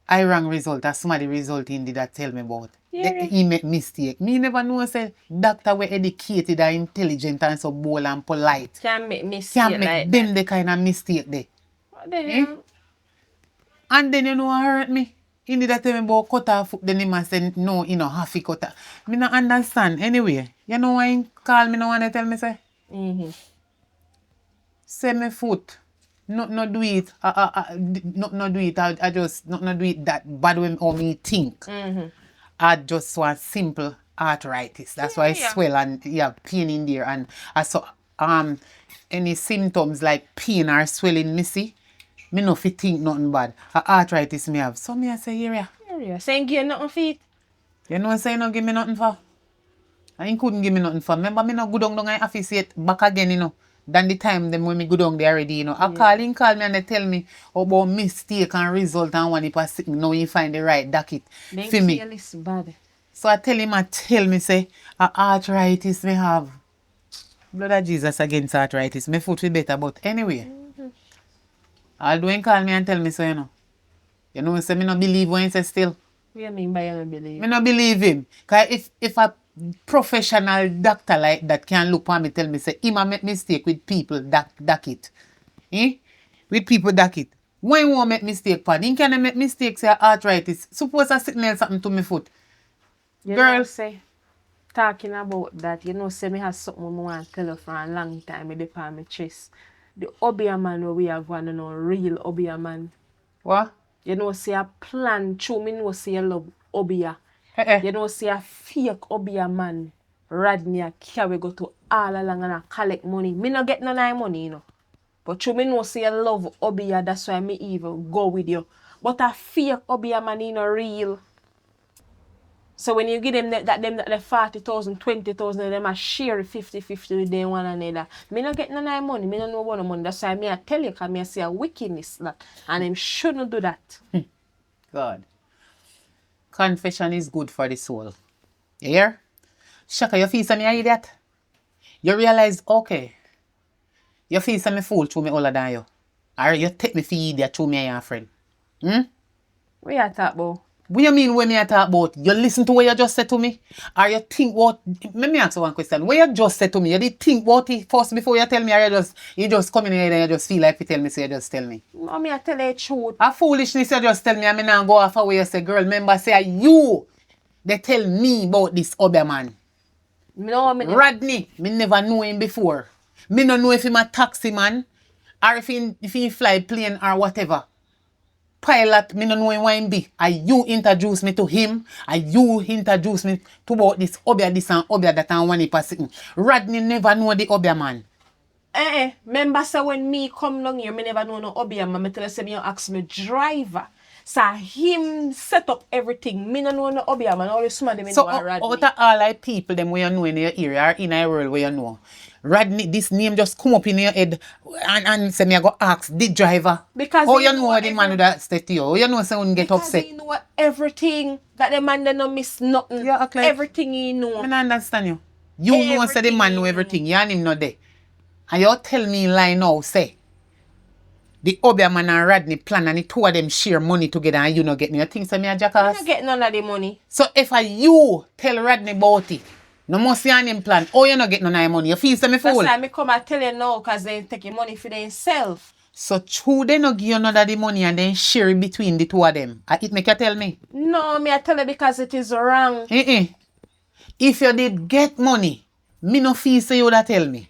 S5: I wrong result, or somebody result in did that tell me about.
S7: Yeah.
S5: He make mistake. Me never know say doctor were educated and intelligent and so bold and polite.
S7: Can't make mistake
S5: Can't make
S7: like
S5: them
S7: that.
S5: the kind of mistake there.
S7: What the
S5: Eh?
S7: hell?
S5: And then you know what hurt me? He did that tell me about cut off foot, then he must say no, you know, half he cut off. Me not understand. Anyway, you know why he call me now and they tell me say?
S7: Mm-hmm.
S5: Say me foot. No do it. No do it. I just not do it that bad when or me think.
S7: Mm-hmm.
S5: I just want simple arthritis. That's why I swell and pain in there and I saw any symptoms like pain or swelling me see. Me no fit think nothing bad. Arthritis me have. So me I say here.
S7: Yeah. Saying give nothing feet.
S5: You know say no give me nothing for. I ain't couldn't give me nothing for. Remember me no go down in office yet back again, you know. than the time them when me go down there already, you know. I call me and they tell me about mistake and result and when he pass it, now you find the right docket
S9: Then
S5: for me.
S9: careless bad.
S5: So I tell him, say, arthritis me have. Blood of Jesus against arthritis. My foot will better, but anyway. All doing call me and tell me so, you know. You know, say me not believe when he say still.
S9: What do you mean by you don't believe?
S5: Me not believe him. Because if a professional doctor like that can look at me tell me, say, him a make mistake with people that it. Eh? With people that it. When you won't make mistake, pan, he can make mistakes say arthritis. Suppose a sickness something to my foot.
S9: You
S5: Girl.
S9: know, say, talking about that, you know, say me has something I want to tell you for a long time, me dey on my chest. The Obeah man where we have one, no real Obeah man.
S5: What?
S9: You know, say a plan, true, me know say you love Obeah.
S5: Eh.
S9: You know, say a fake Obeah man, Rodney a carry go to all along and a collect money. Me no get none of money, you know. But true, me know say you love Obeah, that's why me even go with you. But a fake Obeah man, you know, real. So when you give them that 40,000, 20,000, them a share 50-50 with them one another. Me not get none of money, me don't know what money. That's why me I tell you, because me I see a wickedness that, and them shouldn't do that.
S5: God. Confession is good for the soul. You hear? Shaka, you feel some me idiot? You realize, okay, you feel some me fool through me older than you. Or you take me for idiot through me and your friend.
S9: What you talk about?
S5: What you mean when me I talk about? You listen to what you just said to me? Or you think what... Let me ask you one question. What you just said to me, you did think what it first before you tell me, or you just come in here and you just feel like you tell me, so you just tell me?
S9: No, me I tell you the truth.
S5: A foolishness you just tell me, and me now go off away. You say, girl, remember, say, you, they tell me about this Obeah man.
S9: No, me
S5: Rodney, me never know him before. Me no know if him a taxi man, or if he fly plane or whatever. Pilot, me no know him why him be. And you introduce me to him, and you introduce me to about this Obeah this and Obeah that and one he passing. Rodney never know the Obeah man.
S9: Remember say when me come down here, me never know no Obeah man. Me tell you say me you ask me driver. So him set up everything. Me no know no Obeah man. All the smart them
S5: So
S9: know Rodney.
S5: out of all the people them where you know in your area or in a world where you know, Rodney, this name just come up in your head and say me I go ask the driver.
S9: Because
S5: you know the man with that state to you. You know someone get upset.
S9: Because he know everything. That the man they no miss nothing.
S5: You act like
S9: everything he know.
S5: I don't understand you. You know say the man know everything. You and him not there. And you tell me lie now say the Obeah man and Rodney plan and the two of them share money together and you not get me. You think say me a jackass?
S9: I don't get none of the money.
S5: So if you tell Rodney about it, no must see on him plan. Oh, you not get none of the money. You feel say me fool?
S9: That's why me come and tell you now because they taking money for themselves.
S5: So true they no give you none of the money and then share it between the two of them. It make you tell me?
S9: No, me I tell you because it is wrong.
S5: If you did get money, me no feel say you would tell me.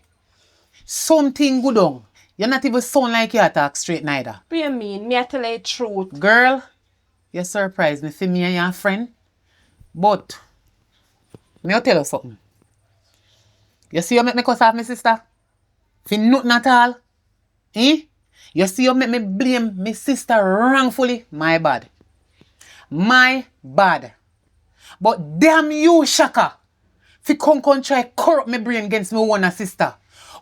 S5: Something good on. You're not even sound like you talk straight neither.
S9: What do you mean? Me I tell you the truth.
S5: Girl, you surprised me for me and your friend. But, me will tell you something. You see you make me cuss off my sister? For nothing at all. You see you make me blame my sister wrongfully? My bad. My bad. But damn you, Shaka. Fi come try corrupt my brain against my own sister.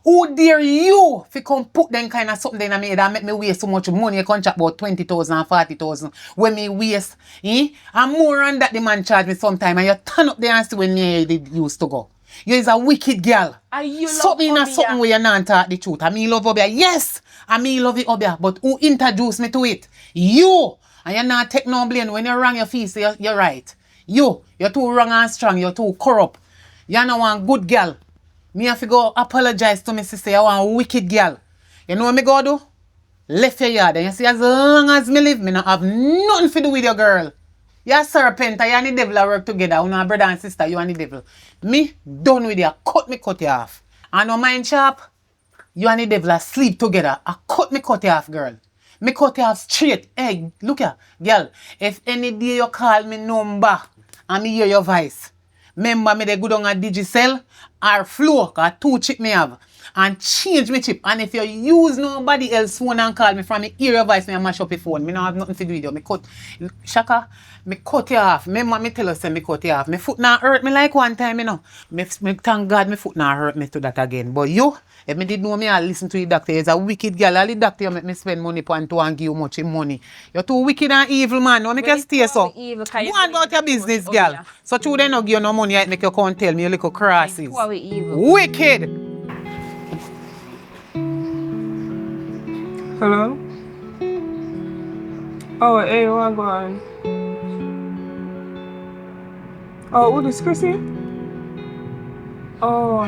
S5: Who dare you fi come put them kind of something in my head and make me waste so much money? You can chat about 20,000 and 40,000 when me waste. And more than that the man charge me sometime and you turn up there and see when you used to go. You is a wicked girl. Something in something where you not talk the truth. I mean love Obeah. Yes, I mean love the Obeah. But who introduced me to it? You. And you not take no blame. When you're wrong, you feel say you're right. You're too wrong and strong. You're too corrupt. You're not one good girl. Me have to go apologize to my sister. You want a wicked girl. You know what me go do? Left your yard. And you see, as long as me live, me not have nothing to do with your girl. You're a serpent. You and the devil work together. You know, brother and sister, you and the devil. Me, done with you. Cut you off. And no mind sharp. You and the devil sleep together. I cut you off, girl. Me cut you off straight. Hey, look here, girl. If any day you call me number and me hear your voice, remember me they go down at Digicel or flow, cause 2 chip me have, and change me chip. And if you use nobody else phone and call me from me hear your voice, me mash up your phone. Me no have nothing to do with you. Me cut Shaka, me cut you off. Remember me tell us say me cut you off. Me foot not hurt me like one time, you know. Me thank God me foot not hurt me to that again. But you, if me did know me, I listen to the doctor. He's a wicked girl. All the doctor you make me spend money upon to and give you much money. You're too wicked and evil, man. No make you stay so.
S9: Evil,
S5: Go on about your business, girl. So true they no give you no money, I make you come tell me you little crosses. Wicked.
S4: Hello? Oh, hey, what going? Oh, who this Chrissy? Oh,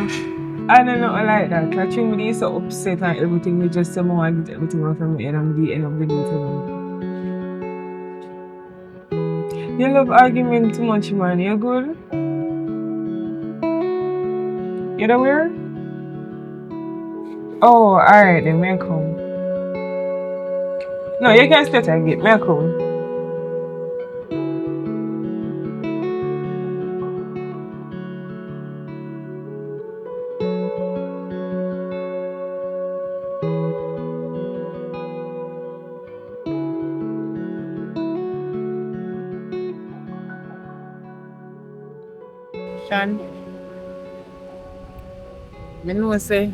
S4: I don't know like that. I think me is so upset and everything. We just somehow I get everything off from me and I'm the end of the day today. You love arguing too much, man. You good? You know where? Oh, alright then, may I come? No, you can stay till I get. May I come?
S5: Sean, me know say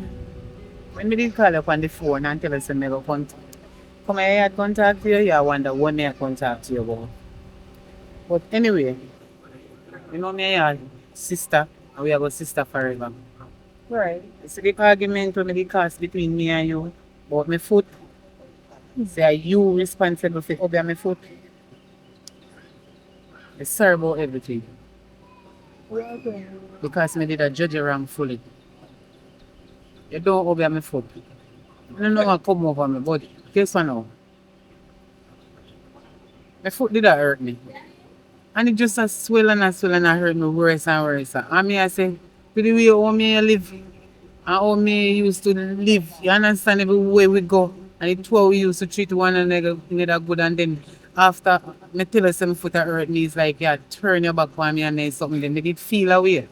S5: when me did call you up on the phone and tell you say me go come here and contact you, you wonder what me I contact you about. But anyway, you know me and your sister, and we are going sister forever.
S4: Right.
S5: It's a big argument when me did cause between me and you about my foot. Say are you responsible for Obeah my foot? It's sorry about everything. Because me did a judge you wrongfully. You don't Obeah my foot. I don't know what come over me, but guess what now? My foot did that hurt me. And it just a swell and hurt me worse and worse. And me I say, to the way how me live and how me used to live, you understand every way we go. And it's how we used to treat one another good, and then after me tell us my foot hurt me, it's like you turn your back on me and then something, then me did feel away.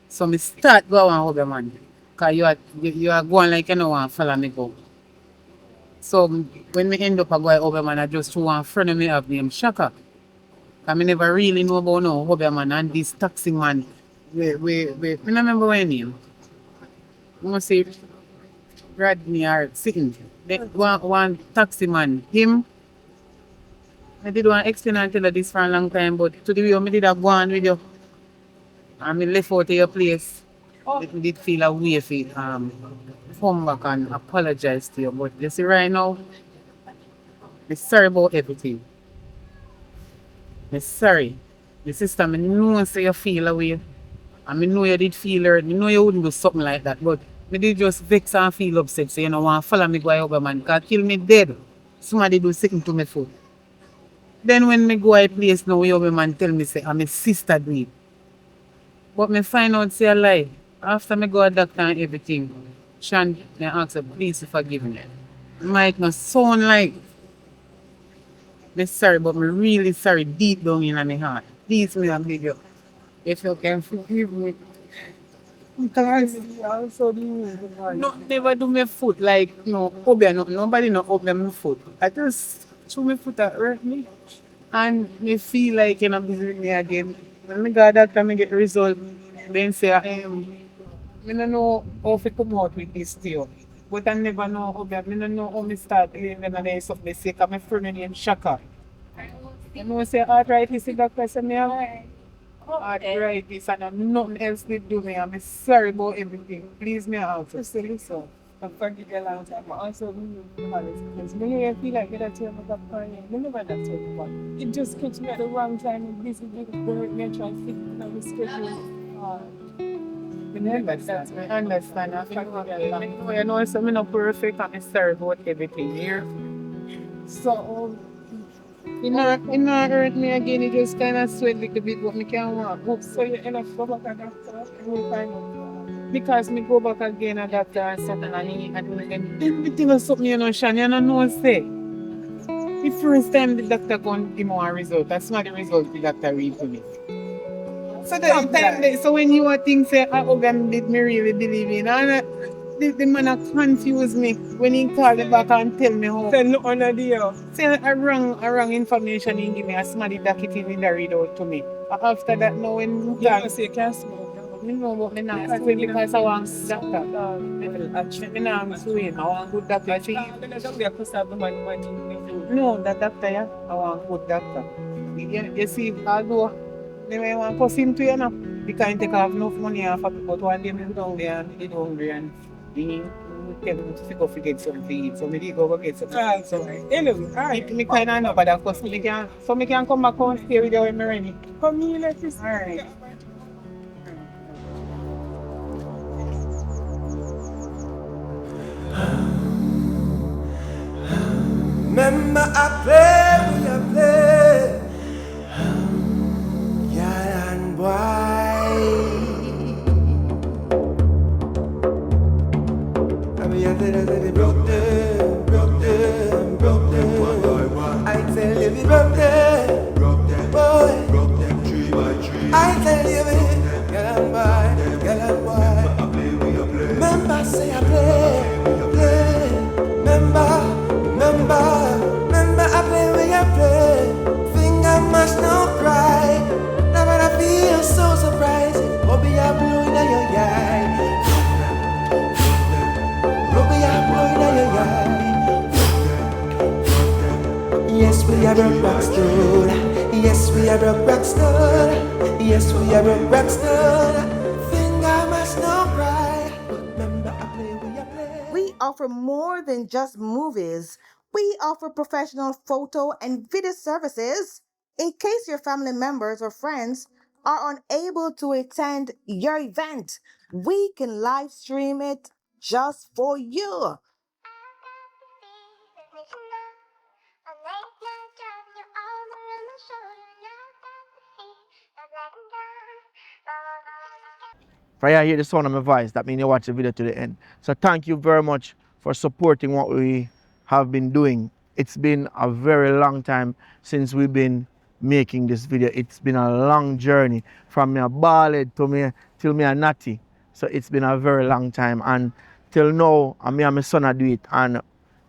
S5: So me start going over man. Cause you are going like you know want to follow me go. So when me end up going over man, I just through one friend of me have named Shaka. I never really know about no Obeah man and this taxi man. I don't remember what his name. I must say Rodney or sitting. One taxi man. Him, I did want to explain and tell you this for a long time, but to the way I did have gone with you. And I left out of your place. I did feel a way for it. Come back and apologize to you. But you see right now, I'm sorry about everything. I'm sorry. The sister, I know say you feel away. And I know you did feel hurt. I know you wouldn't do something like that. But I did just vex and feel upset. So you know want to follow me go over man. Because kill me dead. Somebody do something to my foot. Then when me go a place now, your man tell me say I'm a sister do it. But me find out say a lie. After me go a doctor and everything, Sean, I ask her, please forgive me. It might not sound like me sorry, but me really sorry deep down in my heart. Please me and beg you. If you can forgive me. Because no, never do my foot like no Obeah, nobody no Obeah my foot. I just threw my foot that hurt me. And me feel like you know busy with me again. When me go to doctor, me get the result. Then say I don't know how to come out with this deal. But I never know how I don't know how me start living and then something they say because my friend named Shaka. You know say arthritis the doctor say me have arthritis and nothing else they do me. I'm sorry about everything. Please me out. Listen. I forget a long time. I also because when I feel like that tell me that party, I never that tell me but it just catch me at the wrong time and busy with me trying to fit in my schedule. I understand. I know so I'm not perfect and I'm sorry about everything here. So it not hurt me again, it just kinda sweat a little bit but me can't walk. So you end up go back and doctor and we find out. Because me go back again and doctor and something and then everything was something you know, Sean, you know say. The first time the doctor come give me a result, that's not the result the doctor read to me. So the time so when you think say Obeah did me really believe in and the man a confuse me when he called me back and tell me how
S4: Say no on the deal.
S5: say a wrong information he give me a smarty that it in the read out to me. After that now when
S4: You know, say you can't smoke.
S5: me know but me not because I want doctor. Me not swing. I want good doctor. No, that doctor, yeah. I want good doctor. You see, although me may want to him to you know, because he take off enough money off of it, but one day me go down there and he hungry and he tell me to go get something to eat. So me did go get something to eat. So
S4: Anyway, alright.
S5: me kind of know, but of course me can, so me can come back and stay with you when me ready.
S4: Come here, let us.
S5: Alright.
S3: Remember I play, we a play. Yeah, and boy. I mean, I tell you that it broke them, broke them, broke them. I tell you it broke them, boy. Broke them 3 by 3. I tell you it, girl and boy, girl and boy. Remember say I play, play. Remember I play when you play. Think I must not cry. Now but I feel so surprised. Obeah blowing at your eye. Obeah blowing at your eye. Yes, we are broke Rockstar. Yes, we are broke Rockstar. Yes, we are broke Rockstar. Think I must not cry. Remember I play when you play.
S2: We offer more than just movies. We offer professional photo and video services. In case your family members or friends are unable to attend your event, we can live stream it just for you.
S1: If I hear the sound of my voice, that means you watch the video to the end. So thank you very much for supporting what we have been doing. It's been a very long time since we've been making this video. It's been a long journey from me a bald to me till me a natty. So it's been a very long time, and till now, me and my son are do it, and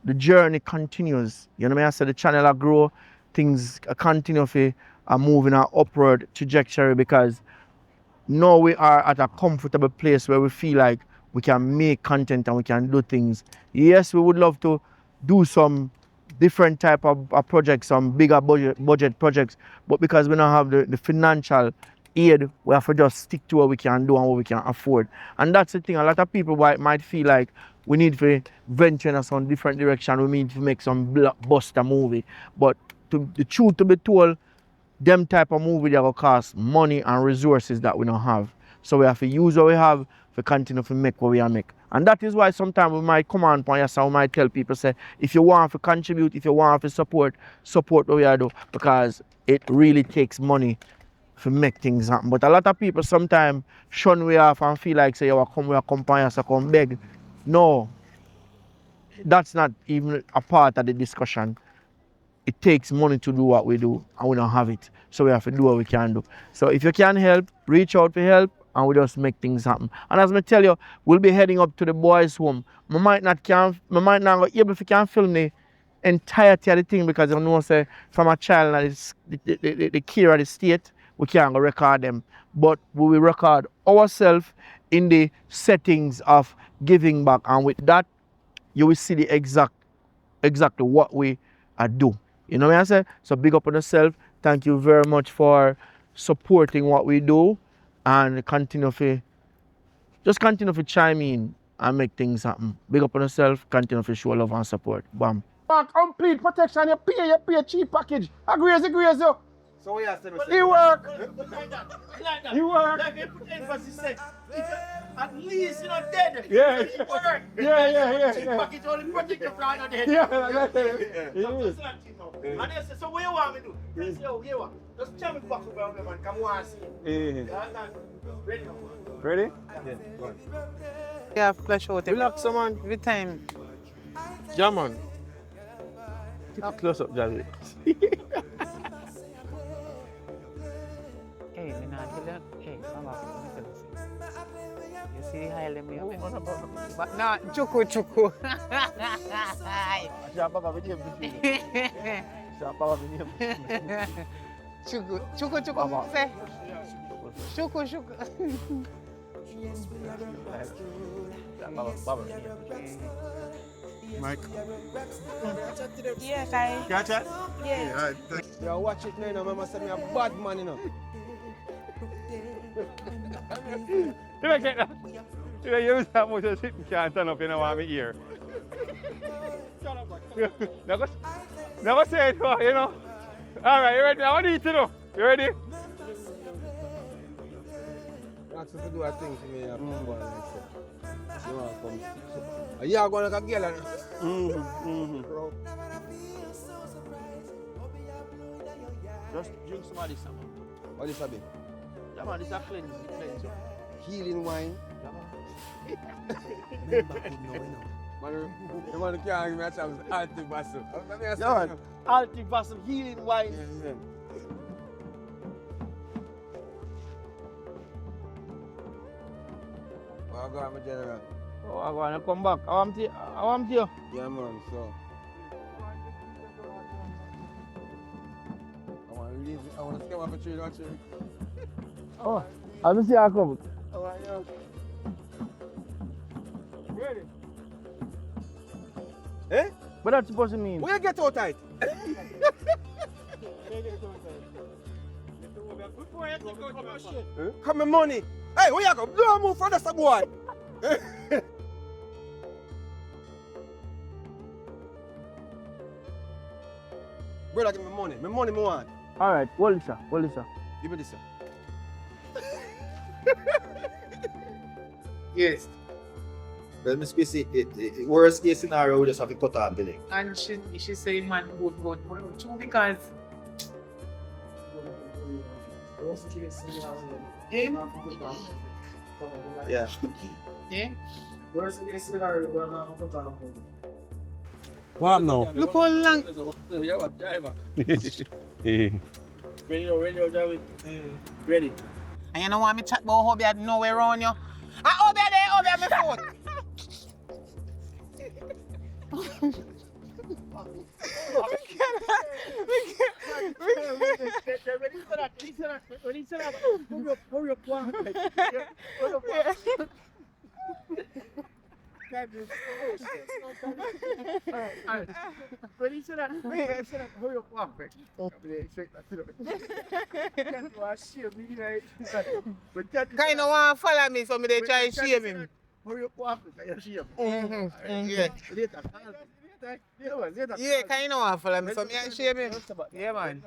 S1: the journey continues. You know what I mean? I said the channel are grow, things continue to move in an upward trajectory because now we are at a comfortable place where we feel like we can make content and we can do things. Yes, we would love to do some different type of projects, some bigger budget projects, but because we don't have the financial aid, we have to just stick to what we can do and what we can afford. And that's the thing, a lot of people might feel like we need to venture in some different direction, we need to make some blockbuster movie. But the truth to be told, them type of movie that will cost money and resources that we don't have. So we have to use what we have to continue to make what we are make. And that is why sometimes we might come on point and we might tell people, say, if you want to contribute, if you want to support what we are doing, because it really takes money to make things happen. But a lot of people sometimes shun we off and feel like, say, you come point and come beg. No, that's not even a part of the discussion. It takes money to do what we do, and we don't have it. So we have to do what we can do. So if you can help, reach out for help, and we just make things happen. And as I tell you, we'll be heading up to the boys' home. I might not be able to film the entirety of the thing because I know say from a child that the care of the state, we can't go record them. But we will record ourselves in the settings of giving back, and with that, you will see the exactly what we do. You know what I say? So big up on yourself. Thank you very much for supporting what we do, and continue to chime in and make things happen. Big up on yourself, continue to show love and support. Bam.
S8: Complete protection, you pay cheap package. Agree, yo.
S6: So what you have to do?
S8: It work.
S6: It
S8: work.
S6: Like you put emphasis, say, at least you're not dead.
S8: Yeah.
S6: It work.
S8: Yeah.
S6: Cheap package only protect you from not dead.
S8: Yeah.
S6: And they say, so what you want me to do? They say, oh, you want? Just tell me back over man, come on see. Ready?
S8: Ready?
S6: Yeah. Go on.
S5: Yeah, flash out.
S8: Relax, man.
S5: Every time.
S8: Yeah, man. Close up, Jazzy.
S5: Hey, me not tell you. Hey. see the high them here. But no, chuku chuku.
S1: Papa, we name this video. Papa, we name this video.
S5: Chuku chuku chuku. Say. Chuku chuku.
S1: Baba.
S8: Mike.
S11: Yeah, Kai.
S8: Catch it?
S11: Yeah.
S10: Yeah, watch it now, you know. Mama say me a bad man, you know.
S8: You like that? You use that much as it can't turn up in my ear. Never say it, you know. Alright, you ready? I want you to know. You ready?
S10: Ask you to do a thing for me, you know. You want to come. You are going like a girl, bro.
S1: Just drink some of this, man.
S10: What is that?
S1: Yeah, man, this is a cleanse.
S10: Healing wine. Man, the man can't give me a chance. Anti-vassal.
S1: Yeah, man. Anti-vassal healing wine.
S10: Yeah. Well, go on, my general.
S1: Oh, I want to come back. I want you.
S10: Yeah, man, so. I want to leave. I want to skip off a tree, don't you?
S1: Oh, I will see I come.
S10: How are you? Ready? Eh?
S1: What that's supposed to mean?
S10: Where you get out tight? Come on, money. Hey, where you go? Don't move for this boy. Brother, give me money. My money, I want.
S1: All right, hold this, sir. Hold this, sir.
S10: Give me this, sir.
S6: Yes. Well, Miss Chrissy, worst case scenario, we just have to cut off the leg.
S5: And she say man good too because
S6: Yeah.
S5: yeah.
S8: What now?
S5: Look how long.
S1: Ready.
S5: And you know want me chat about Obeah nowhere around you? Ah, Obeah there, Obeah my phone. Kind of want to follow me, so me they try to shame him. Yeah, kind of want to follow me, so me I shame him. Yeah, man.